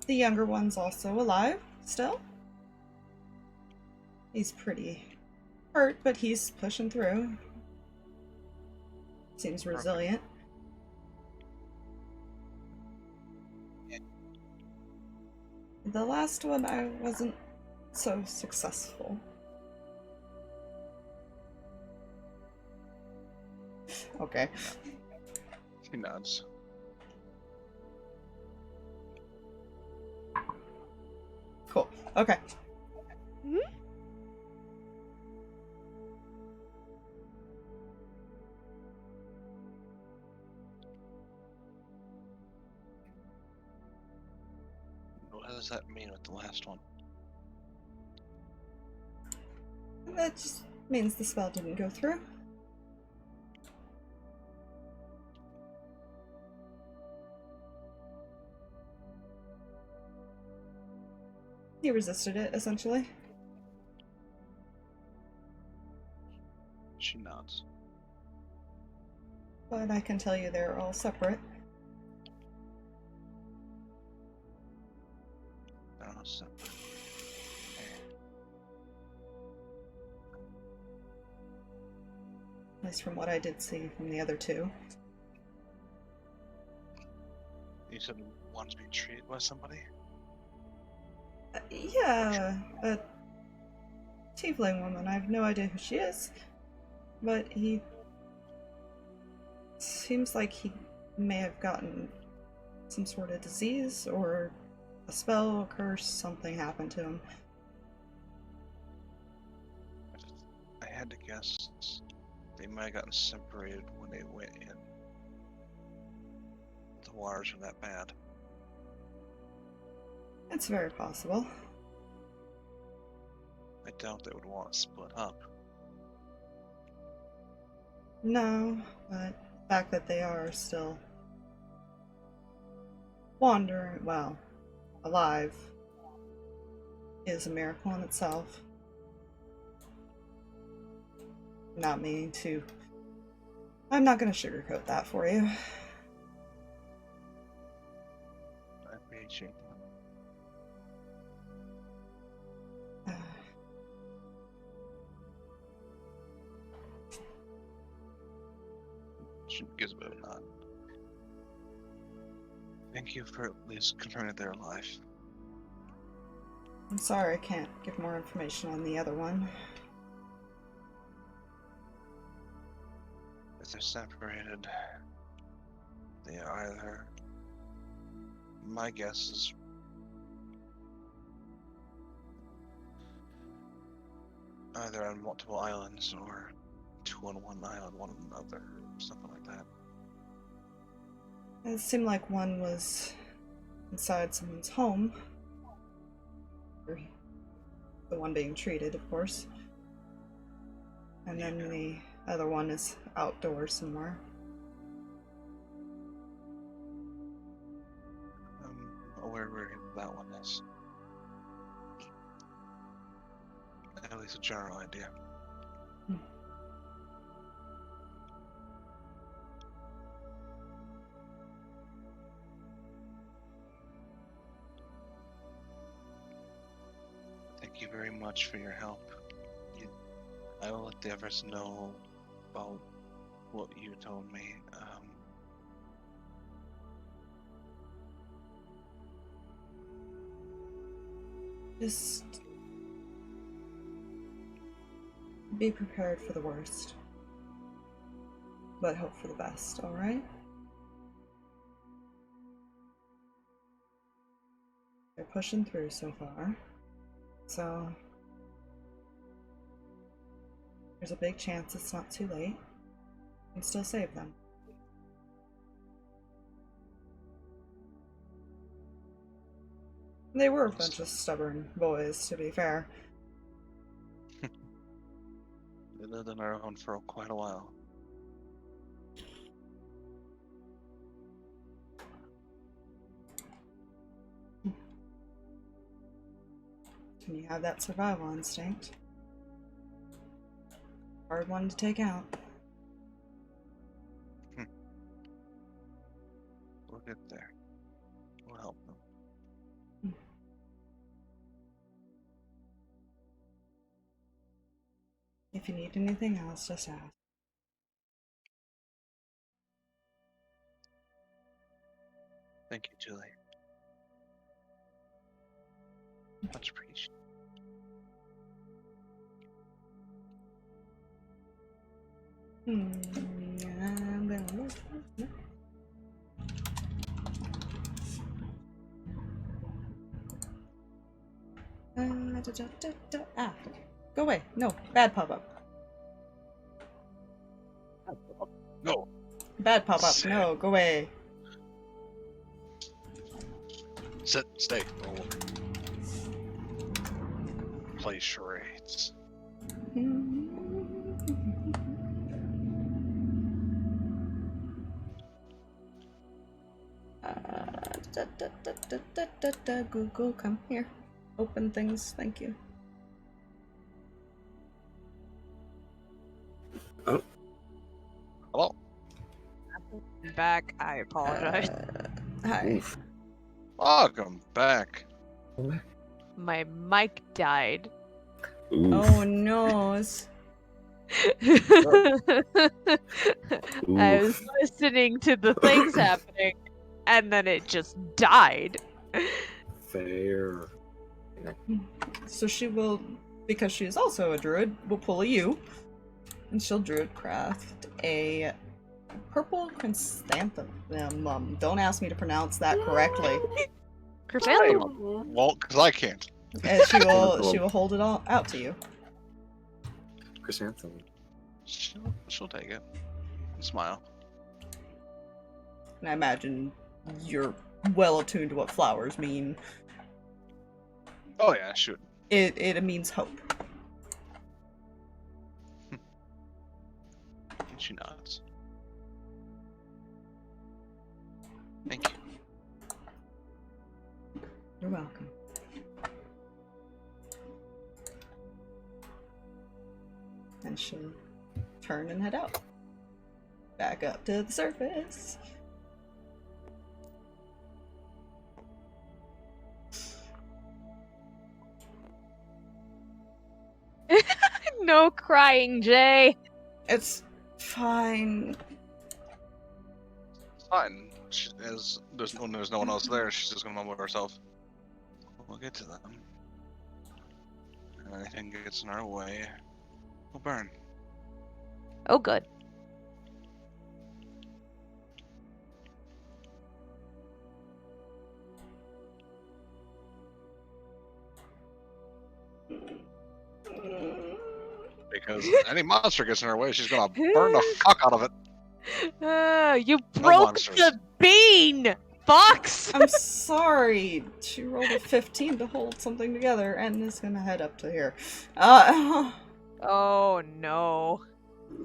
The younger one's also alive, still. He's pretty hurt, but he's pushing through. Seems resilient. The last one, I wasn't so successful. Okay. He nods. Cool. Okay. What does that mean with the last one? That just means the spell didn't go through. He resisted it, essentially. She nods. But I can tell you they're all separate. They're all separate. At least from what I did see from the other two. You said one's being treated by somebody? Yeah, a tiefling woman. I have no idea who she is. But he seems like he may have gotten some sort of disease or a spell, a curse, something happened to him. I had to guess they might have gotten separated when they went in. The waters were that bad. It's very possible. I doubt they would want to split up. No, but the fact that they are still wandering, well, alive, is a miracle in itself. Not meaning to... I'm not going to sugarcoat that for you. I appreciate that. She gives a bit of a nod. Thank you for at least confirming that they're alive. I'm sorry I can't give more information on the other one. If they're separated, they are either... My guess is... either on multiple islands or two on one island, one on another, or something like that. It seemed like one was inside someone's home. Or the one being treated, of course. And then the other one is outdoors somewhere. I'm aware where that one is. At least a general idea. Thank you very much for your help. I will let the others know about what you told me. Just be prepared for the worst, but hope for the best, alright? They're pushing through so far, so there's a big chance it's not too late. You can still save them. They were a bunch of stubborn boys, to be fair. We lived on our own for quite a while. Can you have that survival instinct? Hard one to take out. We'll get there. We'll help them. If you need anything else, just ask. Thank you, Julie. Much appreciated. I'm gonna look. Ah, go away. No, bad pop-up. No. Bad pop-up. No, go away. Sit, stay. Oh. Play charades. Google, come here. Open things, thank you. Oh. Hello. I'm back. I apologize. Hi. Oof. Welcome back. My mic died. Oof. Oh no. I was listening to the things happening, and then it just died. Fair. So she will, because she is also a druid, will pull a U, and she'll druid craft a purple chrysanthemum. Don't ask me to pronounce that correctly. Chrysanthemum. Well, because I can't. And she will hold it all out to you. Chrysanthemum. She'll take it. And smile. And I imagine you're well attuned to what flowers mean. Oh yeah, shoot. It means hope. And she nods. Thank you. You're welcome. And she'll turn and head out. Back up to the surface. No crying, Jay. It's fine. It's fine. As there's no one else there, she's just gonna mumble to herself. We'll get to them. If anything gets in our way, we'll burn. Oh, good. Because any monster gets in her way, she's gonna burn the fuck out of it. You broke monsters. the bean, Fox! I'm sorry. She rolled a 15 to hold something together and is gonna head up to here. Oh no.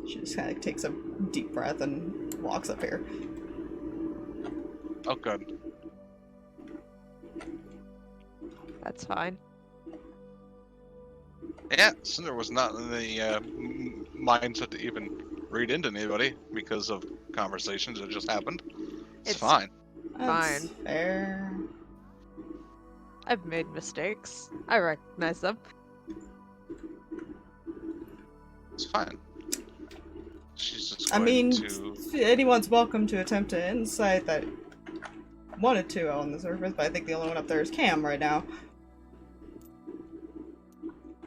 She just kind of takes a deep breath and walks up here. Oh, good. That's fine. Yeah, Cinder was not in the mindset to even read into anybody because of conversations that just happened. It's fine. That's Fine. fair. I've made mistakes. I recognize them. It's fine. She's just I going mean, to... anyone's welcome to attempt to insight that wanted to on the surface, but I think the only one up there is Cam right now.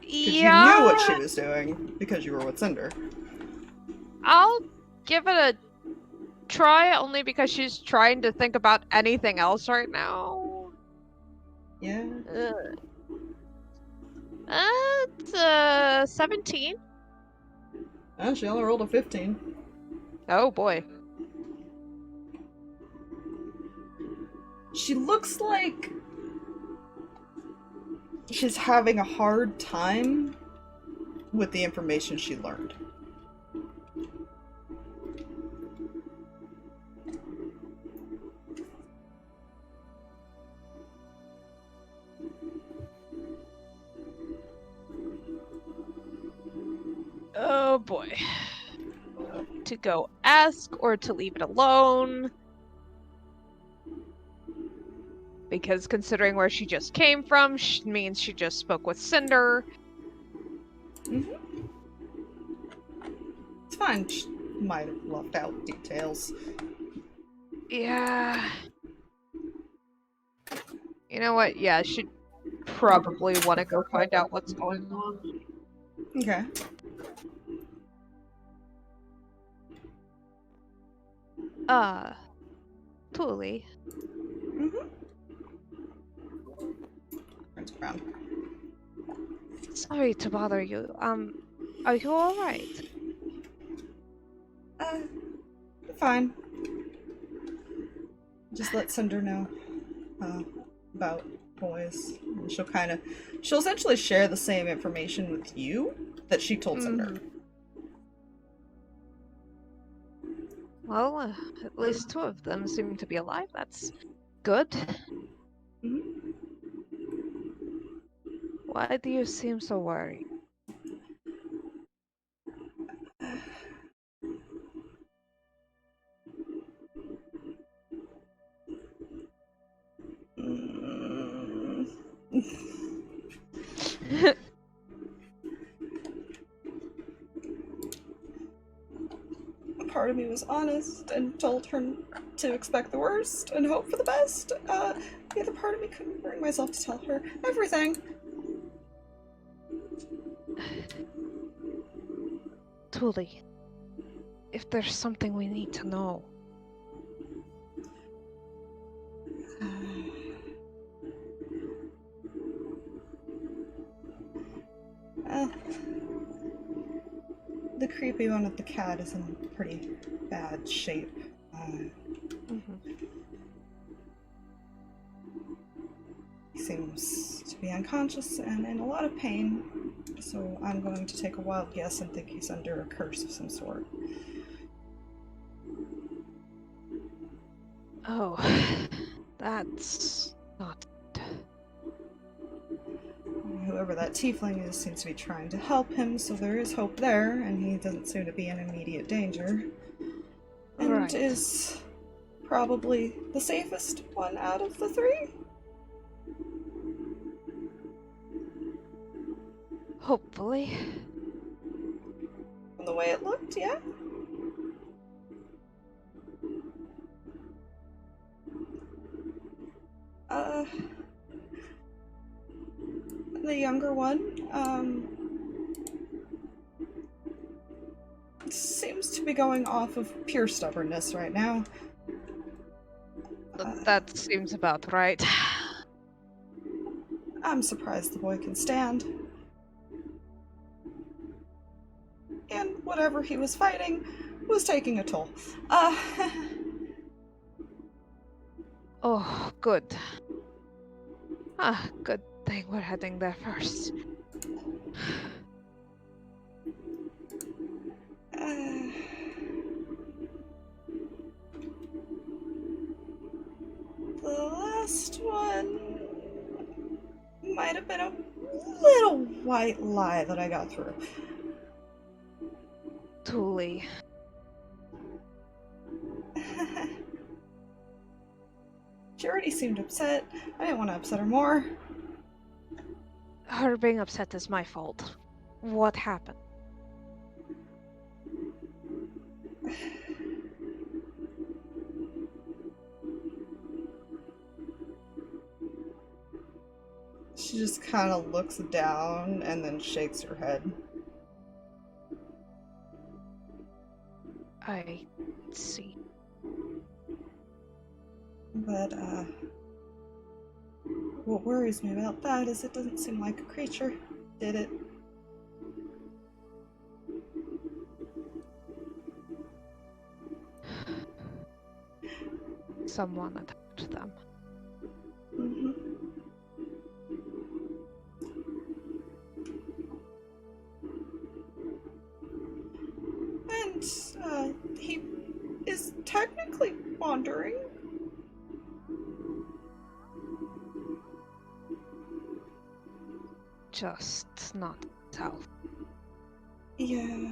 Because you knew what she was doing, because you were with Cinder. I'll give it a try, only because she's trying to think about anything else right now. Yeah. It's 17. Oh, she only rolled a 15. Oh boy. She looks like she's having a hard time with the information she learned. boy. To go ask or to leave it alone? Because considering where she just came from, means she just spoke with Cinder. It's fine. She might have left out details. Yeah. You know what? Yeah, I should probably want to go find out what's going on. Okay. Tuli. Turns around. Sorry to bother you. Are you alright? Fine. Just let Cinder know about boys. And she'll essentially share the same information with you that she told Cinder. Well, at least 2 of them seem to be alive. That's good. Why do you seem so worried? Part of me was honest and told her to expect the worst and hope for the best. The other part of me couldn't bring myself to tell her everything. Tuli, if there's something we need to know. The creepy one with the cat is in pretty bad shape. He seems to be unconscious and in a lot of pain, so I'm going to take a wild guess and think he's under a curse of some sort. Oh, that's not... Whoever that tiefling is seems to be trying to help him, so there is hope there, and he doesn't seem to be in immediate danger. And Right. is probably the safest one out of the 3. Hopefully. From the way it looked, yeah. The younger one, seems to be going off of pure stubbornness right now. That seems about right. I'm surprised the boy can stand. And whatever he was fighting was taking a toll. Oh, good. Good thing we're heading there first. The last one might have been a little white lie that I got through. Tuli. She already seemed upset. I didn't want to upset her more. Her being upset is my fault. What happened? She just kind of looks down and then shakes her head. I see. But, what worries me about that is it doesn't seem like a creature did it. Someone attacked them. Mm-hmm. And, he is technically wandering. Just not south. Yeah.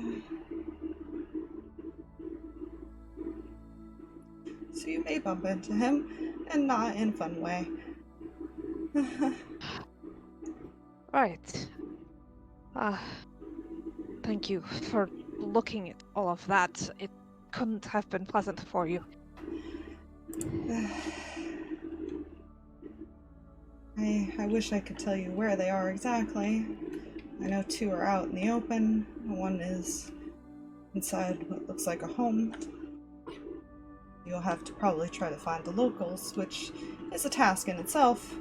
so you may bump into him, and not in a fun way. Right. Thank you for looking at all of that. It couldn't have been pleasant for you. I wish I could tell you where they are exactly. I know 2 are out in the open, 1 is inside what looks like a home. You'll have to probably try to find the locals, which is a task in itself.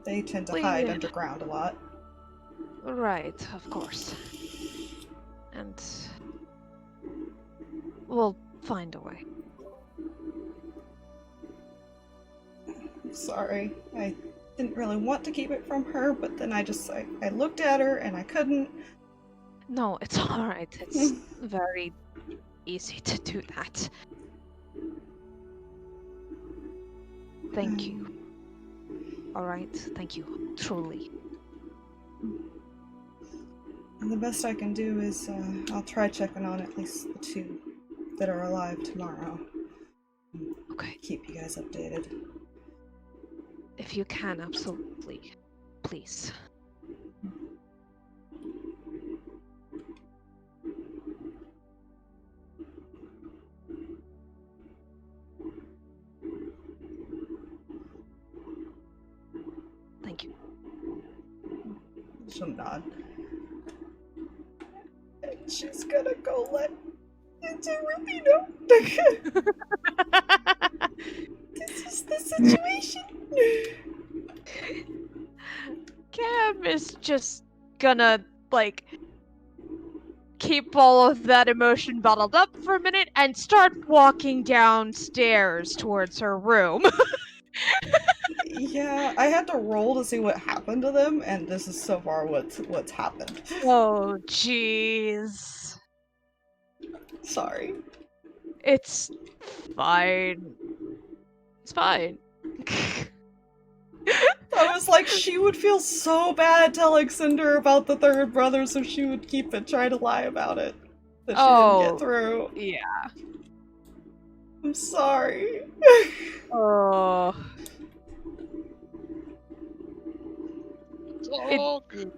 They tend to hide underground a lot. Right, of course. And we'll find a way. I'm sorry. I didn't really want to keep it from her, but then I looked at her and I couldn't. No, it's alright. It's very easy to do that. Thank you. Alright, thank you. Truly. And the best I can do is, I'll try checking on at least the 2 that are alive tomorrow. Okay. Keep you guys updated. If you can, absolutely. Please. Thank you. She'll nod. And she's gonna go let Ruby know. This is the situation. Cam is just gonna, like, keep all of that emotion bottled up for a minute and start walking downstairs towards her room. Yeah, I had to roll to see what happened to them, and this is so far what's happened. Oh, jeez. Sorry. It's fine. It's fine. I was like, she would feel so bad telling Cinder about the 3rd brother, so she would keep it, try to lie about it. That she didn't get through. Yeah. I'm sorry. Oh. Oh, good.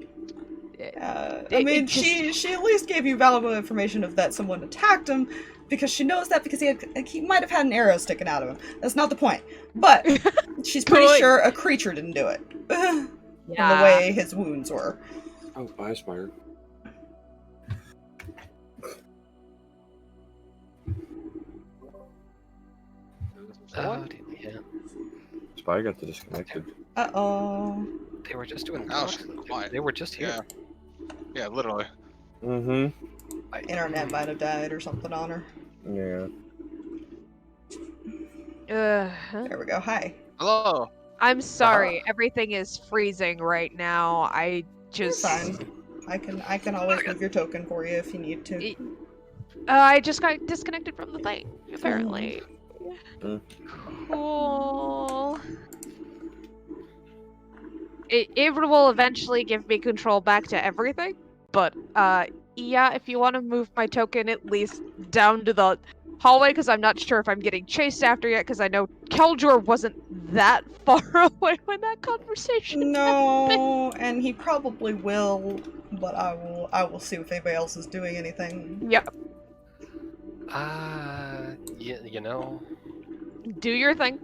I mean, she at least gave you valuable information of that someone attacked him, because she knows that because he might have had an arrow sticking out of him. That's not the point. But she's pretty sure a creature didn't do it. From the way his wounds were. Oh, bye, Spire. Yeah. Spire got disconnected. Uh-oh. They were just doing. Oh, quiet. They were just here. Yeah, literally. Mm-hmm. Internet might have died or something on her. Yeah. There we go. Hi. Hello. I'm sorry. Everything is freezing right now. I just. Fine. I can always move your token for you if you need to. I just got disconnected from the thing. Apparently. Cool. It will eventually give me control back to everything, but yeah, if you want to move my token at least down to the hallway, because I'm not sure if I'm getting chased after yet, because I know Keljor wasn't that far away when that conversation happened. And he probably will, but I will see if anybody else is doing anything. Yep. Yeah, you know. Do your thing.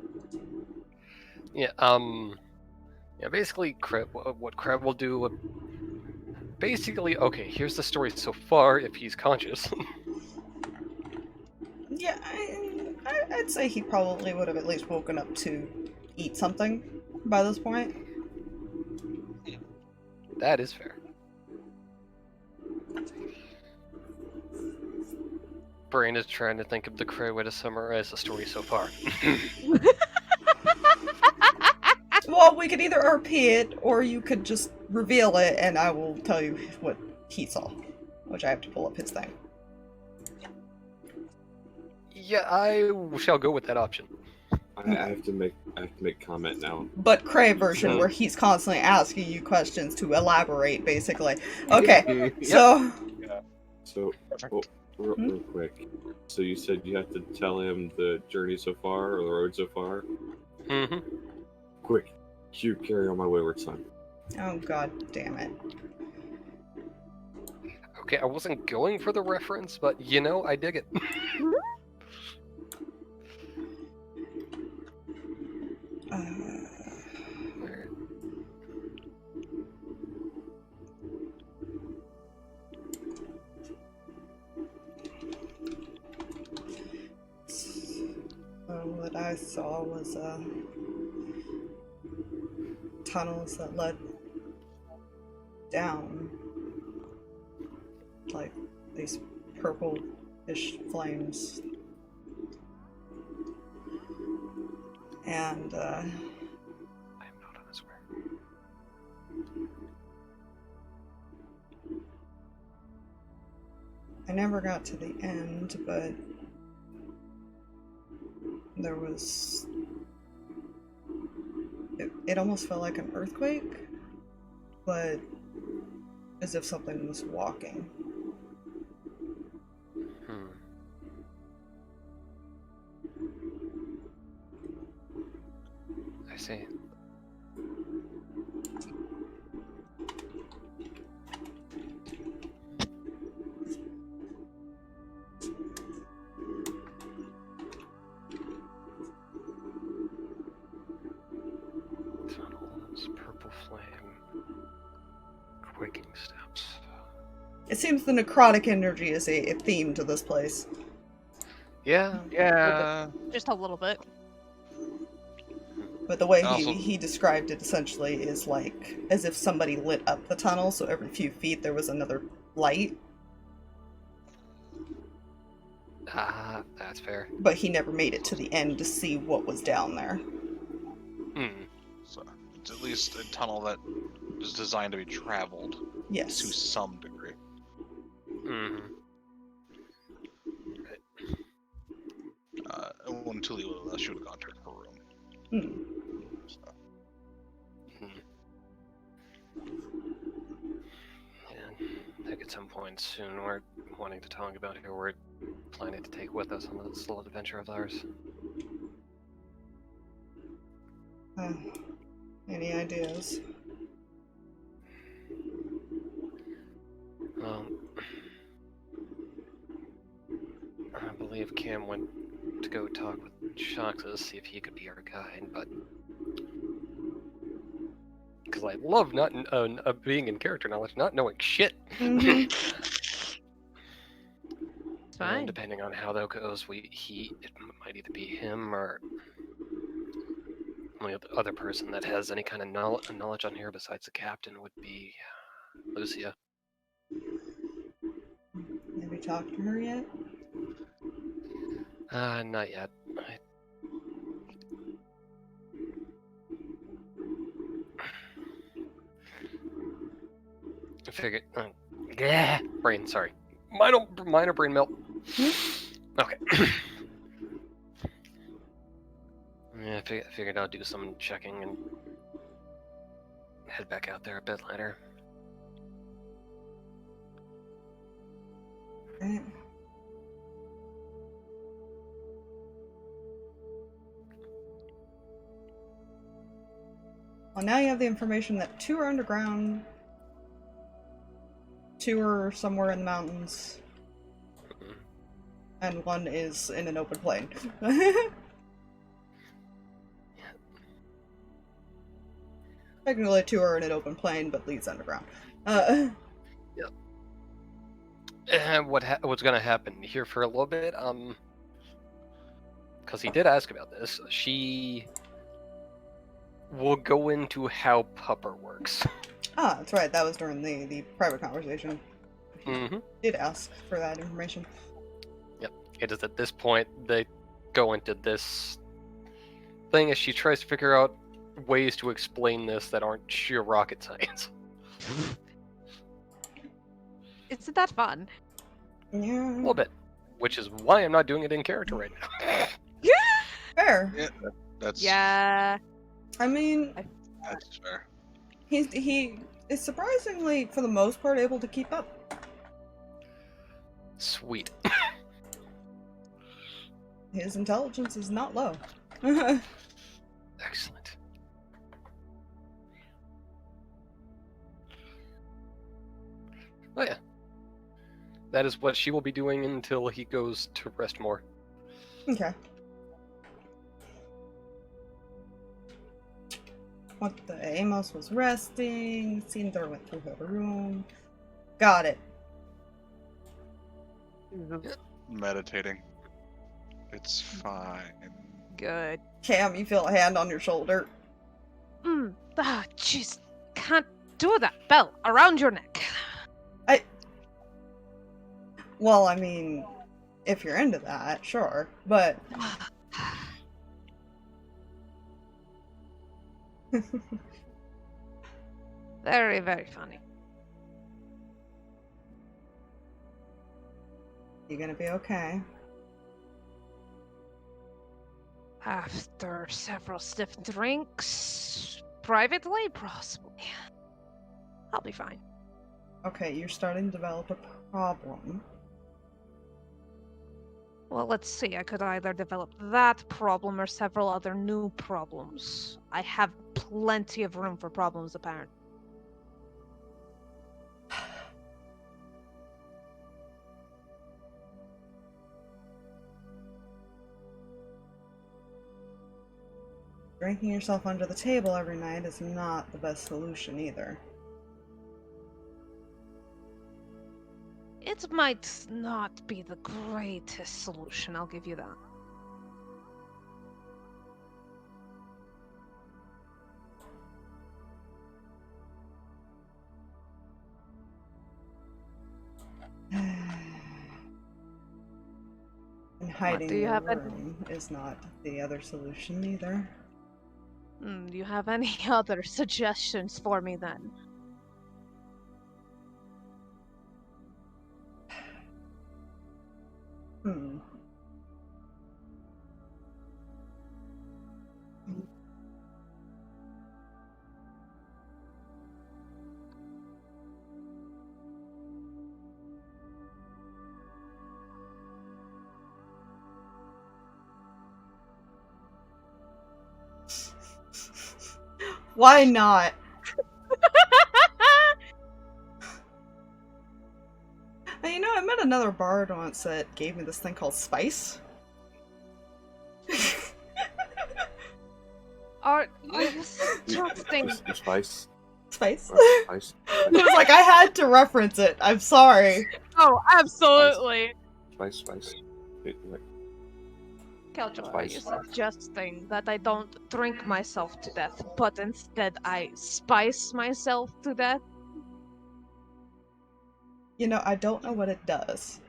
Yeah, yeah, basically, what Kreh will do, basically, okay, here's the story so far, if he's conscious. Yeah, I'd say he probably would have at least woken up to eat something by this point. That is fair. Brain is trying to think of the Kreh way to summarize the story so far. Well, we could either RP it, or you could just reveal it, and I will tell you what he saw. Which I have to pull up his thing. Yeah, I shall go with that option. I have to make comment now. But Kreh version, where he's constantly asking you questions to elaborate, basically. Okay, so... So, Real quick. So you said you have to tell him the journey so far, or the road so far? Mm-hmm. Quick, you carry on my wayward son. Oh god damn it. Okay, I wasn't going for the reference, but you know, I dig it. What I saw was tunnels that led down, like these purple-ish flames, and I am not on his way. I never got to the end, but there was... It almost felt like an earthquake, but as if something was walking. I see. Tunnels, purple flame, quaking steps. It seems the necrotic energy is a theme to this place. Yeah. Yeah. Just a little bit. But the way Also- he described it essentially is like as if somebody lit up the tunnel, so every few feet there was another light. Ah, that's fair. But he never made it to the end to see what was down there. Hmm. So it's at least a tunnel that is designed to be traveled to Yes. some degree. Mm-hmm. When Tuli would have, she would have gone to her room. Hmm. So. Yeah, I think at some point soon we're wanting to talk about who we're planning to take with us on this little adventure of ours. Any ideas? Well, I believe Cam went to go talk with Shox to see if he could be our guide, but because I love not being in character knowledge, not knowing shit. Mhm. It's fine. And depending on how that goes, it might either be him or the other person that has any kind of knowledge on here besides the captain would be Lucia. Have you talked to her yet? Not yet. I figured. Brain, sorry. Minor brain melt. Okay. Yeah, I figured I'll do some checking and head back out there a bit later. Right. Well, now you have the information that 2 are underground, 2 are somewhere in the mountains, and 1 is in an open plain. Technically 2 are in an open plain, but leads underground. Yep. And what's gonna happen here for a little bit? Because he did ask about this. She will go into how Pupper works. Ah, that's right, that was during the private conversation. Mm-hmm. Did ask for that information. Yep. It is at this point they go into this thing as she tries to figure out ways to explain this that aren't sheer rocket science. Isn't that fun? Yeah. A little bit. Which is why I'm not doing it in character right now. Fair. Yeah, that's Yeah. I mean, that's fair. he is surprisingly, for the most part, able to keep up. Sweet. His intelligence is not low. Excellent. Oh yeah. That is what she will be doing until he goes to rest more. Okay. What the Amos was resting. Cinder went through her room. Got it. Meditating. It's fine. Good. Cam, you feel a hand on your shoulder. Ah, jeez. Can't do that. Bell, around your neck. Well, I mean, if you're into that, sure. But Very, very funny. you gonna be okay. After several stiff drinks, privately, possibly. I'll be fine. Okay, you're starting to develop a problem. Well, let's see. I could either develop that problem or several other new problems. I have plenty of room for problems, apparently. Drinking yourself under the table every night is not the best solution either. It might not be the greatest solution, I'll give you that. And hiding do you in your have any- room is not the other solution either. Do you have any other suggestions for me then? Why not? You know, I met another bard once that gave me this thing called spice. Are you suggesting? Spice. Spice? Spice. It was like I had to reference it. I'm sorry. Oh, absolutely. Spice. Wait. Keldor, are Spice. you suggesting that I don't drink myself to death, but instead I spice myself to death? You know, I don't know what it does.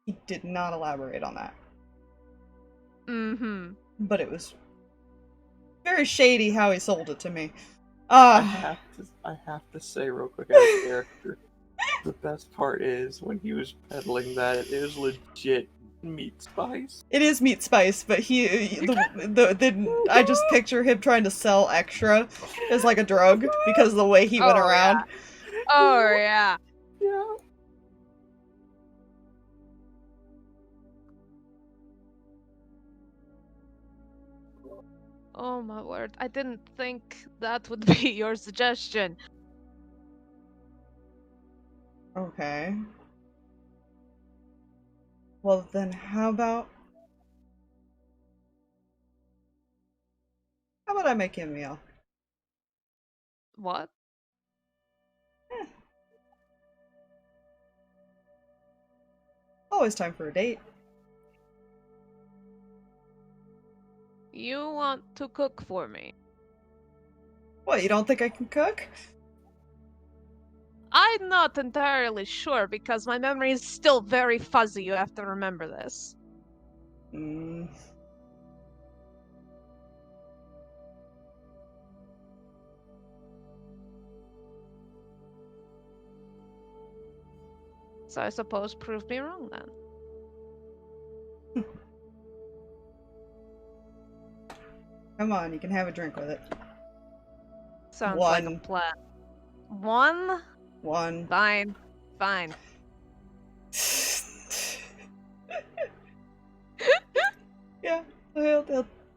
He did not elaborate on that. Mm-hmm. But it was very shady how he sold it to me. I have to say real quick out of character, the best part is when he was peddling that, it was legit meat spice. It is meat spice, but I just picture him trying to sell extra as like a drug because of the way he went around. Yeah. Oh yeah. Yeah. Oh my word, I didn't think that would be your suggestion. Okay. Well then, how about I make you a meal? What? Always time for a date. You want to cook for me? What, you don't think I can cook? I'm not entirely sure because my memory is still very fuzzy. You have to remember this. So I suppose prove me wrong then. Come on, you can have a drink with it. Sounds like a One. plan. One? One. Fine. Fine.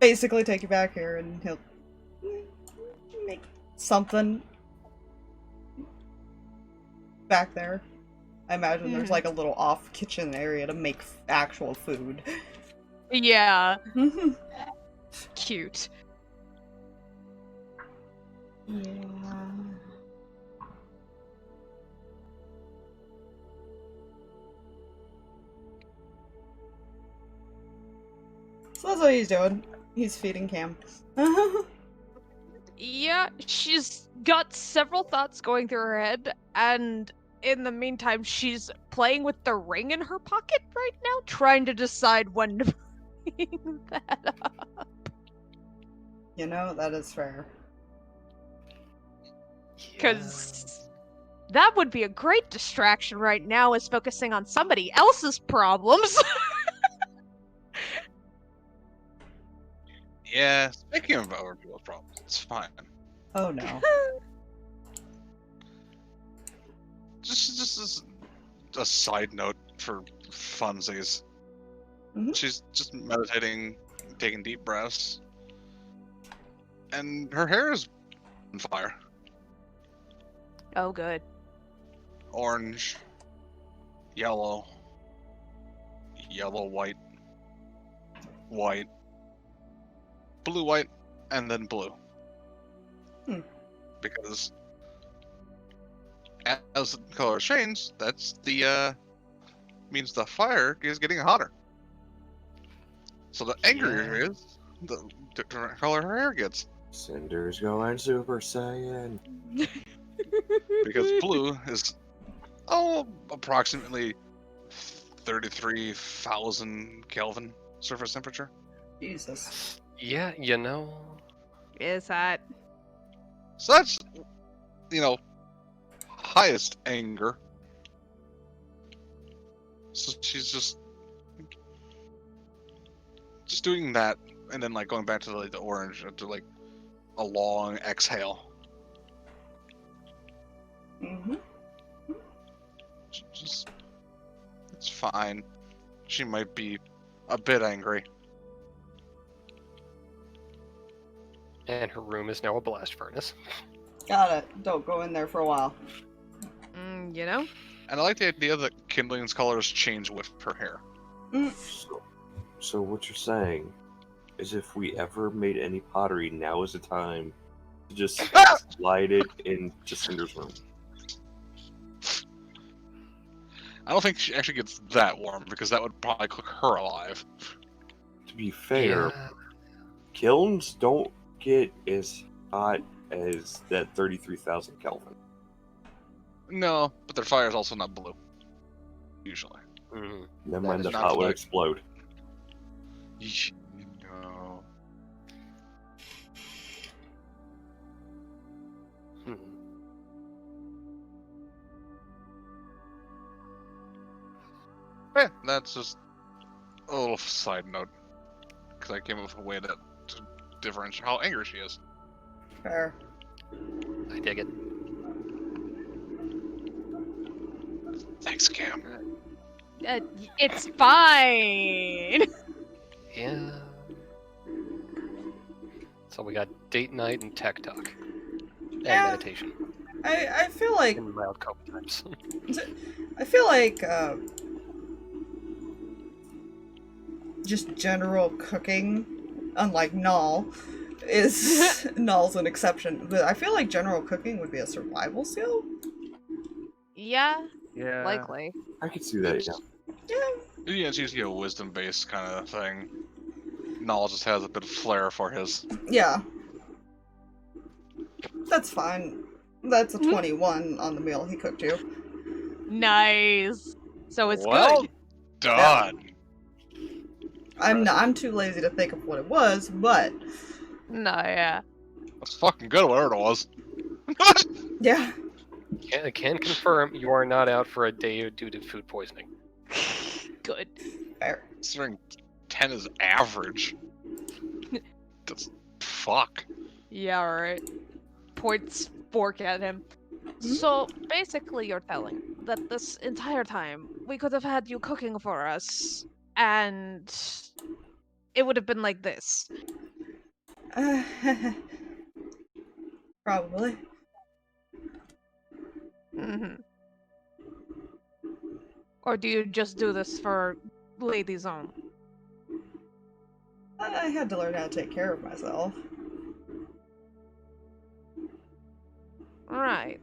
basically take you back here, and he'll make something back there. I imagine there's like a little off kitchen area to make actual food. Yeah. Cute. Yeah. So that's what he's doing. He's feeding Cam. Yeah, she's got several thoughts going through her head, and in the meantime, she's playing with the ring in her pocket right now, trying to decide when to bring that up. You know, that is fair. Because that would be a great distraction right now, is focusing on somebody else's problems. Yeah, speaking of other people's problems, it's fine. Oh no. Just as a side note for funsies. She's just meditating, taking deep breaths, and her hair is on fire. Oh, good. Orange, yellow, white, white, blue, white, and then blue. Because as the colors change, that's the means the fire is getting hotter. So the angrier it is, the different color her hair gets. Cinder's going Super Saiyan. Because blue is approximately 33,000 Kelvin surface temperature. Jesus. Yeah, you know. Is that? So that's, highest anger. So she's just doing that, and then like going back to the orange, to like a long exhale. Just, it's fine. She might be a bit angry. And her room is now a blast furnace. Got it. Don't go in there for a while. You know? And I like the idea that kindling's colors change with her hair. So what you're saying is if we ever made any pottery, now is the time to just slide it into Cinder's room. I don't think she actually gets that warm, because that would probably cook her alive. To be fair, kilns don't get as hot as that 33,000 Kelvin. No, but their fire is also not blue. Usually. Never mind, the pot would explode. No. Yeah, that's just a little side note. Because I came up with a way to differentiate how angry she is. Fair. I dig it. Thanks, Cam. It's fine. Yeah. So we got date night and tech talk. And meditation. I feel like... In mild couple times. I feel like, just general cooking, unlike Null, is... Null's an exception, but I feel like general cooking would be a survival skill? Yeah. Yeah. Likely. I could see that, Yeah. Yeah, it's usually a wisdom-based kind of thing. Null just has a bit of flair for his. Yeah. That's fine. That's a 21 on the meal he cooked you. Nice. So it's Well good. done. I'm too lazy to think of what it was, but... No, yeah. That's fucking good, whatever it was. Yeah. I can confirm you are not out for a day due to food poisoning. Good. Fair. Considering 10 is average. That's fuck. Yeah, right. Points fork at him. So basically, you're telling that this entire time we could have had you cooking for us, and it would have been like this. Probably. Mm-hmm. Or do you just do this for ladies only? I had to learn how to take care of myself. Right.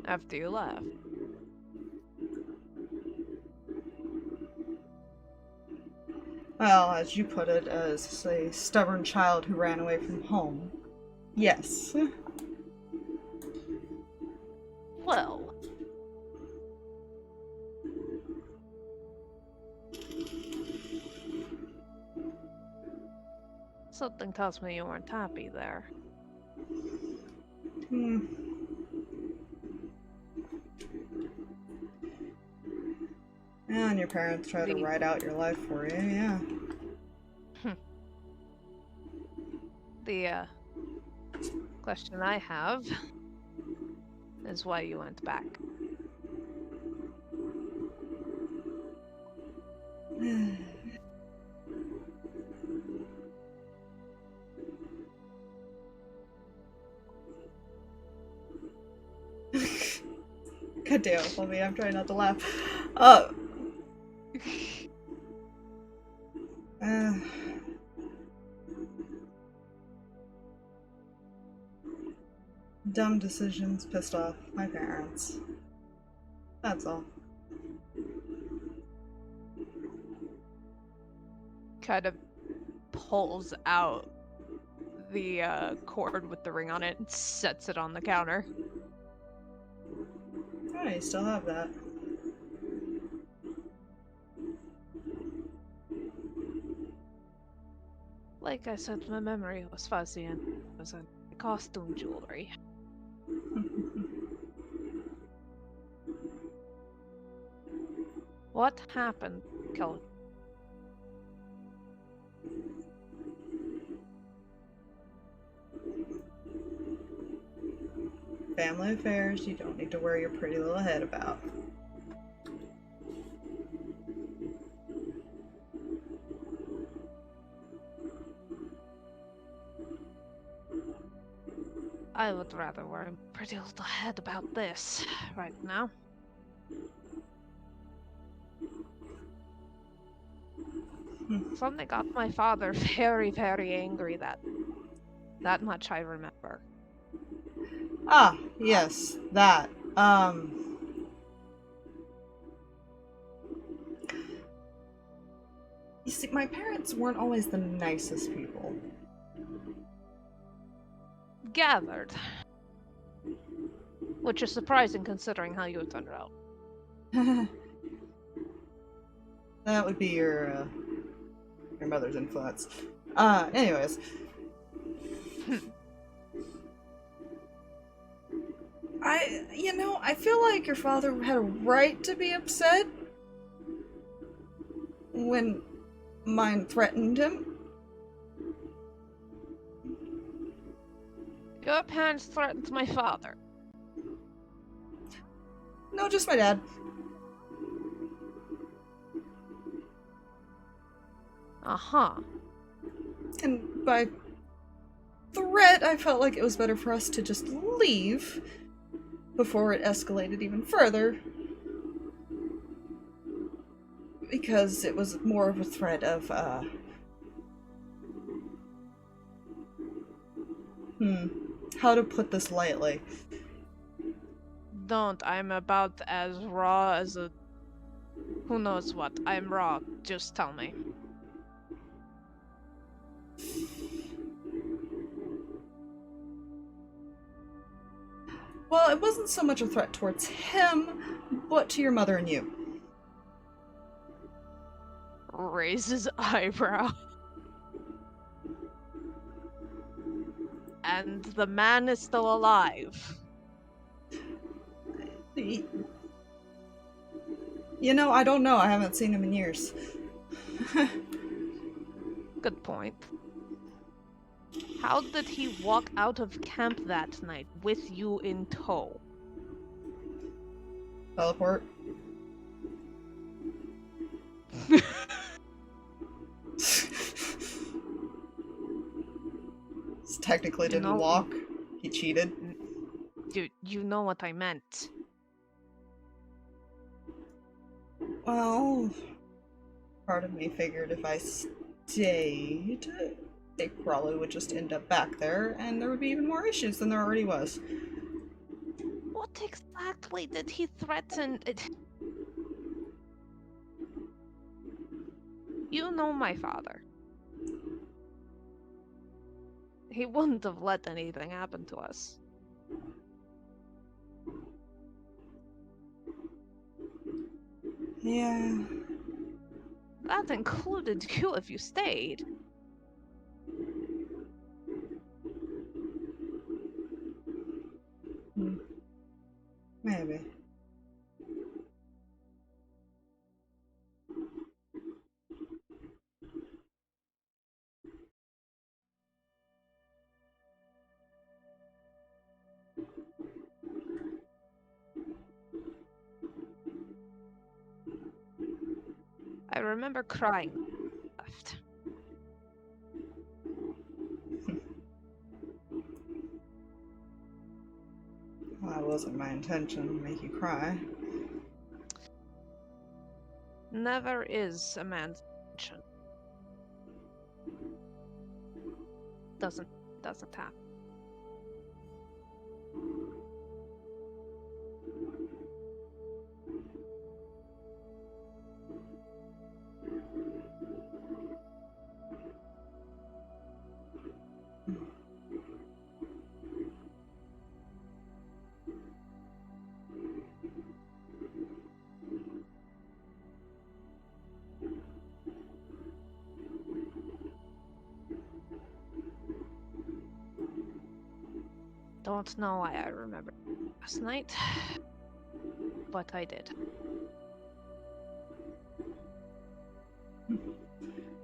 After you left. Well, as you put it, as a stubborn child who ran away from home. Yes. Well. Something tells me you weren't happy there. Hmm. And your parents try to write out your life for you, yeah. The question I have is why you went back. God damn it, Fluffy, I'm trying not to laugh. Dumb decisions pissed off my parents. That's all. Kind of pulls out the cord with the ring on it and sets it on the counter. Oh, you still have that. Like I said, my memory was fuzzy and it was a costume jewelry. What happened, Kelly? Family affairs you don't need to worry your pretty little head about. I would rather worry my pretty little head about this right now. Something got my father very, very angry. That much I remember. Ah, yes, that. You see, my parents weren't always the nicest people. Gathered. Which is surprising considering how you turned out. That would be your mother's influence. Anyways. I feel like your father had a right to be upset when mine threatened him. Your parents threatened my father. No, just my dad. Uh-huh. And by threat, I felt like it was better for us to just leave before it escalated even further. Because it was more of a threat of, how to put this lightly? Don't. I'm about as raw as a... Who knows what. I'm raw. Just tell me. Well, it wasn't so much a threat towards him, but to your mother and you. Raises eyebrow. And the man is still alive. You know, I don't know. I haven't seen him in years. Good point. How did he walk out of camp that night with you in tow? Teleport. technically didn't No. walk. He cheated. Dude, you know what I meant. Well, part of me figured if I stayed, they probably would just end up back there, and there would be even more issues than there already was. What exactly did he threaten? You know my father. He wouldn't have let anything happen to us. Yeah. That included you if you stayed. Maybe. I remember crying. Left. Well, that wasn't my intention to make you cry. Never is a man's intention. Doesn't happen. Don't know why I remember last night, but I did.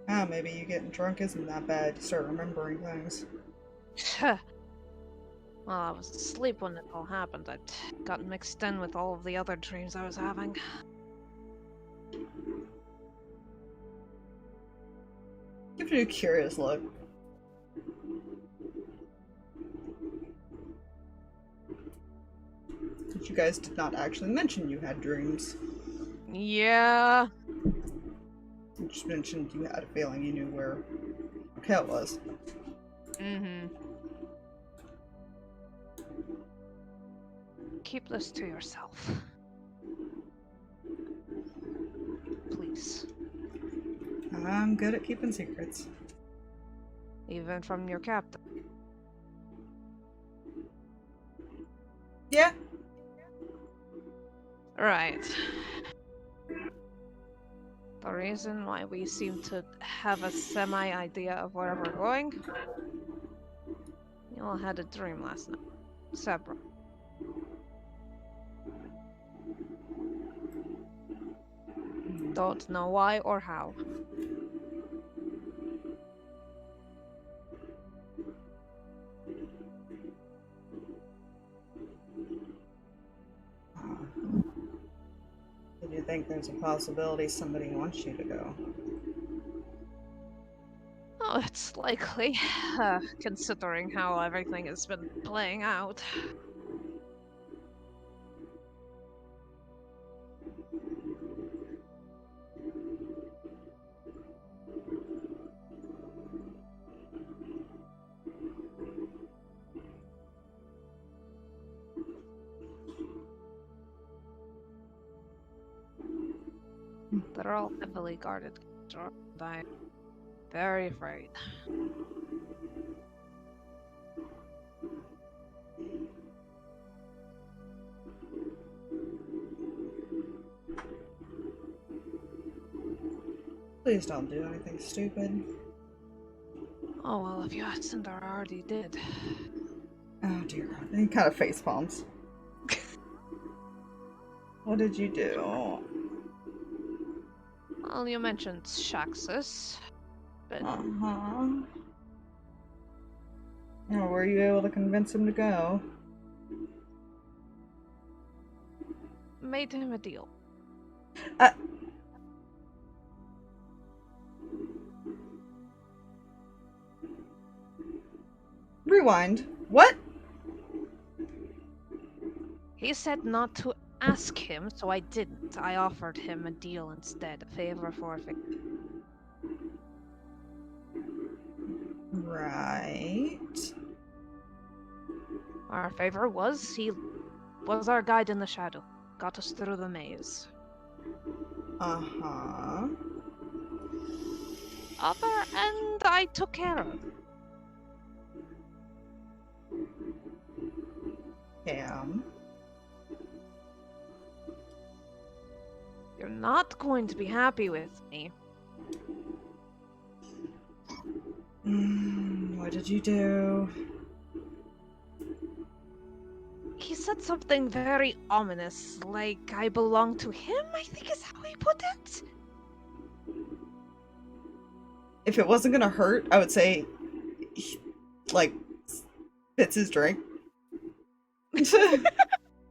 Ah, maybe you getting drunk isn't that bad. You start remembering things. Well, I was asleep when it all happened. I'd gotten mixed in with all of the other dreams I was having. Give you a curious look. But you guys did not actually mention you had dreams. Yeah. You just mentioned you had a feeling you knew where Kel was. Mm-hmm. Keep this to yourself. Please. I'm good at keeping secrets. Even from your captain. Yeah. Right. The reason why we seem to have a semi-idea of where we're going. You all had a dream last night. Separate. Don't know why or how. Do you think there's a possibility somebody wants you to go? Oh, it's likely, considering how everything has been playing out. They're all heavily guarded, and I'm very afraid. Please don't do anything stupid. Oh well, if you asked Cinder, I already did. Oh dear God. He kind of face palms. What did you do? Well, you mentioned Shaxus, but Uh-huh. Oh, were you able to convince him to go? made him a deal. Rewind. What? He said not to ask him, so I didn't. I offered him a deal instead, a favor for a favor. Right. Our favor was he was our guide in the shadow, got us through the maze. Uh-huh. Other end I took care of. Damn. You're not going to be happy with me. What did you do? He said something very ominous, like I belong to him, I think is how he put it. If it wasn't gonna hurt, I would say, like, spits his drink.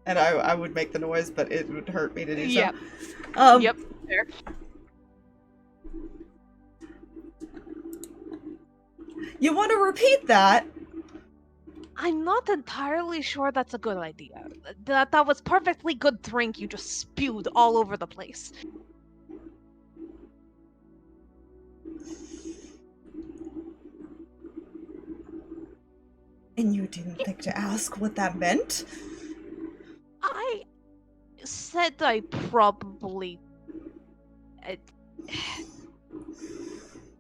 And I would make the noise, but it would hurt me to do so. Yep. Yep. There. You want to repeat that? I'm not entirely sure that's a good idea. That was perfectly good drink you just spewed all over the place. And you didn't think to ask what that meant? I said I probably...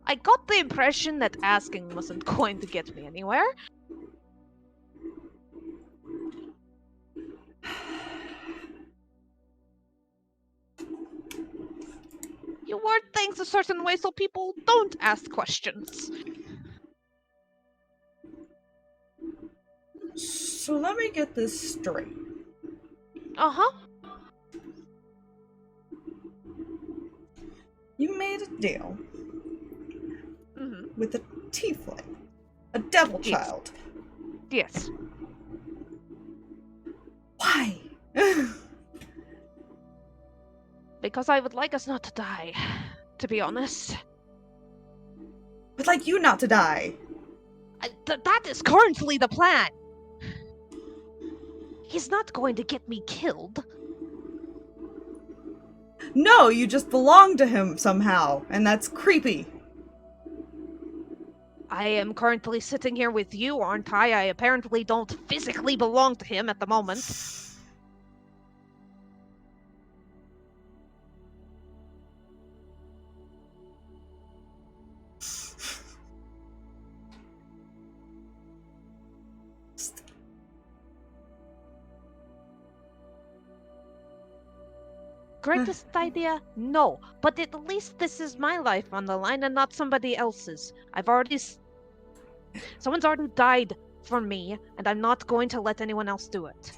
I got the impression that asking wasn't going to get me anywhere. You word things a certain way so people don't ask questions. So let me get this straight. Uh-huh. You made a deal Mm-hmm. with a tiefling, a devil Yes. child. Yes. Why? Because I would like us not to die, to be honest. I'd like you not to die. That is currently the plan. He's not going to get me killed. No, you just belong to him somehow, and that's creepy. I am currently sitting here with you, aren't I? I apparently don't physically belong to him at the moment. Greatest idea? No. But at least this is my life on the line and not somebody else's. Someone's already died for me, and I'm not going to let anyone else do it.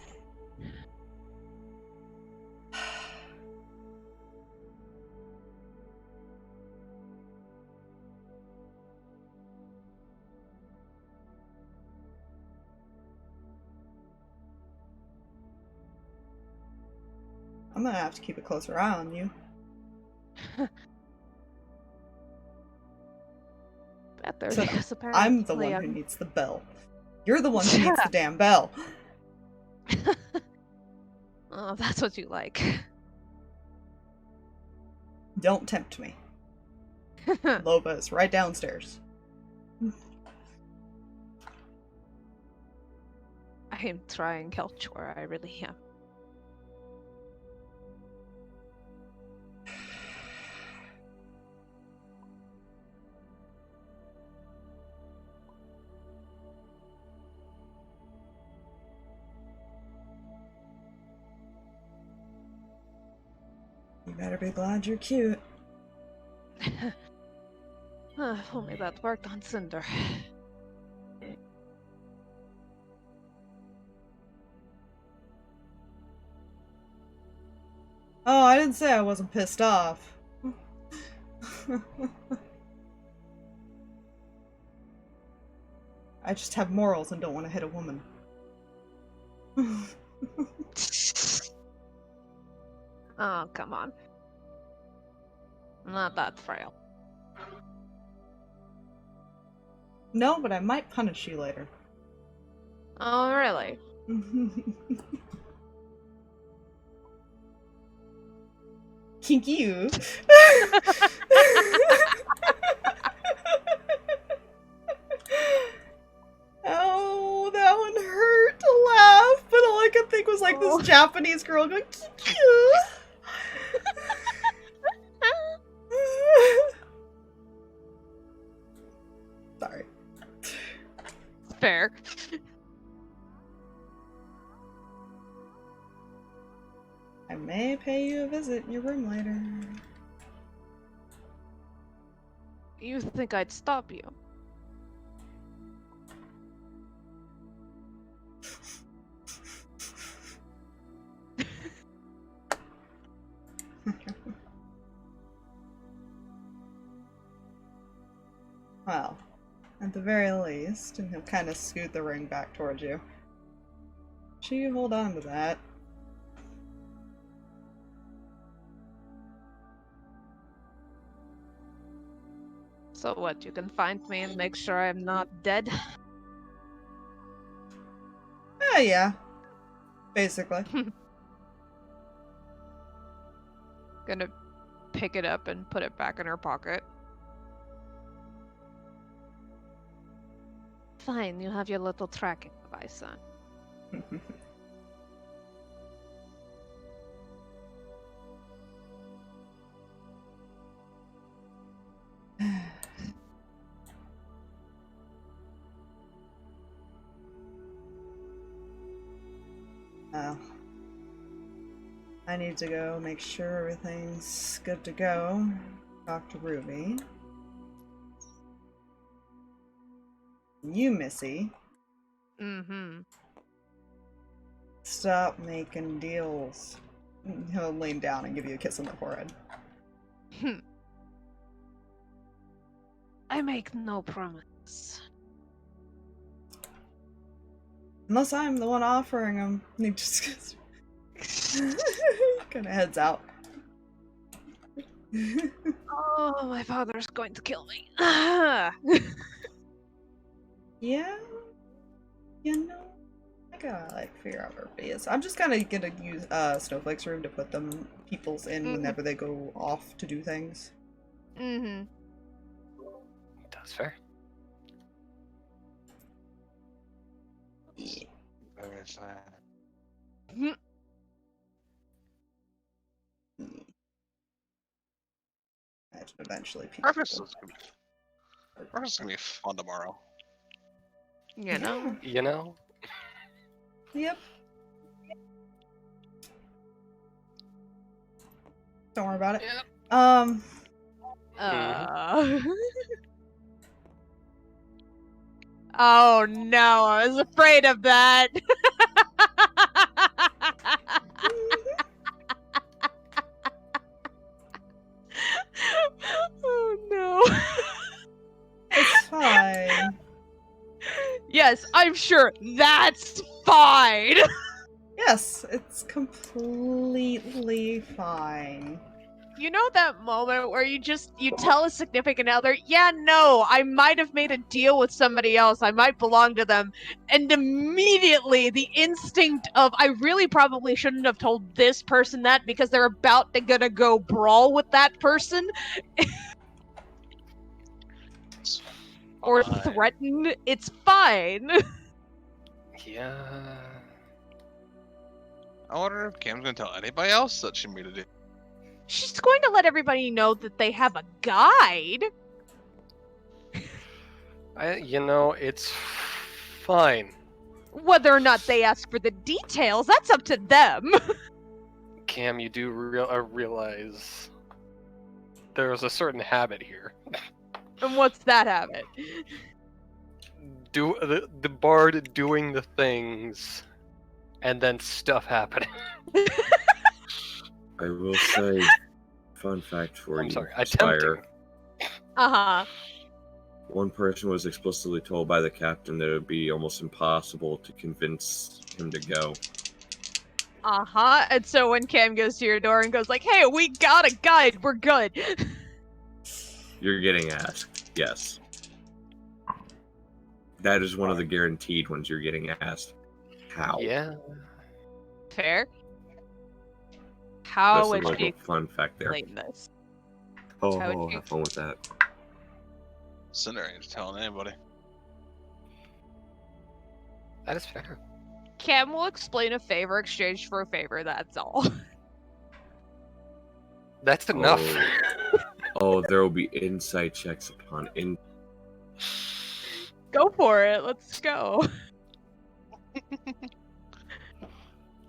I'm gonna have to keep a closer eye on you. Better, So because apparently I'm the one who needs the bell. You're the one who needs the damn bell. Oh, that's what you like. Don't tempt me. Loba is right downstairs. I am trying, Kelchor, I really am. You better be glad you're cute. If only that worked on Cinder. Oh, I didn't say I wasn't pissed off. I just have morals and don't want to hit a woman. Oh, come on. I'm not that frail. No, but I might punish you later. Oh, really? Kinky you. Oh, that one hurt to laugh, but all I could think was like this Japanese girl going kinky you. Sorry. Fair. I may pay you a visit in your room later. You think I'd stop you? Well, at the very least, and he'll kind of scoot the ring back towards you. Should you hold on to that? So what, you can find me and make sure I'm not dead? Yeah. Basically. Gonna pick it up and put it back in her pocket. Fine, you have your little tracking device on. Oh. I need to go make sure everything's good to go. Talk to Ruby. You, Missy. Mm-hmm. Stop making deals. He'll lean down and give you a kiss on the forehead. I make no promise. Unless I'm the one offering them. He just kind of heads out. Oh, my father's going to kill me. Yeah? You know, I gotta like figure out where Ruby is. I'm just kind of gonna use Snowflake's room to put them peoples in whenever they go off to do things. Mm-hmm. That's fair. Yeah. Very sad. Imagine eventually people. Breakfast is gonna be fun tomorrow. You know? You know? Yep. Don't worry about it. Yep. Oh no, I was afraid of that. Oh no. It's fine. Yes, I'm sure that's fine. Yes, it's completely fine. You know that moment where you tell a significant other, yeah, no, I might have made a deal with somebody else, I might belong to them, and immediately the instinct of, I really probably shouldn't have told this person that because they're about to gonna go brawl with that person, or threaten, it's fine. Yeah. I wonder if Cam's gonna tell anybody else that she made a deal. She's going to let everybody know that they have a guide. You know, it's fine. Whether or not they ask for the details, that's up to them. Cam, you do realize there's a certain habit here. And what's that habit? The bard doing the things, and then stuff happening. I will say, fun fact for I'm you, sorry, Spire. Uh-huh. One person was explicitly told by the captain that it would be almost impossible to convince him to go. Uh-huh. And so when Cam goes to your door and goes like, hey, we got a guide, we're good. You're getting asked, yes. that is one of the guaranteed ones you're getting asked. How? Yeah. Fair. How That's would the she little fun fact there. explain this? Oh, How would you- have fun with that. Cinder ain't telling anybody. That is fair. Cam will explain a favor exchanged for a favor, that's all. That's enough. Oh, there will be insight checks upon Go for it, let's go.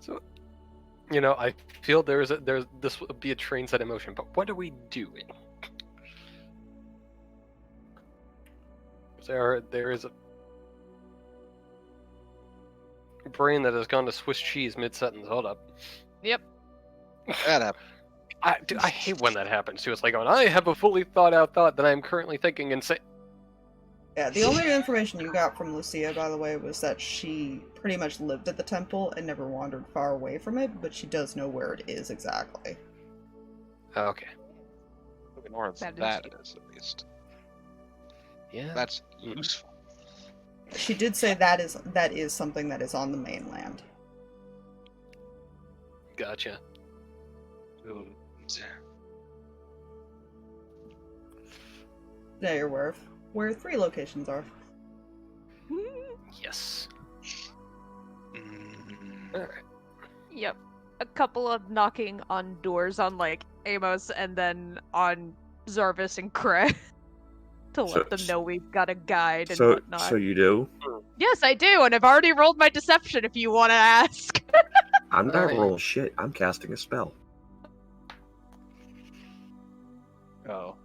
So, you know, I feel this would be a train set in motion, but what are we doing? There is a brain that has gone to Swiss cheese mid-sentence. Hold up. Yep. That happened. I hate when that happens too. It's like, I have a fully thought out thought that I am currently thinking and say. Yeah, the only information you got from Lucia, by the way, was that she pretty much lived at the temple and never wandered far away from it, but she does know where it is exactly. Okay. North that is at least. Yeah. That's useful. She did say that is something that is on the mainland. Gotcha. Now you're aware of where 3 locations are. Yes. Mm. Alright. Yep. A couple of knocking on doors on, like, Amos and then on Zarvis and Kreh. To let them know we've got a guide and whatnot. So you do? Yes, I do, and I've already rolled my deception if you want to ask. I'm not Alright. rolling shit. I'm casting a spell. Oh.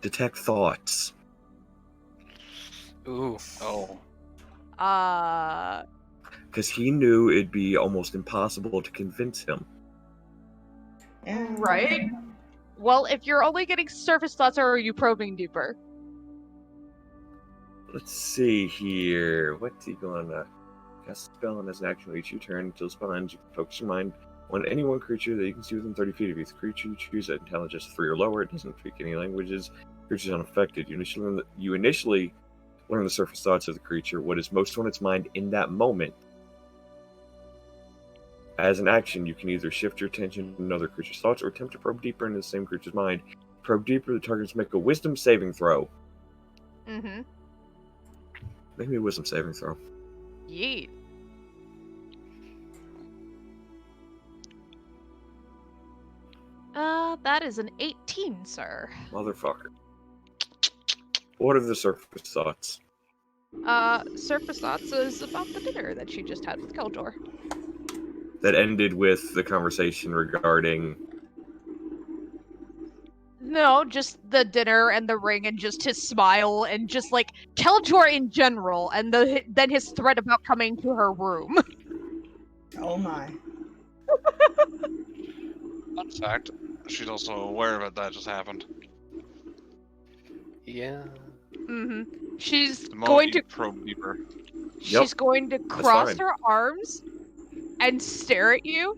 Detect thoughts. Ooh. Oh. Because he knew it'd be almost impossible to convince him. And Right? Well, if you're only getting surface thoughts, or are you probing deeper? Let's see here. What's he gonna cast a spell and as an action each your turn until the spell ends, you can focus your mind on any one creature that you can see within 30 feet of you. If the creature you choose at intelligence 3 or lower, it doesn't speak any languages. Creature's unaffected. You initially learn the surface thoughts of the creature, what is most on its mind in that moment. As an action, you can either shift your attention to another creature's thoughts or attempt to probe deeper into the same creature's mind. Probe deeper, the targets make a wisdom saving throw. Mm-hmm. Make me a wisdom saving throw. Yeet. That is an 18, sir. Motherfucker. What are the surface thoughts? Surface thoughts is about the dinner that she just had with Keldor. That ended with the conversation regarding... No, just the dinner and the ring and just his smile and just, like, Keldor in general, and then his threat about coming to her room. oh my. Fun fact, she's also aware of it that just happened. Yeah. Mm-hmm. She's The moment going you to probe deeper. she's going to cross fine. her arms and stare at you.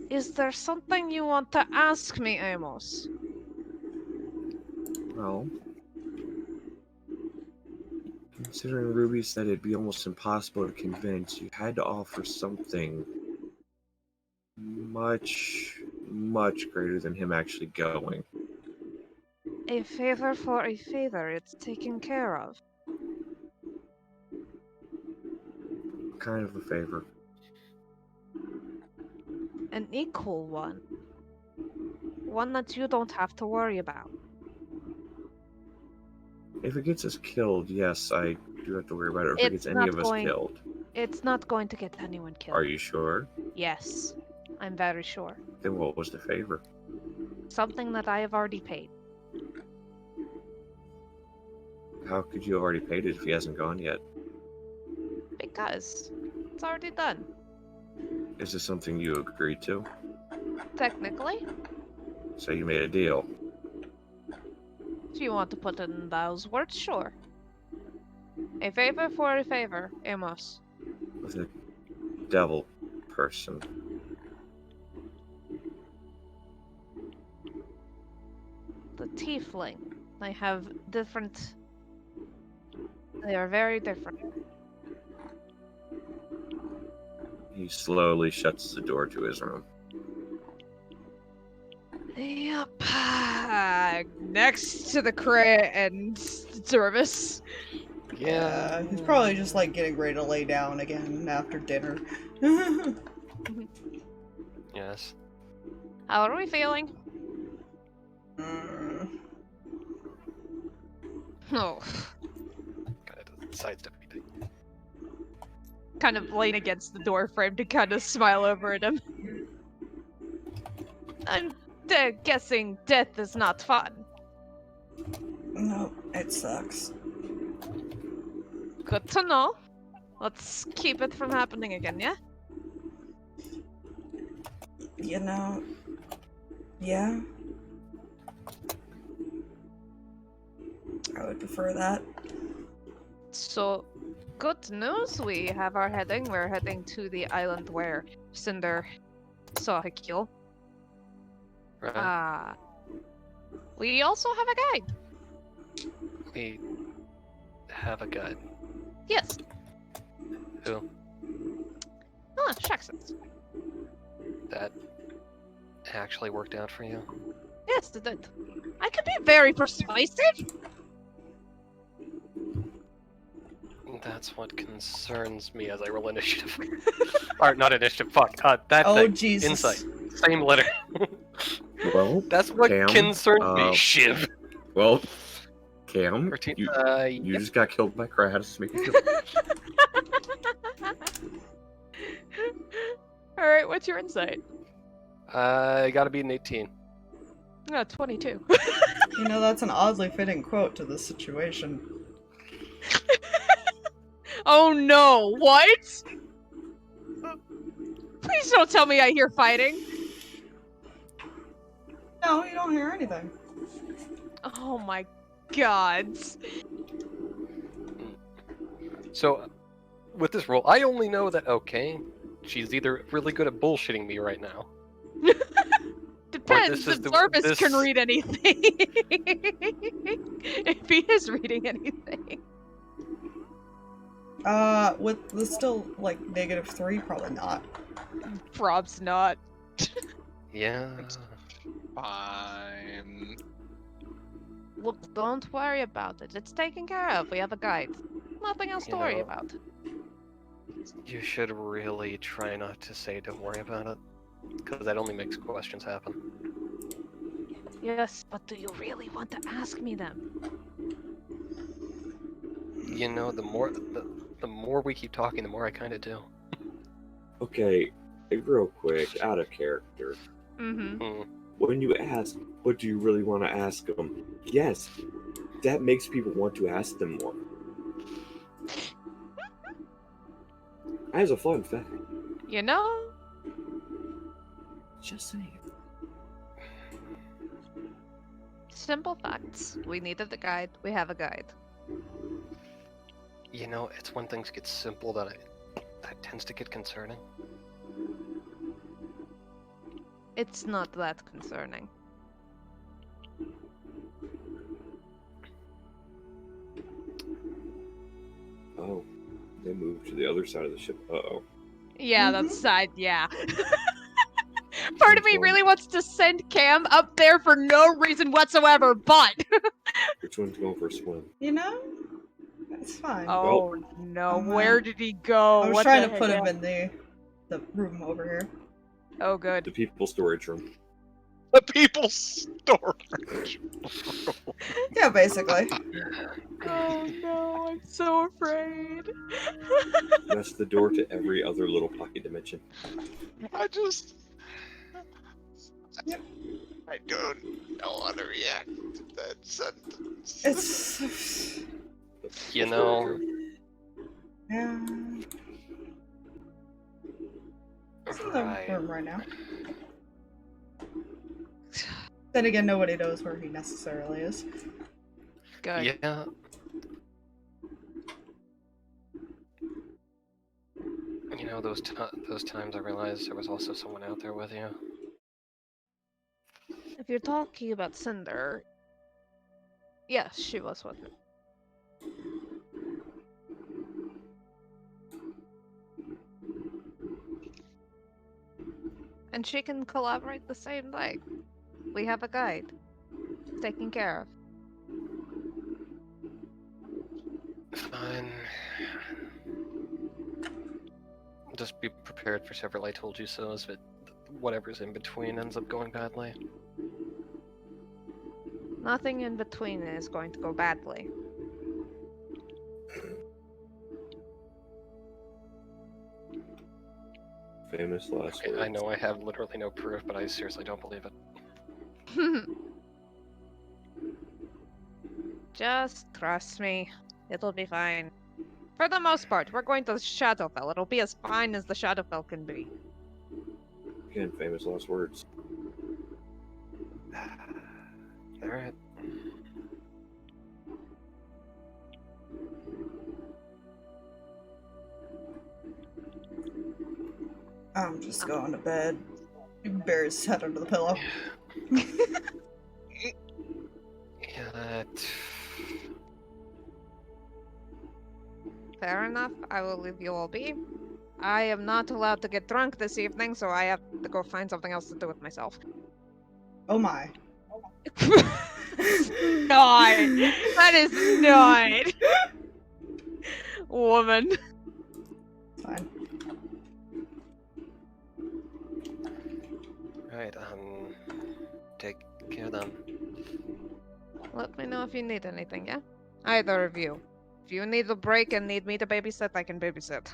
Is there something you want to ask me, Amos? Well... Considering Ruby said it'd be almost impossible to convince, you had to offer something much, much greater than him actually going. A favor for a favor, it's taken care of. Kind of a favor. An equal one. One that you don't have to worry about. If it gets us killed, yes, I do have to worry about it. If it It's gets any not of us going- killed. It's not going to get anyone killed. Are you sure? Yes, I'm very sure. Then what was the favor? Something that I have already paid. How could you have already paid it if he hasn't gone yet? Because it's already done. Is this something you agreed to? Technically. So you made a deal. If you want to put it in those words, sure. A favor for a favor, Amos. With a devil person. The tiefling. They have different They are very different. He slowly shuts the door to his room. Yep. Next to the Kreh and Service. Yeah. He's probably just like getting ready to lay down again after dinner. Yes. How are we feeling? Oh. Kind of sidestep me. Kind of lean against the door frame to kind of smile over at him. I'm guessing death is not fun. No, it sucks. Good to know. Let's keep it from happening again, yeah? You know, yeah. I would prefer that. So, good news, we have our heading. We're heading to the island where Cinder saw a kill. Right. We also have a guide. We have a guide. Yes. Who? Ah, shucks. That actually worked out for you? Yes, it did. I could be very persuasive. That's what concerns me as I roll initiative. Or not initiative, fuck. That Oh, thing. Jesus. Insight. Same letter. Well, That's what Cam, concerns me, Shiv. Well, Cam, 13, you yep. just got killed by Kreh. How does this make you feel? Alright, what's your insight? I gotta be an 18. 22. You know, that's an oddly fitting quote to this situation. Oh no, what? Please don't tell me I hear fighting. No, you don't hear anything. Oh my god. So, with this roll, I only know that, okay, she's either really good at bullshitting me right now. Depends this is if the- Zarvis this- can read anything. If he is reading anything. With the still, like, -3, probably not. Prob's not. Yeah. Fine. Look, don't worry about it. It's taken care of. We have a guide. Nothing else to You worry know- about. You should really try not to say don't worry about it. Because that only makes questions happen. Yes, but do you really want to ask me them? You know, the more we keep talking, the more I kind of do. Okay, real quick, out of character. Mm-hmm. When you ask, what do you really want to ask them? Yes, that makes people want to ask them more. As a fun fact. You know? Just saying. Simple facts. We needed the guide. We have a guide. You know, it's when things get simple that tends to get concerning. It's not that concerning. Oh, they moved to the other side of the ship. Uh-oh. Yeah, Mhm. that's side, yeah. Part of me really wants to send Cam up there for no reason whatsoever, but... Which one's going for a swim? You know? It's fine. Oh no, I'm, where did he go? I was What trying the to put heck? him in the room over here. Oh good. The people storage room. The people's storage. Yeah, basically. Oh no, I'm so afraid. That's the door to every other little pocket dimension. I just. Yep. I don't know how to react to that sentence. It's... You know, Yeah. It's in the room right now. Then again, nobody knows where he necessarily is. Good. Yeah. You know, those times I realized there was also someone out there with you. If you're talking about Cinder, yes, she was with me. And she can collaborate the same way. We have a guide. Taken care of. Fine. Just be prepared for several I told you so's if whatever's in between ends up going badly. Nothing in between is going to go badly. Famous last Okay, words. I know I have literally no proof, but I seriously don't believe it. Just trust me. It'll be fine. For the most part, we're going to Shadowfell. It'll be as fine as the Shadowfell can be. Again, famous last words. Alright. I'm just going to bed. Bury his head under the pillow. Yeah, that... Fair enough. I will leave you all be. I am not allowed to get drunk this evening, so I have to go find something else to do with myself. Oh my. Not. That is not. Woman. Fine. Right, take care then. Let me know if you need anything, yeah? Either of you. If you need a break and need me to babysit, I can babysit.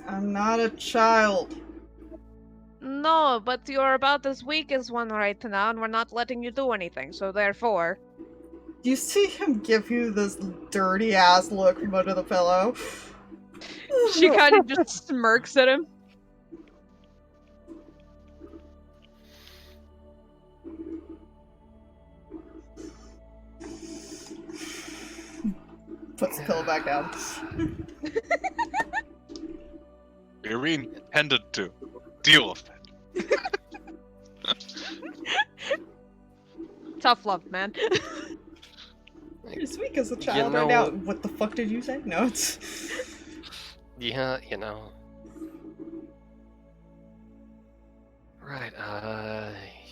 I'm not a child. No, but you're about as weak as one right now, and we're not letting you do anything, so therefore... You see him give you this dirty ass look from under the pillow? She kind of just smirks at him. Puts the pillow back down. You're being tended to. Deal with it. Tough love, man. You're as weak as a child right now. What the fuck did you say? No, it's... Yeah, you know. Right,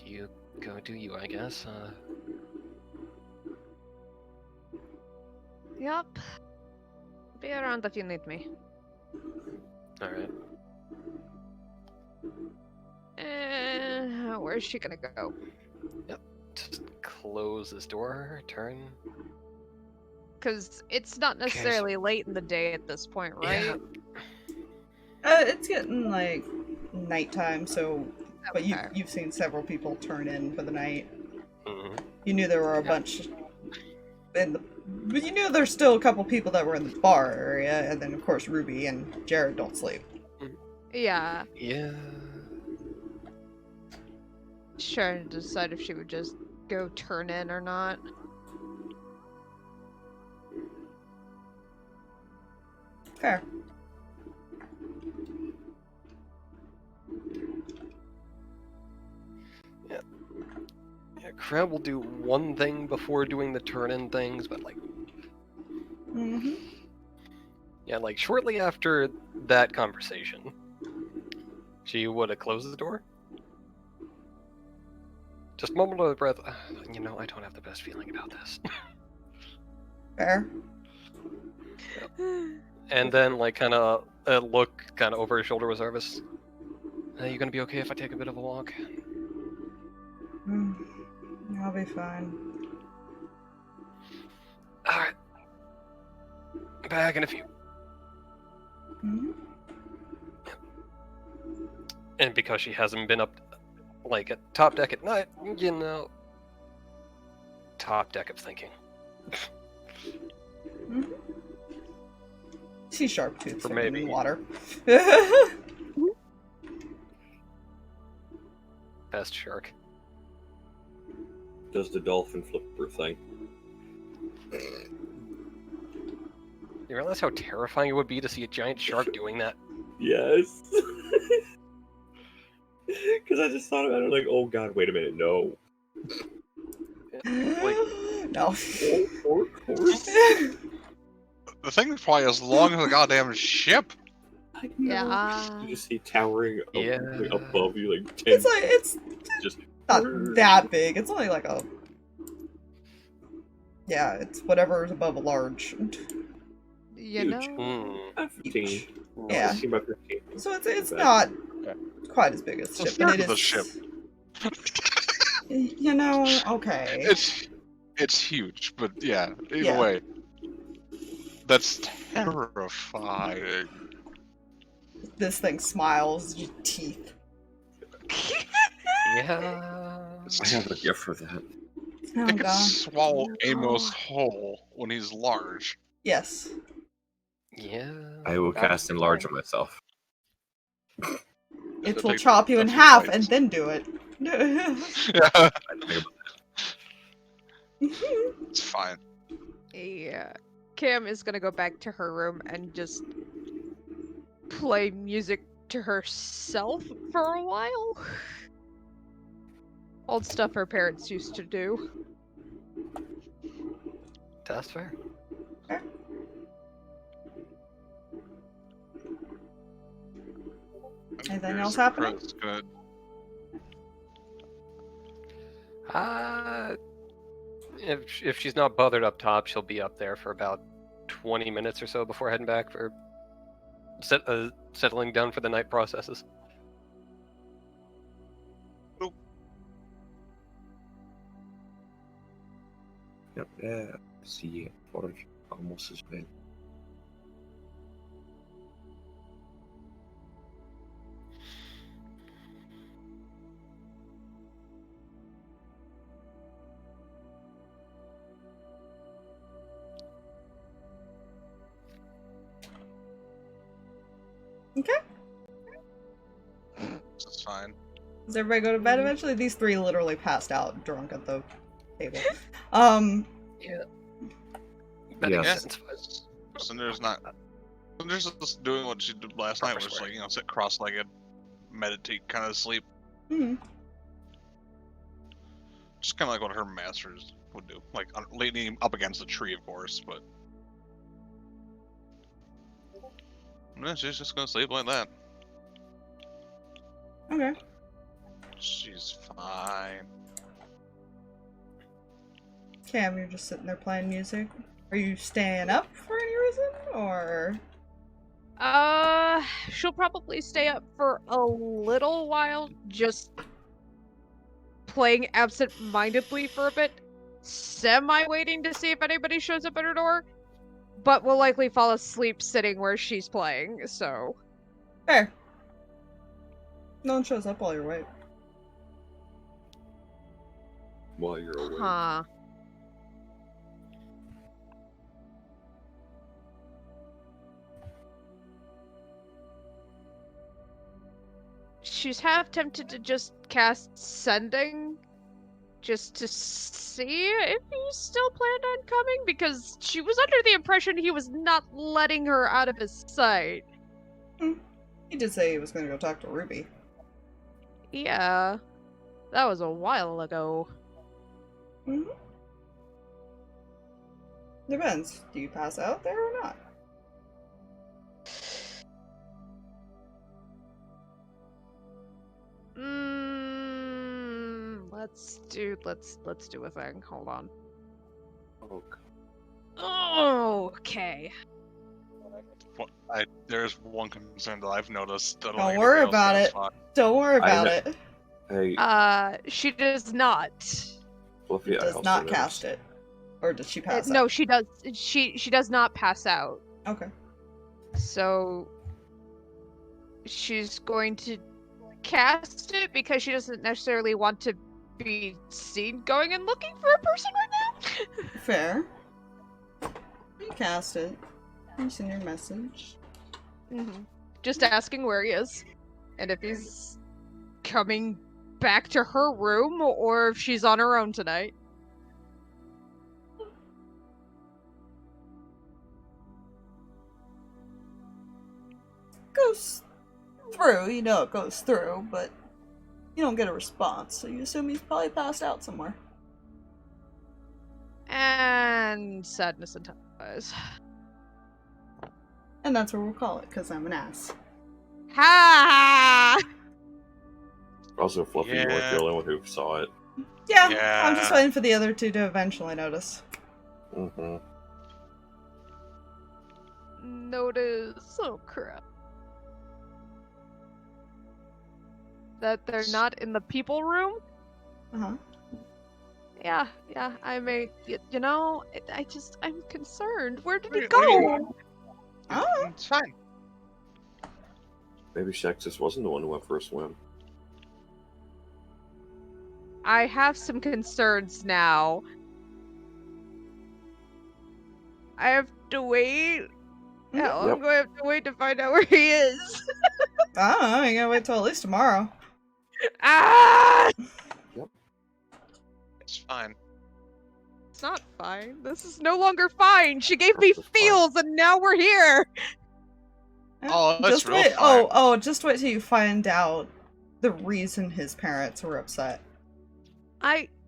you go do you, I guess. Yup. Be around if you need me. Alright. Where's she gonna go? Just close this door, turn. Because it's not necessarily late in the day at this point, right? Yeah. It's getting, like, nighttime, so... But you've seen several people turn in for the night. Mm-hmm. You knew there were a bunch in the... But you knew there's still a couple people that were in the bar area, and then, of course, Ruby and Jared don't sleep. Yeah. Yeah. Sure, to decide if she would just go turn in or not. Fair. Yeah, Kreh will do one thing before doing the turn-in things, but like... Mm-hmm. Yeah, like shortly after that conversation, she would have closed the door. Just a moment of breath. You know, I don't have the best feeling about this. Fair. And then, like, kind of look kind of over her shoulder with Zarvis. You gonna be okay if I take a bit of a walk? I'll be fine. Alright. Back in a few. Mm-hmm. And because she hasn't been up, like, at top deck at night, you know... Top deck of thinking. Mm-hmm. She's sharp tooth Or maybe. in water. Best shark. Does the dolphin flipper thing. You realize how terrifying it would be to see a giant shark doing that? Yes. Because I just thought about it like, oh god, wait a minute, no. Like, No. Of course. The thing is probably as long as a goddamn ship. Yeah. You just see towering above you, like 10. It's just not that big. It's only like a... Yeah, it's whatever is above a large. You Huge. know? 15. Yeah. 16 by 15. So it's not quite as big as the ship, but it is... The ship. You know, okay. It's huge, but yeah, either Yeah. way. That's terrifying. This thing smiles, just teeth. Yeah. I have a gift for that. Oh It can god. swallow Amos whole when he's large. Yes. Yeah. I will cast enlarge on myself. It will Take chop you in a few half bites. and then do it. It's fine. Yeah. Cam is gonna go back to her room and just play music to herself for a while. Old stuff her parents used to do. That's fair. Anything else happening? Kreh's gonna- If she's not bothered up top, she'll be up there for about 20 minutes or so before heading back for settling down for the night processes. Yep, yeah. See, for almost as bad. Okay. This is fine. Does everybody go to bed eventually? These three literally passed out drunk at the table. Yeah. That makes Yes. sense. Cinder's just doing what she did last night, which is like, sit cross-legged, meditate, kind of sleep. Hmm. Just kind of like what her masters would do, like leaning up against the tree, of course. But yeah, she's just gonna sleep like that. Okay. She's fine. Cam, you're just sitting there playing music. Are you staying up for any reason, or? She'll probably stay up for a little while, just playing absent-mindedly for a bit, semi-waiting to see if anybody shows up at her door, but will likely fall asleep sitting where she's playing, so... Fair. No one shows up while you're awake. While you're awake. Huh. She's half tempted to just cast Sending, just to see if he still planned on coming, because she was under the impression he was not letting her out of his sight. He did say he was going to go talk to Ruby. Yeah, that was a while ago. Mm-hmm. Depends. Do you pass out there or not? Let's do a thing. Hold on. Oh, God. Oh, okay. There's one concern that I've noticed. That Don't worry about it. Don't worry about it. Hey, She does not. Fluffy, I Does also not noticed. cast it. Or does she pass out? No, she does. She does not pass out. Okay. So she's going to cast it because she doesn't necessarily want to be seen going and looking for a person right now. Fair. You cast it. You send your message. Just asking where he is, and if he's coming back to her room or if she's on her own tonight. Goes through, you know it goes through, but you don't get a response, so you assume he's probably passed out somewhere. And sadness intensifies. And that's what we'll call it, because I'm an ass. Ha! Also, Fluffy, you weren't Yeah. the only one who saw it. Yeah, I'm just Yeah. waiting for the other two to eventually notice. Mm-hmm. Notice. Oh crap. That they're not in the people room? Uh-huh. Yeah, I may, you know, I'm concerned. Where did he What do you- go? Oh. It's fine. Maybe Shexus wasn't the one who went for a swim. I have some concerns now. I have to wait. Hell, Yep. I'm going to have to wait to find out where he is. I don't know, you gotta wait till at least tomorrow. Ah! It's fine. It's not fine. This is no longer fine. She gave me This is fine. feels and now we're here. Oh, that's just real wait. fine. Oh, just wait till you find out the reason his parents were upset.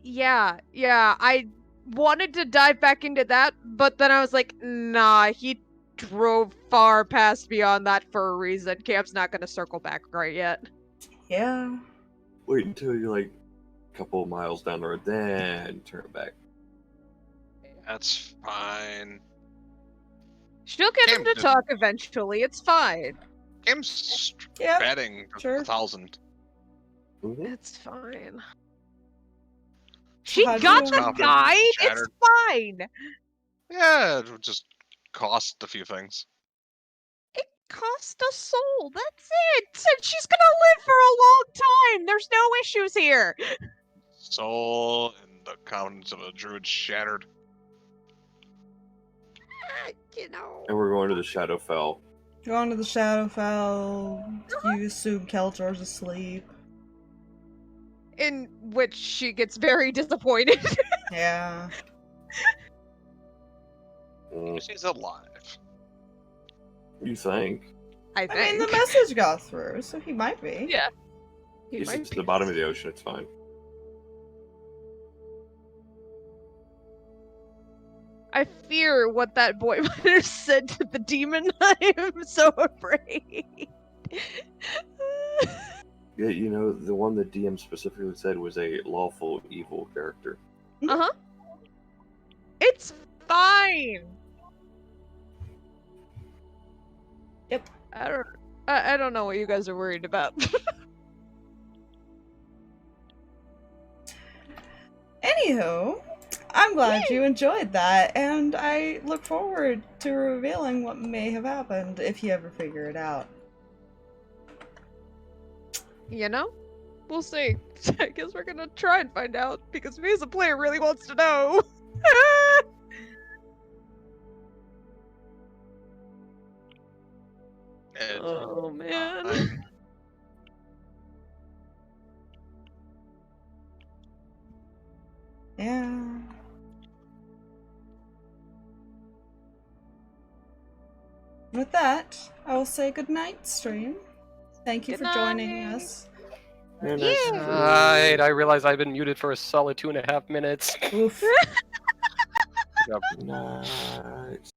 Yeah, I wanted to dive back into that, but then I was like, nah, he drove far past beyond that for a reason. Cam's not gonna circle back right yet. Yeah. Wait until you're like a couple miles down the road, then turn back. That's fine. She'll get him Cam to didn't- talk eventually. It's fine. Game's Yeah. betting sure. 1,000. Mm-hmm. It's fine. She how'd got you- the Confidence guide. It's shattered. fine. Yeah, it would just cost a few things. It cost a soul. That's it. And she's gonna live for a long time. There's no issues here. Soul and the confidence of a druid shattered. You know. And we're going to the Shadowfell. Going to the Shadowfell. You assume Keldor's asleep. In which she gets very disappointed. Yeah. She's alive. You think? I I mean, the think. message got through, so he might be. Yeah. He He's might at be. the bottom of the ocean, it's fine. I fear what that boy might have said to the demon. I am so afraid. Yeah, you know, the one the DM specifically said was a lawful evil character. Uh-huh. It's fine. Yep. I don't know what you guys are worried about. Anywho, I'm glad you enjoyed that, and I look forward to revealing what may have happened if you ever figure it out. You know? We'll see. I guess we're gonna try and find out, because me as a player really wants to know. It's Oh man. fine. Yeah. With that, I will say good night, stream. Thank you Good for joining night. us. And that's Right, I realize I've been muted for a solid 2.5 minutes. Oof. Good job. nice.